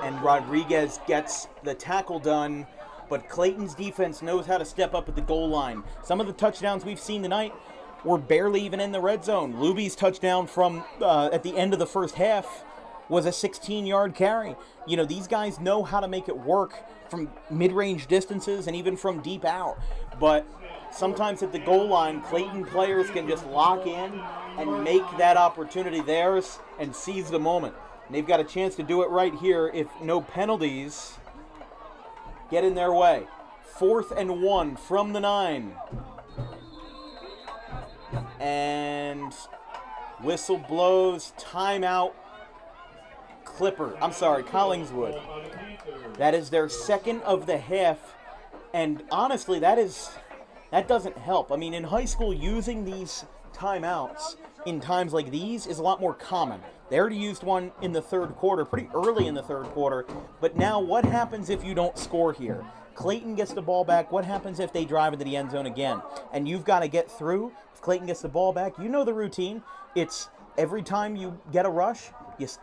And Rodriguez gets the tackle done. But Clayton's defense knows how to step up at the goal line. Some of the touchdowns we've seen tonight were barely even in the red zone. Luby's touchdown from at the end of the first half was a 16-yard carry. You know, these guys know how to make it work from mid-range distances and even from deep out. But sometimes at the goal line, Clayton players can just lock in and make that opportunity theirs and seize the moment. And they've got a chance to do it right here if no penalties get in their way. 4th and 1 from the 9. And whistle blows, timeout. Collingswood. That is their 2nd of the half. And honestly, that doesn't help. I mean, in high school, using these timeouts in times like these is a lot more common. They already used one in the 3rd quarter, pretty early in the 3rd quarter. But now what happens if you don't score here? Clayton gets the ball back. What happens if they drive into the end zone again? And you've got to get through. If Clayton gets the ball back, you know the routine. It's every time you get a rush,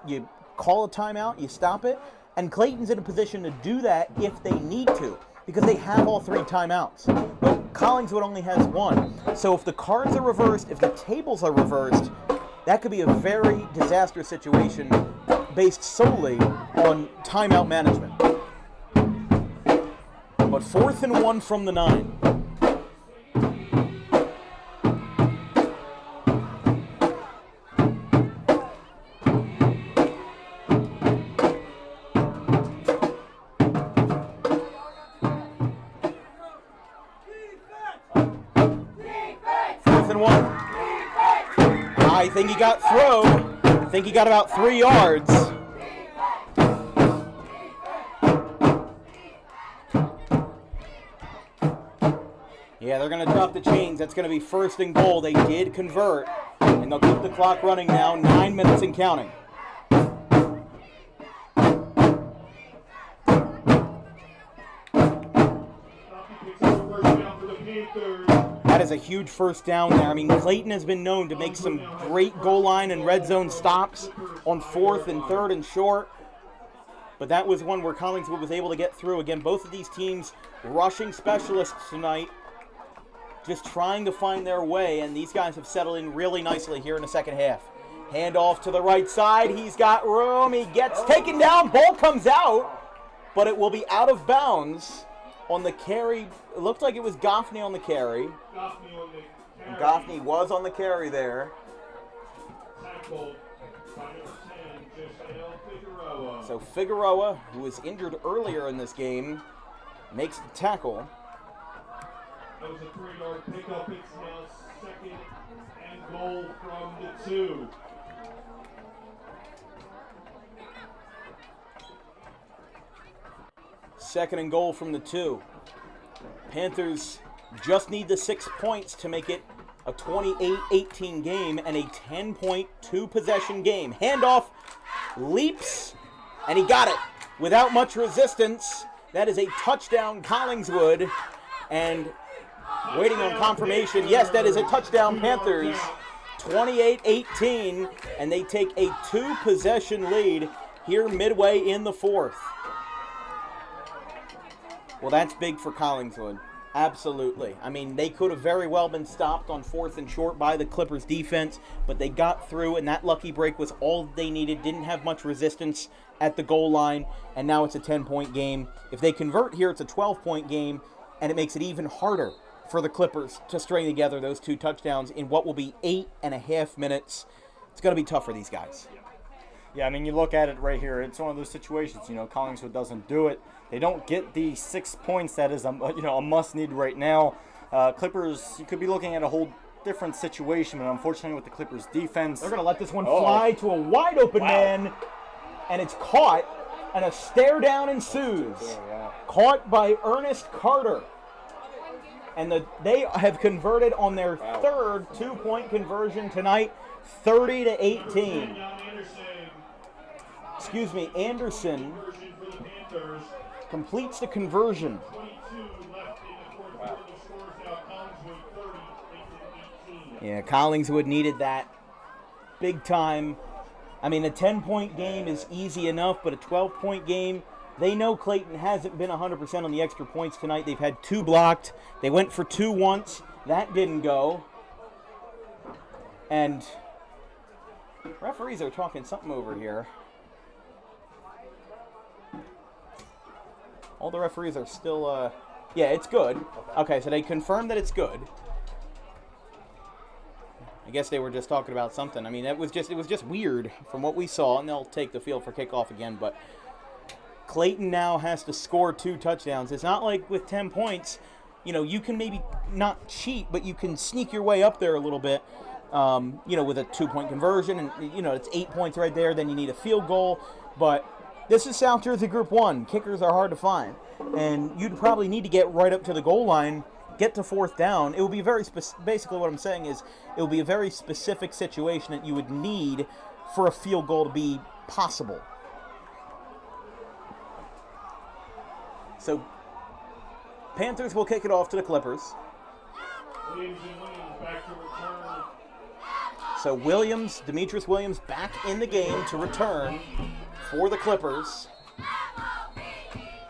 you call a timeout, you stop it. And Clayton's in a position to do that if they need to, because they have all 3 timeouts. But Collingswood only has 1. So if the cards are reversed, if the tables are reversed, that could be a very disastrous situation based solely on timeout management. But 4th and 1 from the 9. I think he got thrown. I think he got about 3 yards. Yeah, they're going to drop the chains. That's going to be 1st and goal. They did convert, and they'll keep the clock running now. 9 minutes and counting. That is a huge first down there. I mean, Clayton has been known to make some great goal line and red zone stops on 4th and 3rd and short. But that was one where Collingswood was able to get through. Again, both of these teams rushing specialists tonight, just trying to find their way, and these guys have settled in really nicely here in the second half. Handoff to the right side. He's got room. He gets taken down. Ball comes out, but it will be out of bounds on the carry. It looked like it was Goffney on the carry. Goffney was on the carry there. So Figueroa, who was injured earlier in this game, makes the tackle. That was a 3-yard pickup. It's now 2nd and goal from the 2. Second and goal from the 2. Panthers just need the 6 points to make it a 28-18 game and a 10-point, 2-possession game. Handoff, leaps, and he got it without much resistance. That is a touchdown, Collingswood, and waiting on confirmation. Yes, that is a touchdown, Panthers. 28-18, and they take a 2-possession lead here midway in the 4th. Well, that's big for Collingswood. Absolutely. I mean, they could have very well been stopped on 4th and short by the Clippers defense, but they got through, and that lucky break was all they needed. Didn't have much resistance at the goal line, and now it's a 10-point game. If they convert here, it's a 12-point game, and it makes it even harder for the Clippers to string together those 2 touchdowns in what will be 8.5 minutes. It's going to be tough for these guys. Yeah, I mean, you look at it right here. It's one of those situations, Collingswood doesn't do it. They don't get the 6 points that is, a must-need right now. Clippers, you could be looking at a whole different situation, but unfortunately with the Clippers defense. They're going to let this one fly to a wide-open man, and it's caught, and a stare down ensues. Caught by Ernest Carter. And they have converted on their 3rd 2-point conversion tonight, 30-18. Excuse me, Anderson completes the conversion. Yeah, Collingswood needed that big time. I mean, a 10-point game is easy enough, but a 12-point game, they know Clayton hasn't been 100% on the extra points tonight. They've had 2 blocked. They went for 2 once. That didn't go. And referees are talking something over here. All the referees are still, yeah, it's good. Okay, so they confirmed that it's good. I guess they were just talking about something. I mean, it was just weird from what we saw, and they'll take the field for kickoff again. But Clayton now has to score 2 touchdowns. It's not like with 10 points, you can maybe not cheat, but you can sneak your way up there a little bit, with a 2-point conversion. And, it's 8 points right there. Then you need a field goal. But this is South Jersey Group 1. Kickers are hard to find. And you'd probably need to get right up to the goal line, get to 4th down. It will be basically what I'm saying is it will be a very specific situation that you would need for a field goal to be possible. So Panthers will kick it off to the Clippers. So Demetrius Williams back in the game to return for the Clippers.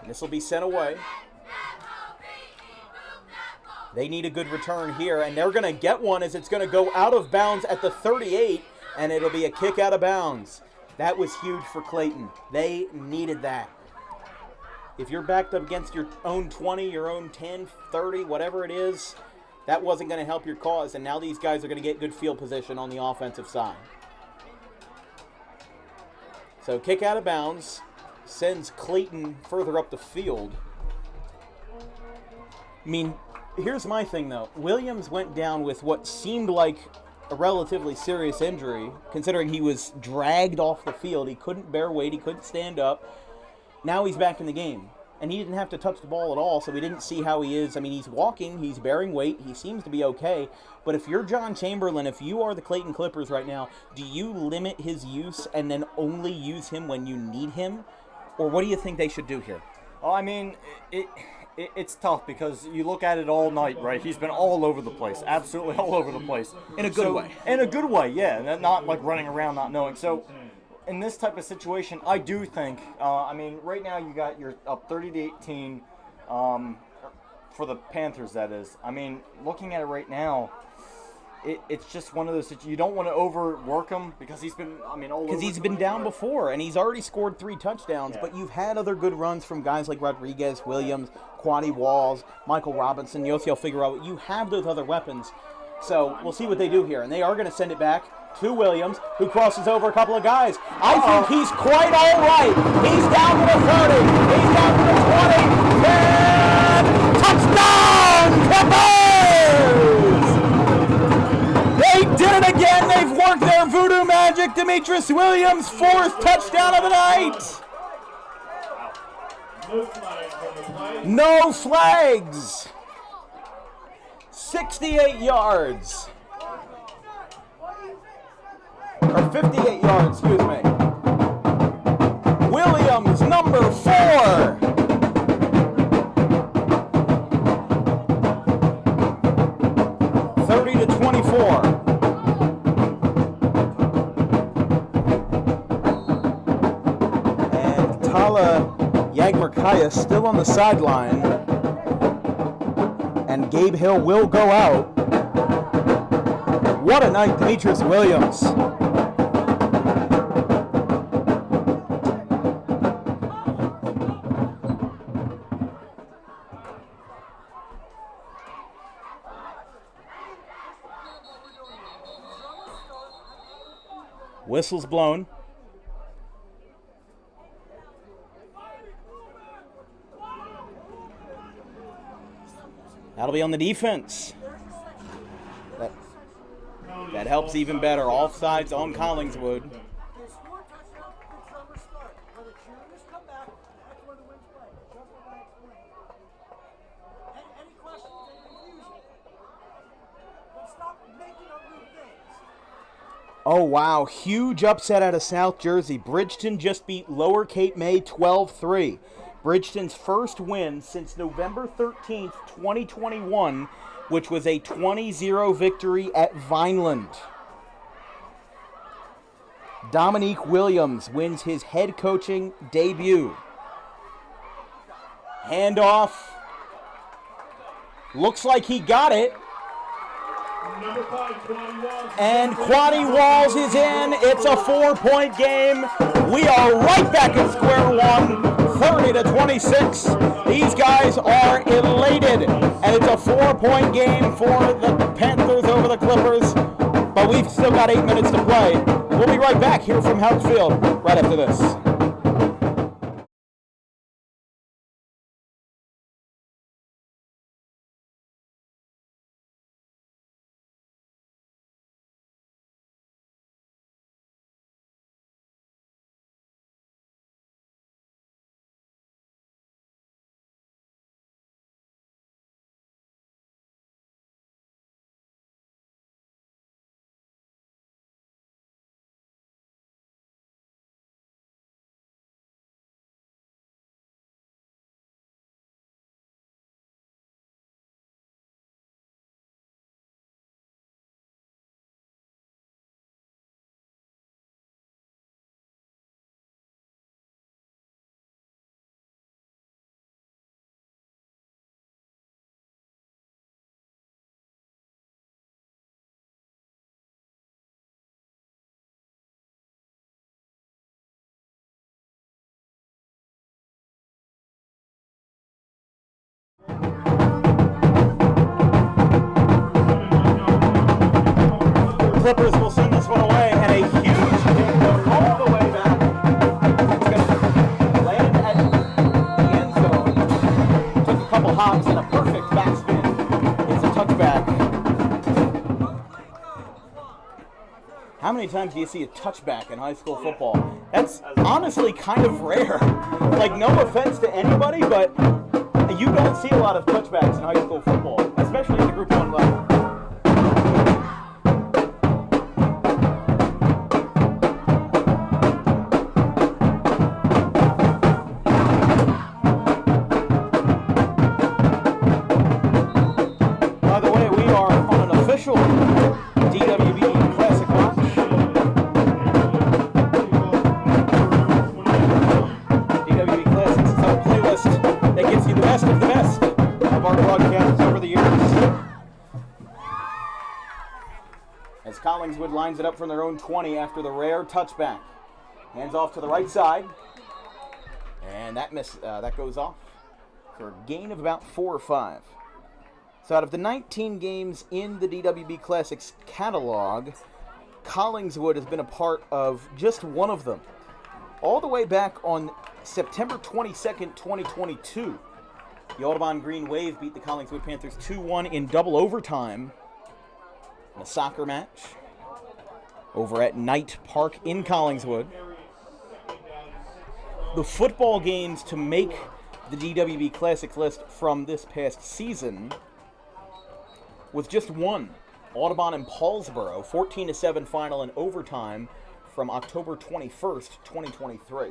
This will be sent away. They need a good return here, and they're going to get one as it's going to go out of bounds at the 38, and it'll be a kick out of bounds. That was huge for Clayton. They needed that. If you're backed up against your own 20, your own 10, 30, whatever it is, that wasn't going to help your cause, and now these guys are going to get good field position on the offensive side. So kick out of bounds sends Clayton further up the field. I mean, here's my thing, though. Williams went down with what seemed like a relatively serious injury, considering he was dragged off the field. He couldn't bear weight. He couldn't stand up. Now he's back in the game. And he didn't have to touch the ball at all, so we didn't see how he is. I mean, he's walking. He's bearing weight. He seems to be okay. But if you're John Chamberlain, if you are the Clayton Clippers right now, do you limit his use and then only use him when you need him? Or what do you think they should do here? Well, I mean, it's tough because you look at it all night, right? He's been all over the place, absolutely all over the place. In a good way. In a good way, yeah. Not like running around not knowing. So in this type of situation, I do think, I mean, right now you're up 30-18 for the Panthers, that is. I mean, looking at it right now, it's just one of those situations. You don't want to overwork him because he's been, all over. Because he's been down before, and he's already scored 3 touchdowns, but you've had other good runs from guys like Rodriguez, Williams, Quaddy Walls, Michael Robinson, Yosiel Figueroa. You have those other weapons. So we'll see what they do here. And they are going to send it back to Williams, who crosses over a couple of guys. I think he's quite all right. He's down to the 30. He's down to the 20. 10! Touchdown! Clippers! They did it again. They've worked their voodoo magic. Demetrius Williams, 4th touchdown of the night. No flags. 68 yards. Or 58 yards, excuse me. Williams, number 4. Yagmerkaya still on the sideline, and Gabe Hill will go out. What a night, Demetrius Williams. Whistle's blown. That'll be on the defense. That helps even better. Offsides on Collingswood. Oh, wow. Huge upset out of South Jersey. Bridgeton just beat Lower Cape May 12-3. Bridgeton's first win since November 13th, 2021, which was a 20-0 victory at Vineland. Dominique Williams wins his head coaching debut. Handoff. Looks like he got it. And Quaddy Walls is in. It's a 4-point game. We are right back at square one, 30-26. These guys are elated, and it's a 4-point game for the Panthers over the Clippers. But we've still got 8 minutes to play. We'll be right back here from Houts Field right after this. Clippers will send this one away, and a huge kick all the way back. It's going to land at the end zone. Took a couple hops and a perfect backspin. It's a touchback. How many times do you see a touchback in high school football? That's honestly kind of rare. Like, no offense to anybody, but you don't see a lot of touchbacks in high school football, especially at the Group 1 level. By the way, we are on an official DWB Classic Watch. DWB Classics is our playlist that gives you the best of the best of our broadcasts over the years. As Collingswood lines it up from their own 20 after the rare touchback. Hands off to the right side. And that goes off for a gain of about 4 or 5. So out of the 19 games in the DWB Classics catalog, Collingswood has been a part of just one of them. All the way back on September 22nd, 2022, the Audubon Green Wave beat the Collingswood Panthers 2-1 in double overtime in a soccer match over at Knight Park in Collingswood. The football games to make the DWB Classics list from this past season was just one. Audubon and Paulsboro, 14-7 final in overtime from October 21st, 2023.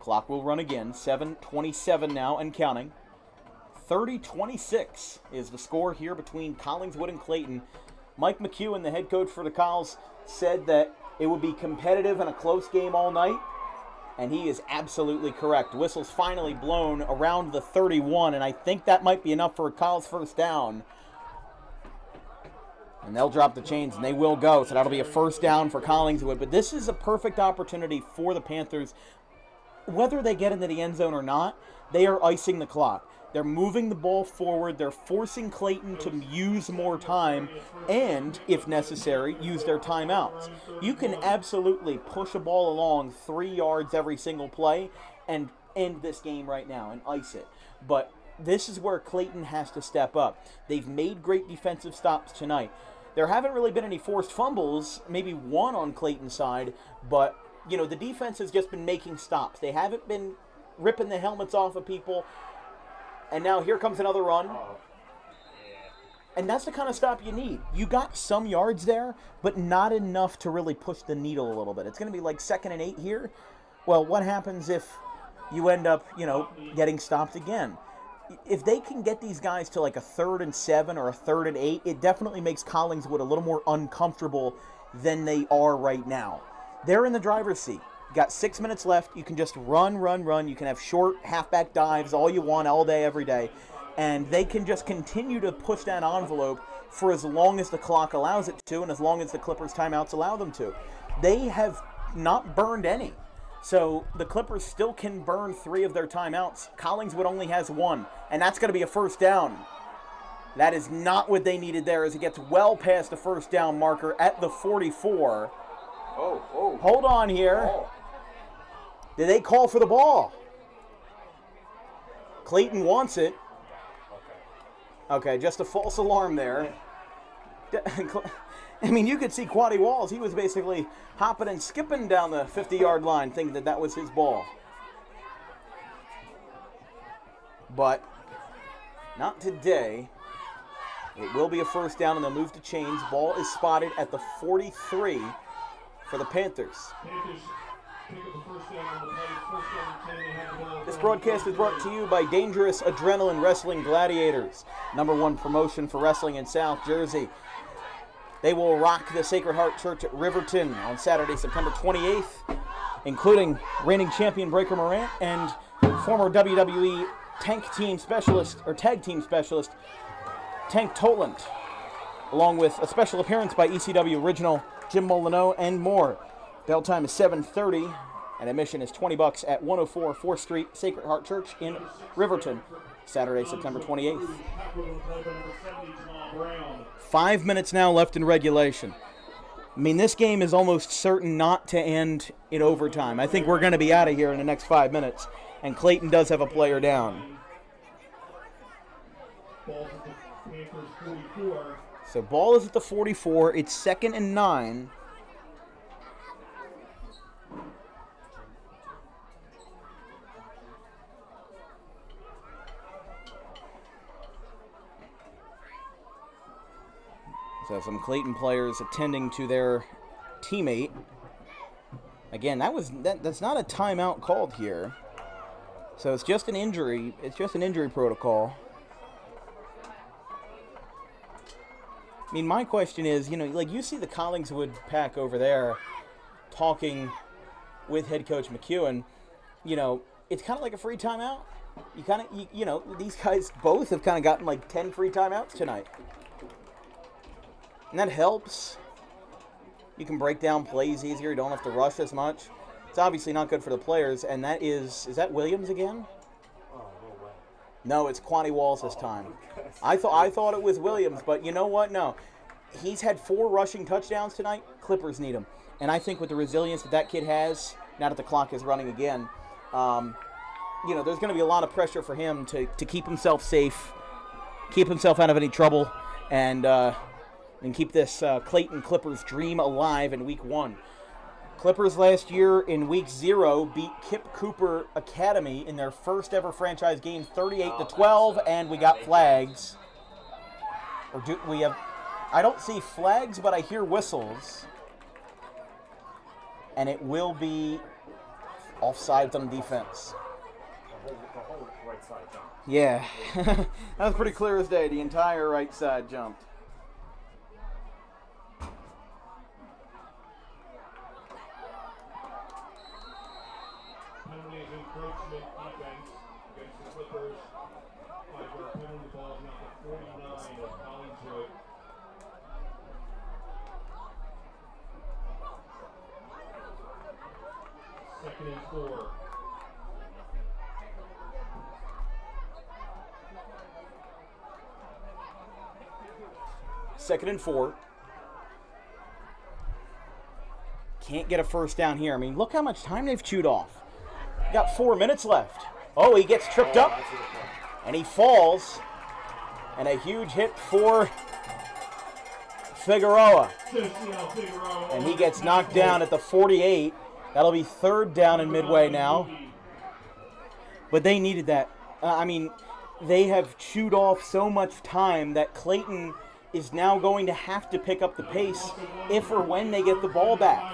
Clock will run again, 7:27 now and counting. 30-26 is the score here between Collingswood and Clayton. Mike McEwen, the head coach for the Cols, said that it would be competitive and a close game all night. And he is absolutely correct. Whistle's finally blown around the 31, and I think that might be enough for a Cols first down. And they'll drop the chains, and they will go. So that'll be a first down for Collingswood. But this is a perfect opportunity for the Panthers. Whether they get into the end zone or not, they are icing the clock. They're moving the ball forward. They're forcing Clayton to use more time and, if necessary, use their timeouts. You can absolutely push a ball along 3 yards every single play and end this game right now and ice it. But this is where Clayton has to step up. They've made great defensive stops tonight. There haven't really been any forced fumbles, maybe one on Clayton's side, but, you know, the defense has just been making stops. They haven't been ripping the helmets off of people. And now here comes another run. And that's the kind of stop you need. You got some yards there, but not enough to really push the needle a little bit. It's going to be like 2nd and 8 here. Well, what happens if you end up, getting stopped again? If they can get these guys to like a 3rd and 7 or a 3rd and 8, it definitely makes Collingswood a little more uncomfortable than they are right now. They're in the driver's seat. Got 6 minutes left. You can just run. You can have short halfback dives all you want, all day, every day. And they can just continue to push that envelope for as long as the clock allows it to and as long as the Clippers' timeouts allow them to. They have not burned any. So the Clippers still can burn 3 of their timeouts. Collingswood only has 1, and that's going to be a first down. That is not what they needed there as it gets well past the first down marker at the 44. Hold on here. Did they call for the ball? Clayton wants it. Okay, just a false alarm there. I mean, you could see Quaddy Walls. He was basically hopping and skipping down the 50-yard line thinking that that was his ball. But not today. It will be a first down, and they'll move to chains. Ball is spotted at the 43 for the Panthers. This broadcast is brought to you by Dangerous Adrenaline Wrestling Gladiators, #1 promotion for wrestling in South Jersey. They will rock the Sacred Heart Church at Riverton on Saturday, September 28th, including reigning champion Breaker Morant and former WWE tag team specialist Tank Toland, along with a special appearance by ECW original Jim Molyneux and more. Bell time is 7:30. and admission is $20 at 104 4th Street, Sacred Heart Church in Riverton, Saturday, September 28th. 5 minutes now left in regulation. I mean, this game is almost certain not to end in overtime. I think we're going to be out of here in the next 5 minutes, and Clayton does have a player down. So ball is at the 44. It's 2nd and 9. So some Clayton players attending to their teammate. Again, that's not a timeout called here. So it's just an injury. It's just an injury protocol. I mean, my question is, like you see the Collingswood pack over there talking with head coach McEwen, it's kind of like a free timeout. These guys both have kind of gotten like 10 free timeouts tonight. And that helps. You can break down plays easier. You don't have to rush as much. It's obviously not good for the players. And that is that Williams again? No, it's Quanti Walls this time. I thought it was Williams, but you know what? No. He's had 4 rushing touchdowns tonight. Clippers need him. And I think with the resilience that kid has, now that the clock is running again, there's going to be a lot of pressure for him to keep himself safe, keep himself out of any trouble, and keep this Clayton Clippers dream alive in Week 1. Clippers last year in Week 0 beat Kip Cooper Academy in their first ever franchise game 38-12, and we got flags. Or do we have? I don't see flags, but I hear whistles. And it will be offsides on defense. The whole right side jumped. Yeah, that was pretty clear as day. The entire right side jumped. Penalties encroachment defense against the Clippers. 5-yard penalty ball is now at 49 of Collingswood. Second and 4. Second and 4. Can't get a first down here. I mean, look how much time they've chewed off. Got 4 minutes left. Oh, he gets tripped up, and he falls. And a huge hit for Figueroa. And he gets knocked down at the 48. That'll be 3rd down and midway now. But they needed that. They have chewed off so much time that Clayton is now going to have to pick up the pace if or when they get the ball back.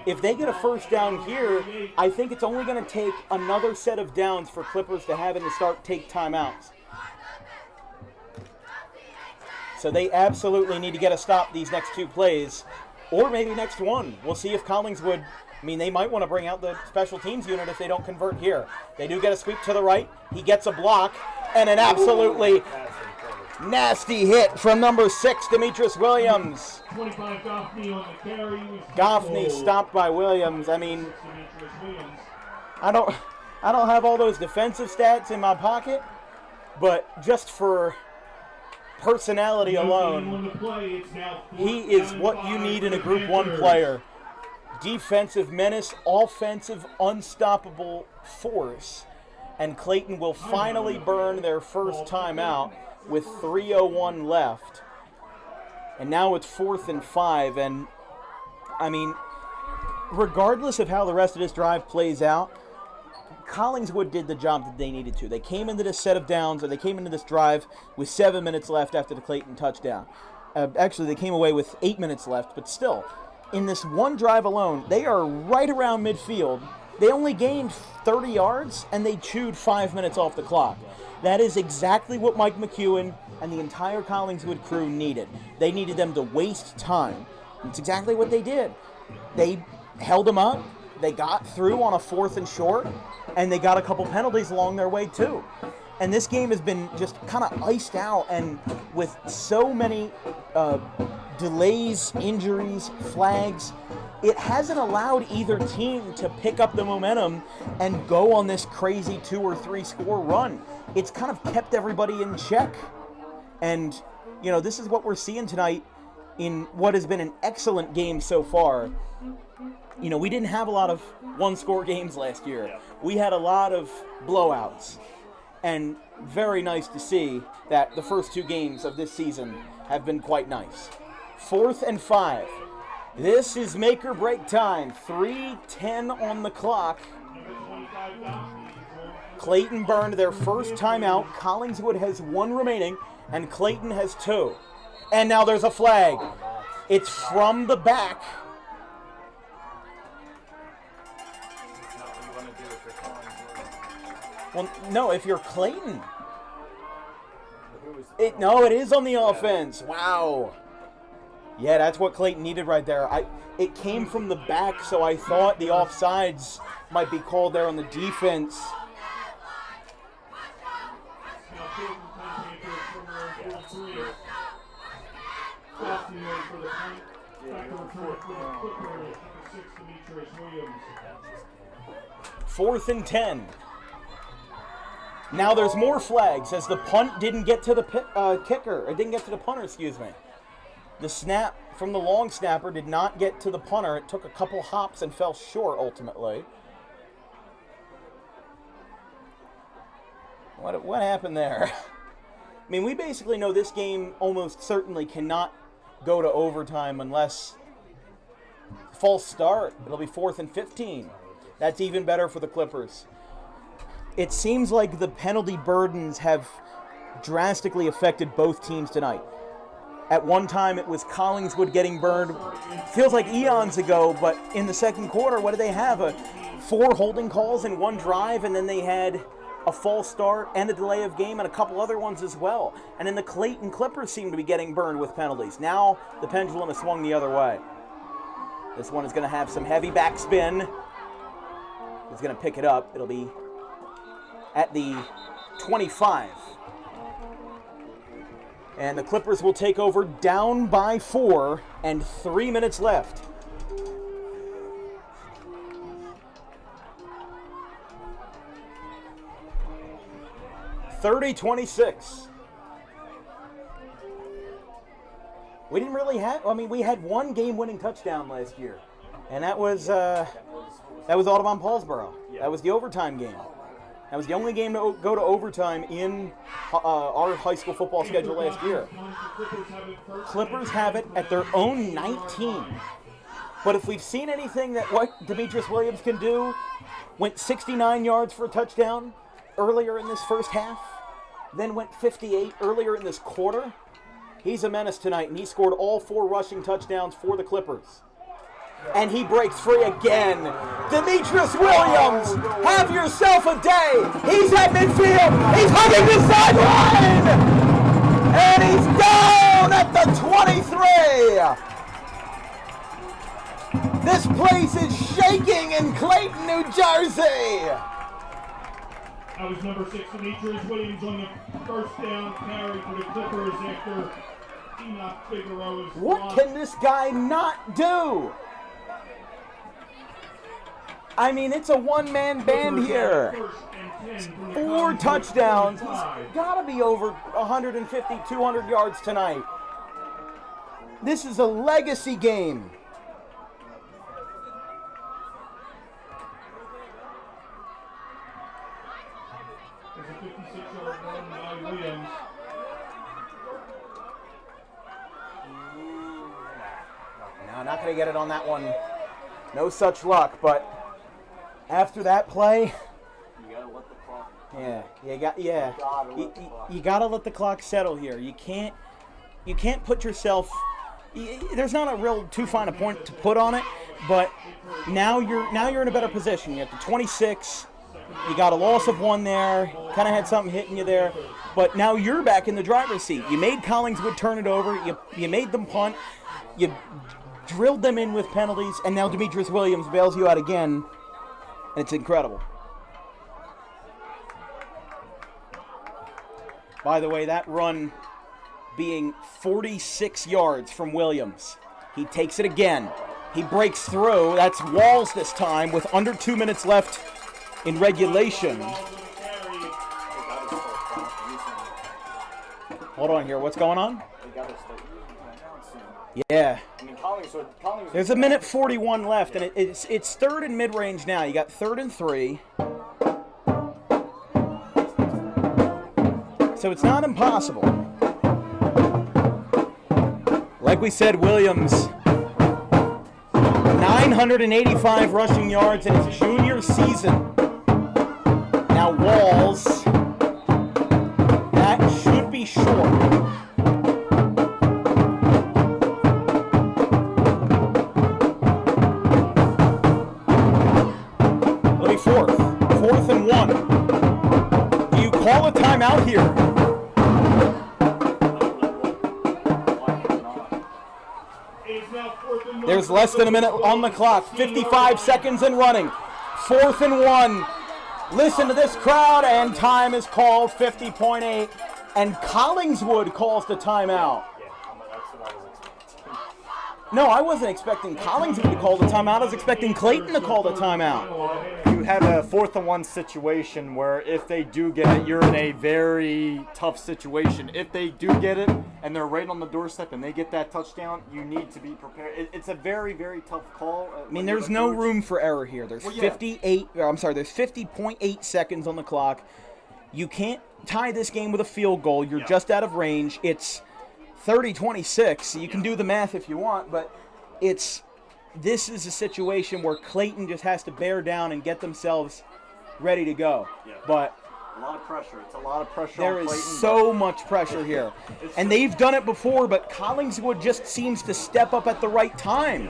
If they get a first down here, I think it's only going to take another set of downs for Clippers to have to take timeouts. So they absolutely need to get a stop these next 2 plays, or maybe next one. We'll see if Collingswood, they might want to bring out the special teams unit if they don't convert here. They do get a sweep to the right. He gets a block, and an absolutely nasty hit from number 6, Demetrius Williams. 25 Goffney on the carry. Goffney stopped by Williams. I don't have all those defensive stats in my pocket, but just for personality alone, he is what you need in a Group 1 player. Defensive menace, offensive unstoppable force. And Clayton will finally burn their first timeout with 3:01 left. And now it's 4th and 5. And, regardless of how the rest of this drive plays out, Collingswood did the job that they needed to. They came into this set of downs, or they came into this drive with 7 minutes left after the Clayton touchdown. Actually, they came away with 8 minutes left, but still, in this one drive alone, they are right around midfield. They only gained 30 yards, and they chewed 5 minutes off the clock. That is exactly what Mike McEwen and the entire Collingswood crew needed. They needed them to waste time. That's exactly what they did. They held them up. They got through on a 4th and short, and they got a couple penalties along their way too. And this game has been just kind of iced out, and with so many delays, injuries, flags, it hasn't allowed either team to pick up the momentum and go on this crazy 2 or 3 score run. It's kind of kept everybody in check. And, you know, this is what we're seeing tonight in what has been an excellent game so far. You know, we didn't have a lot of one-score games last year. We had a lot of blowouts. And very nice to see that the first 2 games of this season have been quite nice. 4th and 5. This is make or break time. 3:10 on the clock. Clayton burned their first timeout. Collingswood has 1 remaining, and Clayton has 2. And now there's a flag. It's from the back. Well, no, if you're Clayton. It is on the offense. Wow. Yeah, that's what Clayton needed right there. It came from the back, so I thought the offsides might be called there on the defense. Fourth and 10. Now there's more flags as the punt didn't get to the kicker. It didn't get to the punter, excuse me. The snap from the long snapper did not get to the punter. It took a couple hops and fell short ultimately. What happened there? I mean, we basically know this game almost certainly cannot go to overtime unless false start. It'll be 4th and 15. That's even better for the Clippers. It seems like the penalty burdens have drastically affected both teams tonight. At one time, it was Collingswood getting burned. Feels like eons ago, but in the second quarter, what did they have? 4 holding calls in 1 drive, and then they had a false start and a delay of game and a couple other ones as well. And then the Clayton Clippers seem to be getting burned with penalties. Now the pendulum has swung the other way. This one is going to have some heavy backspin. He's going to pick it up. It'll be at the 25. And the Clippers will take over down by 4 and 3 minutes left. $30-26. We didn't really have, we had 1 game-winning touchdown last year. And that was Audubon Paulsboro. That was the overtime game. That was the only game to go to overtime in our high school football schedule last year. Clippers have it at their own 19. But if we've seen anything that what Demetrius Williams can do, went 69 yards for a touchdown earlier in this first half, then went 58 earlier in this quarter. He's a menace tonight, and he scored all 4 rushing touchdowns for the Clippers. And he breaks free again. Demetrius Williams, have yourself a day. He's at midfield. He's hugging the sideline. And he's down at the 23. This place is shaking in Clayton, New Jersey. That was number 6, Demetrius Williams, on the first down carry for the Clippers after Enoch Figueroa's. What can this guy not do? I mean, it's a one-man band here. 4 touchdowns. He's got to be over 150, 200 yards tonight. This is a legacy game. There's a 56-yard run by Williams. No, not going to get it on that one. No such luck, but after that play, You gotta let the clock. you gotta let the clock settle here. You can't put yourself. There's not a real too fine a point to put on it, but now you're in a better position. You're at the 26. You got a loss of 1 there. Kind of had something hitting you there, but now you're back in the driver's seat. You made Collingswood turn it over. You made them punt. You drilled them in with penalties, and now Demetrius Williams bails you out again. It's incredible. By the way, that run being 46 yards from Williams. He takes it again. He breaks through. That's Walls this time with under 2 minutes left in regulation. Hold on here. What's going on? Yeah. I mean, Collingswood. There's a minute 41 left, and it's third and mid-range now. You got 3rd and 3. So it's not impossible. Like we said, Williams, 985 rushing yards in his junior season. Now Walls, that should be short. It'll be fourth and 1. Do you call a timeout here? There's less than a minute on the clock. 55 seconds and running. 4th and 1. Listen to this crowd, and time is called, 50.8. And Collingswood calls the timeout. No, I wasn't expecting Collingswood to call the timeout. I was expecting Clayton to call the timeout. You have a 4th and 1 situation where if they do get it, you're in a very tough situation. If they do get it and they're right on the doorstep and they get that touchdown, you need to be prepared. It's a very, very tough call. I mean, there's no room for error here. There's 50.8 seconds on the clock. You can't tie this game with a field goal. You're just out of range. It's 30-26. You can do the math if you want, but this is a situation where Clayton just has to bear down and get themselves ready to go. Yeah. But a lot of pressure. It's a lot of pressure there on Clayton. is so much pressure here. And they've done it before, but Collingswood just seems to step up at the right time.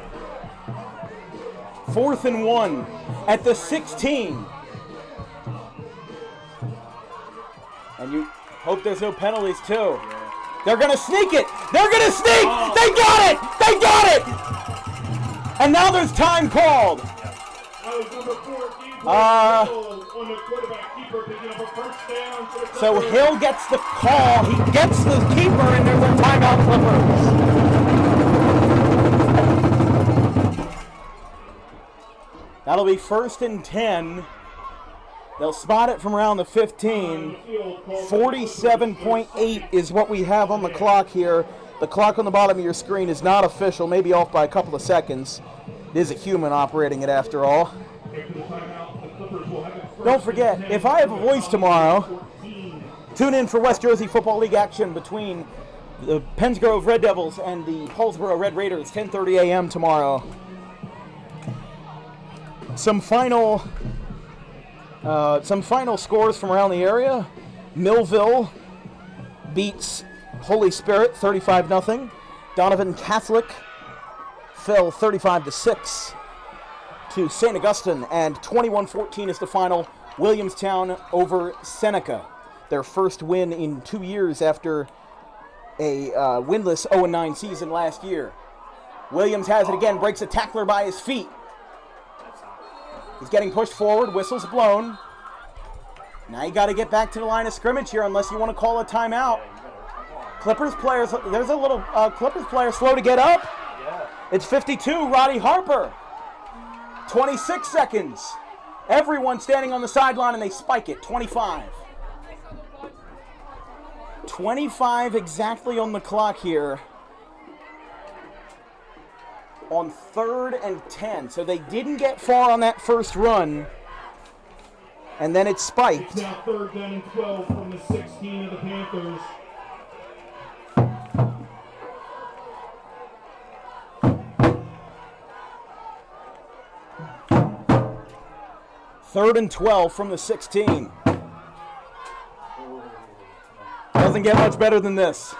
4th and 1 at the 16. And you hope there's no penalties, too. They're going to sneak it. They're going to sneak. Oh. They got it. They got it. And now there's time called. So Hill gets the call. He gets the keeper, and there's a timeout, Clippers. That'll be 1st and 10. They'll spot it from around the 15. 47.8 is what we have on the clock here. The clock on the bottom of your screen is not official, maybe off by a couple of seconds. It is a human operating it after all. Don't forget, if I have a voice tomorrow, tune in for West Jersey Football League action between the Pennsgrove Red Devils and the Hillsborough Red Raiders, 10:30 a.m. tomorrow. Some final scores from around the area. Millville beats Holy Spirit 35-0. Donovan Catholic fell 35-6 to St. Augustine, and 21-14 is the final. Williamstown over Seneca, their first win in 2 years after a winless 0-9 season last year. Williams has it again, breaks a tackler by his feet. He's getting pushed forward, whistle's blown. Now you got to get back to the line of scrimmage here unless you want to call a timeout. Clippers players, there's a little Clippers player slow to get up. It's 52, Roddy Harper. 26 seconds. Everyone standing on the sideline, and they spike it, 25. 25 exactly on the clock here. On 3rd and 10. So they didn't get far on that first run. And then it spiked. It's now 3rd down and 12 from the 16 of the Panthers. Third and 12 from the 16. Doesn't get much better than this.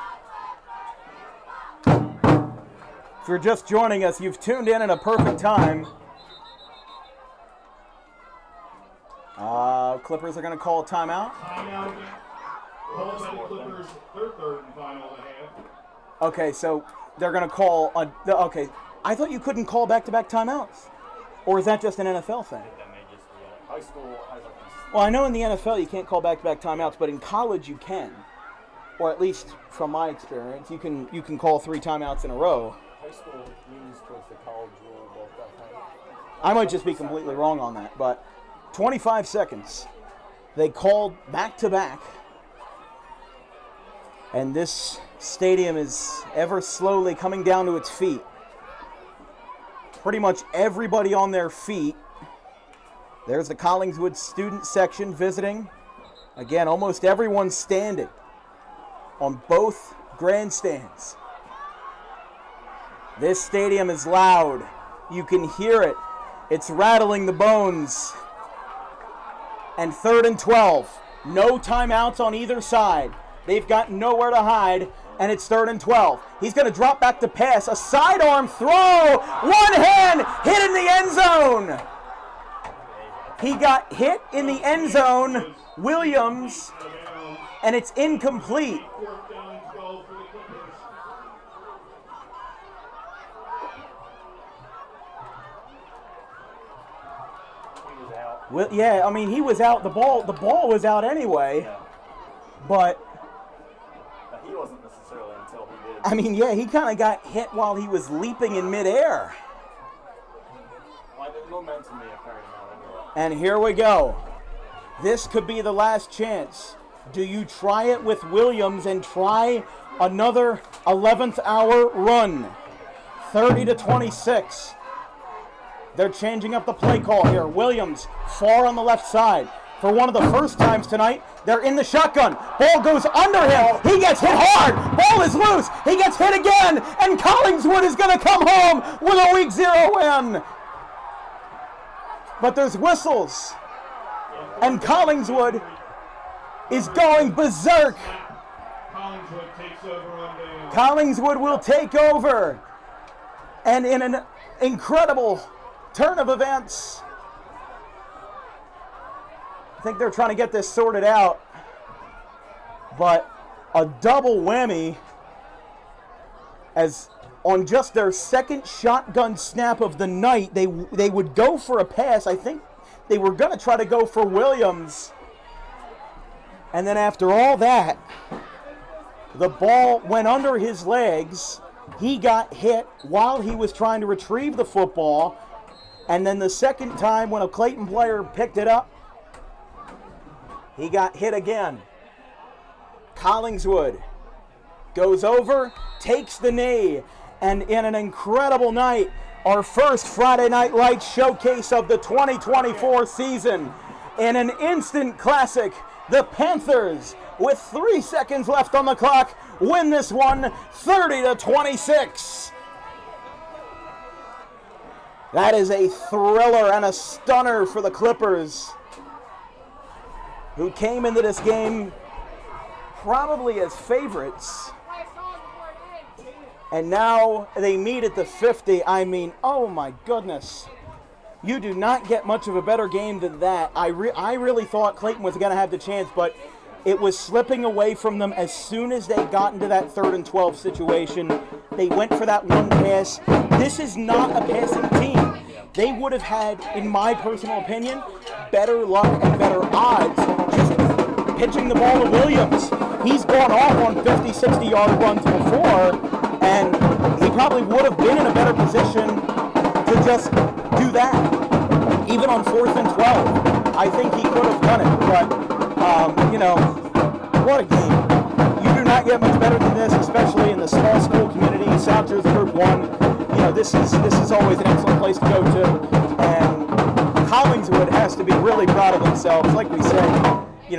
If you're just joining us, you've tuned in at a perfect time. Clippers are going to call a timeout. Timeout again. Called by the Clippers, their 3rd and final and a half. Okay, so they're going to call a... Okay, I thought you couldn't call back-to-back timeouts. Or is that just an NFL thing? High school has Well, I know in the NFL you can't call back-to-back timeouts, but in college you can. Or at least from my experience, you can call 3 timeouts in a row. high school leans towards the college rule about that time. I might just be completely wrong on that, but 25 seconds. They called back-to-back. And this stadium is ever slowly coming down to its feet. Pretty much everybody on their feet. There's the Collingswood student section visiting. Again, almost everyone standing on both grandstands. This stadium is loud. You can hear it. It's rattling the bones. And 3rd and 12. No timeouts on either side. They've got nowhere to hide, and it's 3rd and 12. He's going to drop back to pass. A sidearm throw. One hand hit in the end zone. He got hit in the end zone. Williams, and it's incomplete. Well, yeah, I mean, he was out. The ball was out anyway. But he wasn't necessarily until he did. I mean, yeah, he kind of got hit while he was leaping in midair. Well, the momentum may have carried him out anyway. And here we go. This could be the last chance. Do you try it with Williams and try another 11th hour run? 30-26. They're changing up the play call here. Williams, far on the left side. For one of the first times tonight, they're in the shotgun. Ball goes under him. He gets hit hard. Ball is loose. He gets hit again. And Collingswood is going to come home with a Week 0 win. But there's whistles. And Collingswood is going berserk. Collingswood takes over on the... Collingswood will take over. And in an incredible turn of events, I think they're trying to get this sorted out. But a double whammy as on just their second shotgun snap of the night, they would go for a pass. I think they were going to try to go for Williams. And then after all that, the ball went under his legs. He got hit while he was trying to retrieve the football. And then the second time when a Clayton player picked it up, he got hit again. Collingswood goes over, takes the knee, and in an incredible night, our first Friday Night Lights showcase of the 2024 season, in an instant classic, the Panthers, with 3 seconds left on the clock, win this one 30-26. That is a thriller and a stunner for the Clippers, who came into this game probably as favorites. And now they meet at the 50. I mean, oh my goodness. You do not get much of a better game than that. I really thought Clayton was going to have the chance, but it was slipping away from them as soon as they got into that 3rd and 12 situation. They went for that one pass. This is not a passing team. They would have had, in my personal opinion, better luck and better odds just pitching the ball to Williams. He's gone off on 50, 60-yard runs before, and he probably would have been in a better position to just do that. Even on 4th and 12, I think he could have done it. But, what a game. You do not get much better than this, especially in the small school community. South Jersey Group 1. This is always an excellent place to go to. And Collingswood has to be really proud of themselves. Like we said,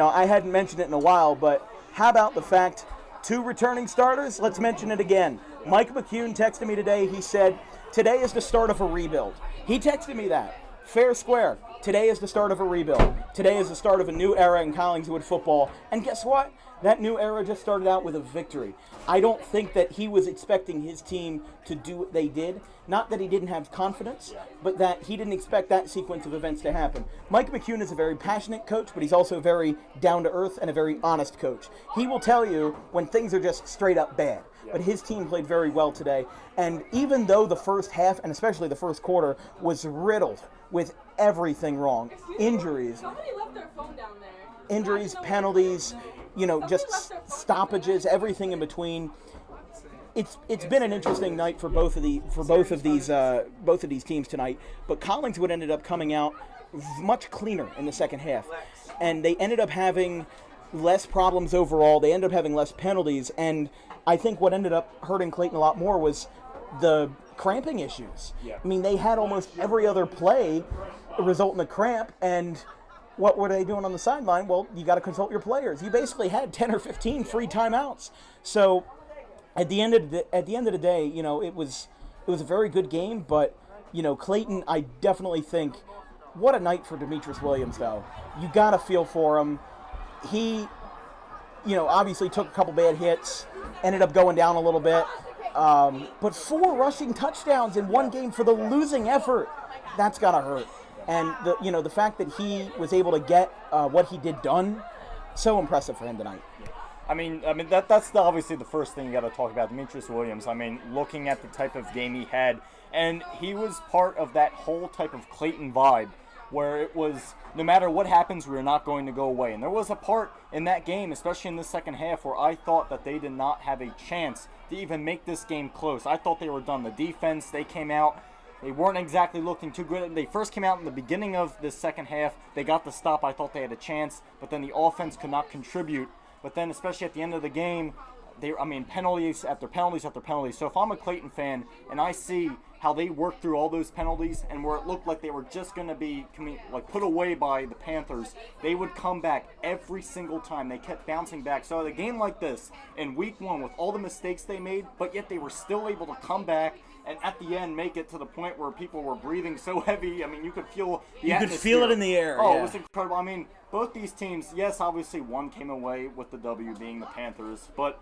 I hadn't mentioned it in a while, but how about the fact 2 returning starters? Let's mention it again. Mike McCune texted me today. He said, today is the start of a rebuild. He texted me that. Fair square. Today is the start of a rebuild. Today is the start of a new era in Collingswood football. And guess what? That new era just started out with a victory. I don't think that he was expecting his team to do what they did. Not that he didn't have confidence, but that he didn't expect that sequence of events to happen. Mike McCune is a very passionate coach, but he's also very down-to-earth and a very honest coach. He will tell you when things are just straight up bad. But his team played very well today. And even though the first half, and especially the first quarter, was riddled with everything wrong, injuries, somebody left their phone down there. Penalties, just stoppages, everything in between. it's been an interesting night for both of these teams tonight. But Collingswood ended up coming out much cleaner in the second half, and they ended up having less problems overall. They ended up having less penalties, and I think what ended up hurting Clayton a lot more was the cramping issues. I mean, they had almost every other play result in a cramp, and what were they doing on the sideline? Well, you got to consult your players. You basically had 10 or 15 free timeouts. So at the end of the day, you know, it was a very good game, but you know, Clayton, I definitely think, what a night for Demetrius Williams, though. You got to feel for him. He, you know, obviously took a couple bad hits, ended up going down a little bit, but 4 rushing touchdowns in one game for the losing effort, that's got to hurt. And the fact that he was able to get what he did done, so impressive for him tonight. I mean that's obviously the first thing you got to talk about, Demetrius Williams. I mean, looking at the type of game he had, and he was part of that whole type of Clayton vibe, where it was no matter what happens, we're not going to go away. And there was a part in that game, especially in the second half, where I thought that they did not have a chance to even make this game close. I thought they were done. The defense, they came out. They weren't exactly looking too good. They first came out in the beginning of the second half. They got the stop. I thought they had a chance, but then the offense could not contribute. But then, especially at the end of the game, penalties after penalties after penalties. So if I'm a Clayton fan and I see how they worked through all those penalties and where it looked like they were just going to be put away by the Panthers, they would come back every single time. They kept bouncing back. So a game like this in week 1 with all the mistakes they made, but yet they were still able to come back and at the end make it to the point where people were breathing so heavy. I mean, you could feel the atmosphere. You could feel it in the air. Oh, yeah. It was incredible. I mean, both these teams, yes, obviously one came away with the W being the Panthers, but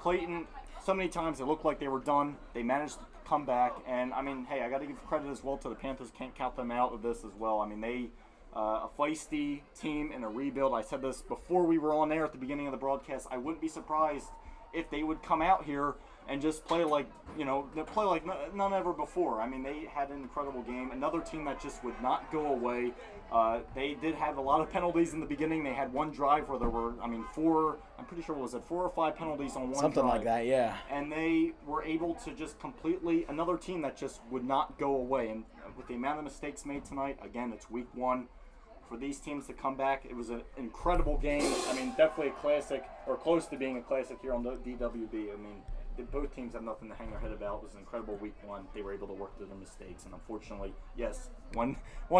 Clayton, so many times it looked like they were done. They managed to come back, and I mean, hey, I got to give credit as well to the Panthers. Can't count them out of this as well. I mean, they a feisty team in a rebuild. I said this before we were on air at the beginning of the broadcast. I wouldn't be surprised if they would come out here and just play like none ever before. I mean, they had an incredible game. Another team that just would not go away. They did have a lot of penalties in the beginning. They had one drive where there were, 4, I'm pretty sure, was it 4 or 5 penalties on one Something drive. like that, yeah. And they were able to just completely, another team that just would not go away. And with the amount of mistakes made tonight, again, it's week 1. For these teams to come back, it was an incredible game. I mean, definitely a classic, or close to being a classic here on the DWB. I mean, both teams have nothing to hang their head about. It was an incredible week 1. They were able to work through their mistakes, and unfortunately, yes, one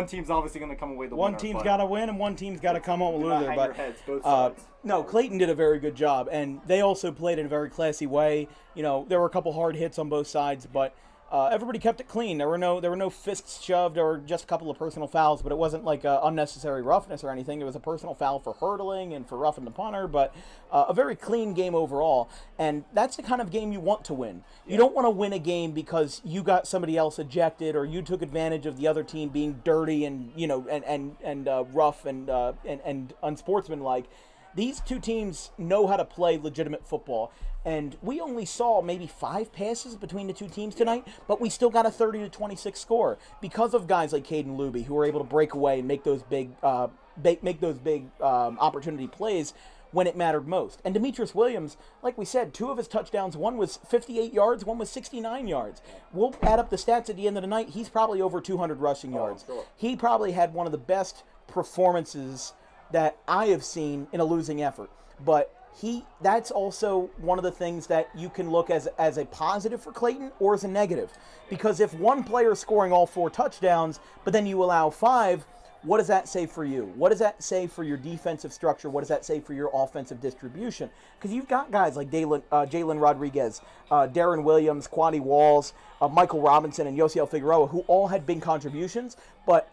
team's obviously going to come away the winner. One team's got to win, and one team's got to come home a loser. Hang But your heads, both sides. no, Clayton did a very good job, and they also played in a very classy way. You know, there were a couple hard hits on both sides, but everybody kept it clean. There were no fists shoved or just a couple of personal fouls, but it wasn't like unnecessary roughness or anything. It was a personal foul for hurdling and for roughing the punter, but a very clean game overall. And that's the kind of game you want to win. Yeah. You don't want to win a game because you got somebody else ejected or you took advantage of the other team being dirty and rough and unsportsmanlike. These two teams know how to play legitimate football, and we only saw maybe 5 passes between the two teams tonight, but we still got a 30-26 score because of guys like Caden Luby who were able to break away and make those big opportunity plays when it mattered most. And Demetrius Williams, like we said, 2 of his touchdowns, one was 58 yards, one was 69 yards. We'll add up the stats at the end of the night. He's probably over 200 rushing yards. Sure. He probably had one of the best performances that I have seen in a losing effort. But that's also one of the things that you can look as a positive for Clayton or as a negative. Because if one player is scoring all 4 touchdowns, but then you allow 5, what does that say for you? What does that say for your defensive structure? What does that say for your offensive distribution? Because you've got guys like Jalen Rodriguez, Darren Williams, Quaddy Walls, Michael Robinson, and Yosiel Figueroa, who all had big contributions, but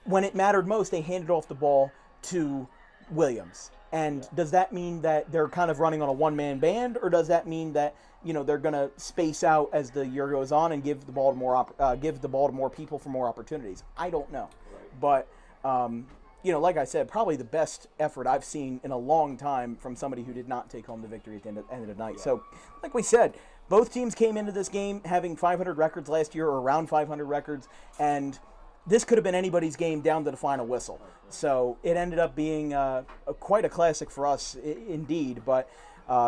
when it mattered most, they handed off the ball to Williams. And does that mean that they're kind of running on a one-man band, or does that mean that they're going to space out as the year goes on and give the ball to more people for more opportunities? I don't know, but like I said, probably the best effort I've seen in a long time from somebody who did not take home the victory at the end of the night. Yeah. So, like we said, both teams came into this game having 500 records last year, or around 500 records, and this could have been anybody's game down to the final whistle. So it ended up being quite a classic for us, indeed. But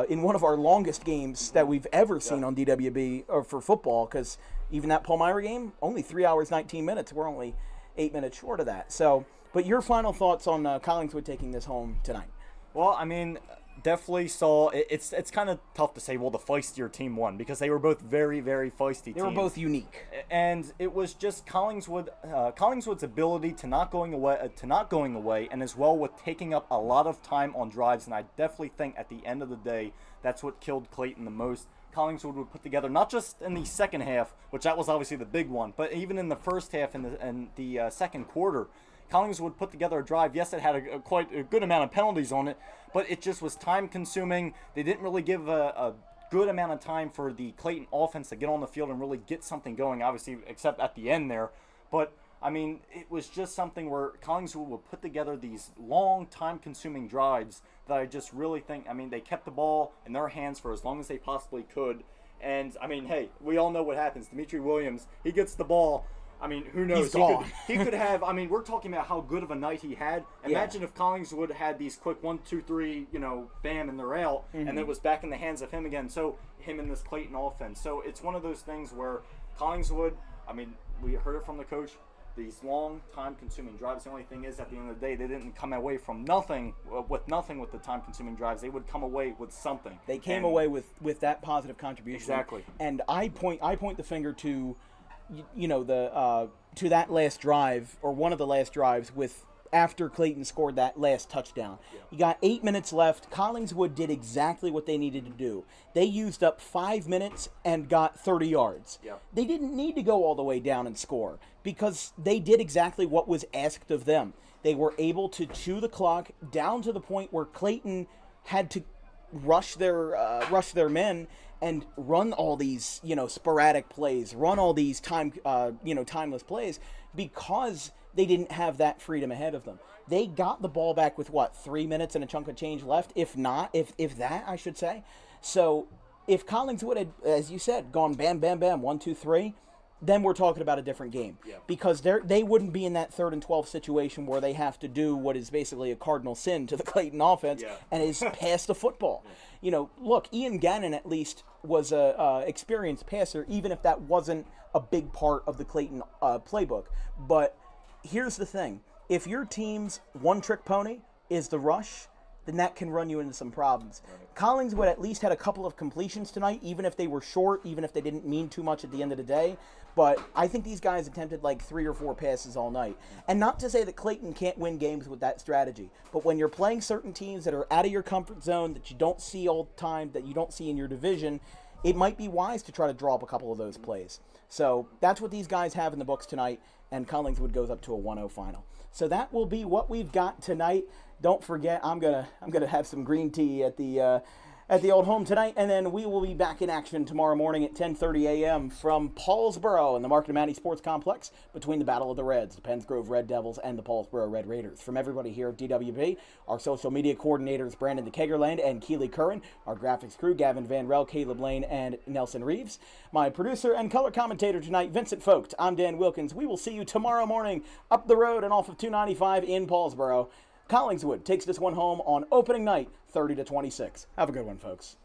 in one of our longest games that we've ever seen on DWB or for football, because even that Palmyra game, only 3 hours, 19 minutes. We're only 8 minutes short of that. So, but your final thoughts on Collingswood taking this home tonight? Well, I mean, definitely saw it's kind of tough to say, well, the feistier team won, because they were both very, very feisty teams. They were both unique. And it was just Collingswood's ability to not going away, and as well with taking up a lot of time on drives. And I definitely think at the end of the day, that's what killed Clayton the most. Collingswood would put together, not just in the second half, which that was obviously the big one, but even in the first half and the second quarter, Collingswood put together a drive. Yes, it had quite a good amount of penalties on it, but it just was time-consuming. They didn't really give a good amount of time for the Clayton offense to get on the field and really get something going, obviously, except at the end there. But, I mean, it was just something where Collingswood would put together these long, time-consuming drives that I just really think, I mean, they kept the ball in their hands for as long as they possibly could. And, I mean, hey, we all know what happens. Dimitri Williams, he gets the ball. I mean, who knows? He's gone. He could have, I mean, we're talking about how good of a night he had. Imagine if Collingswood had these quick 1, 2, 3, bam, and they're out, and it was back in the hands of him again. So, him in this Clayton offense. So, it's one of those things where Collingswood, I mean, we heard it from the coach, these long, time-consuming drives. The only thing is, at the end of the day, they didn't come away from nothing with the time-consuming drives. They would come away with something. They came away with that positive contribution. Exactly. And I point the finger to, to that last drive, or one of the last drives, with after Clayton scored that last touchdown. Yeah. You got 8 minutes left. Collingswood did exactly what they needed to do. They used up 5 minutes and got 30 yards. Yeah. They didn't need to go all the way down and score, because they did exactly what was asked of them. They were able to chew the clock down to the point where Clayton had to rush their men and run all these, sporadic plays, run all these timeless plays, because they didn't have that freedom ahead of them. They got the ball back with 3 minutes and a chunk of change left, if that, I should say. So if Collingswood had, as you said, gone bam, bam, bam, 1, 2, 3, then we're talking about a different game. Yeah. Because they wouldn't be in that 3rd and 12 situation where they have to do what is basically a cardinal sin to the Clayton offense, and is pass the football. Look, Ian Gannon at least was a experienced passer, even if that wasn't a big part of the Clayton playbook. But here's the thing. If your team's one-trick pony is the rush, then that can run you into some problems. Right. Collingswood at least had a couple of completions tonight, even if they were short, even if they didn't mean too much at the end of the day. But I think these guys attempted 3 or 4 passes all night. And not to say that Clayton can't win games with that strategy, but when you're playing certain teams that are out of your comfort zone, that you don't see all the time, that you don't see in your division, it might be wise to try to draw up a couple of those plays. So that's what these guys have in the books tonight, and Collingswood goes up to a 1-0 final. So that will be what we've got tonight. Don't forget, I'm gonna have some green tea at the old home tonight, and then we will be back in action tomorrow morning at 10:30 a.m. from Paulsboro in the Market Amati Sports Complex between the Battle of the Reds, the Penns Grove Red Devils, and the Paulsboro Red Raiders. From everybody here at DWB, our social media coordinators Brandon DeKegerland and Keely Curran, our graphics crew Gavin Van Rel, Caleb Lane, and Nelson Reeves, my producer and color commentator tonight Vincent Vogt. I'm Dan Wilkins. We will see you tomorrow morning up the road and off of 295 in Paulsboro. Collingswood takes this one home on opening night, 30-26. Have a good one, folks.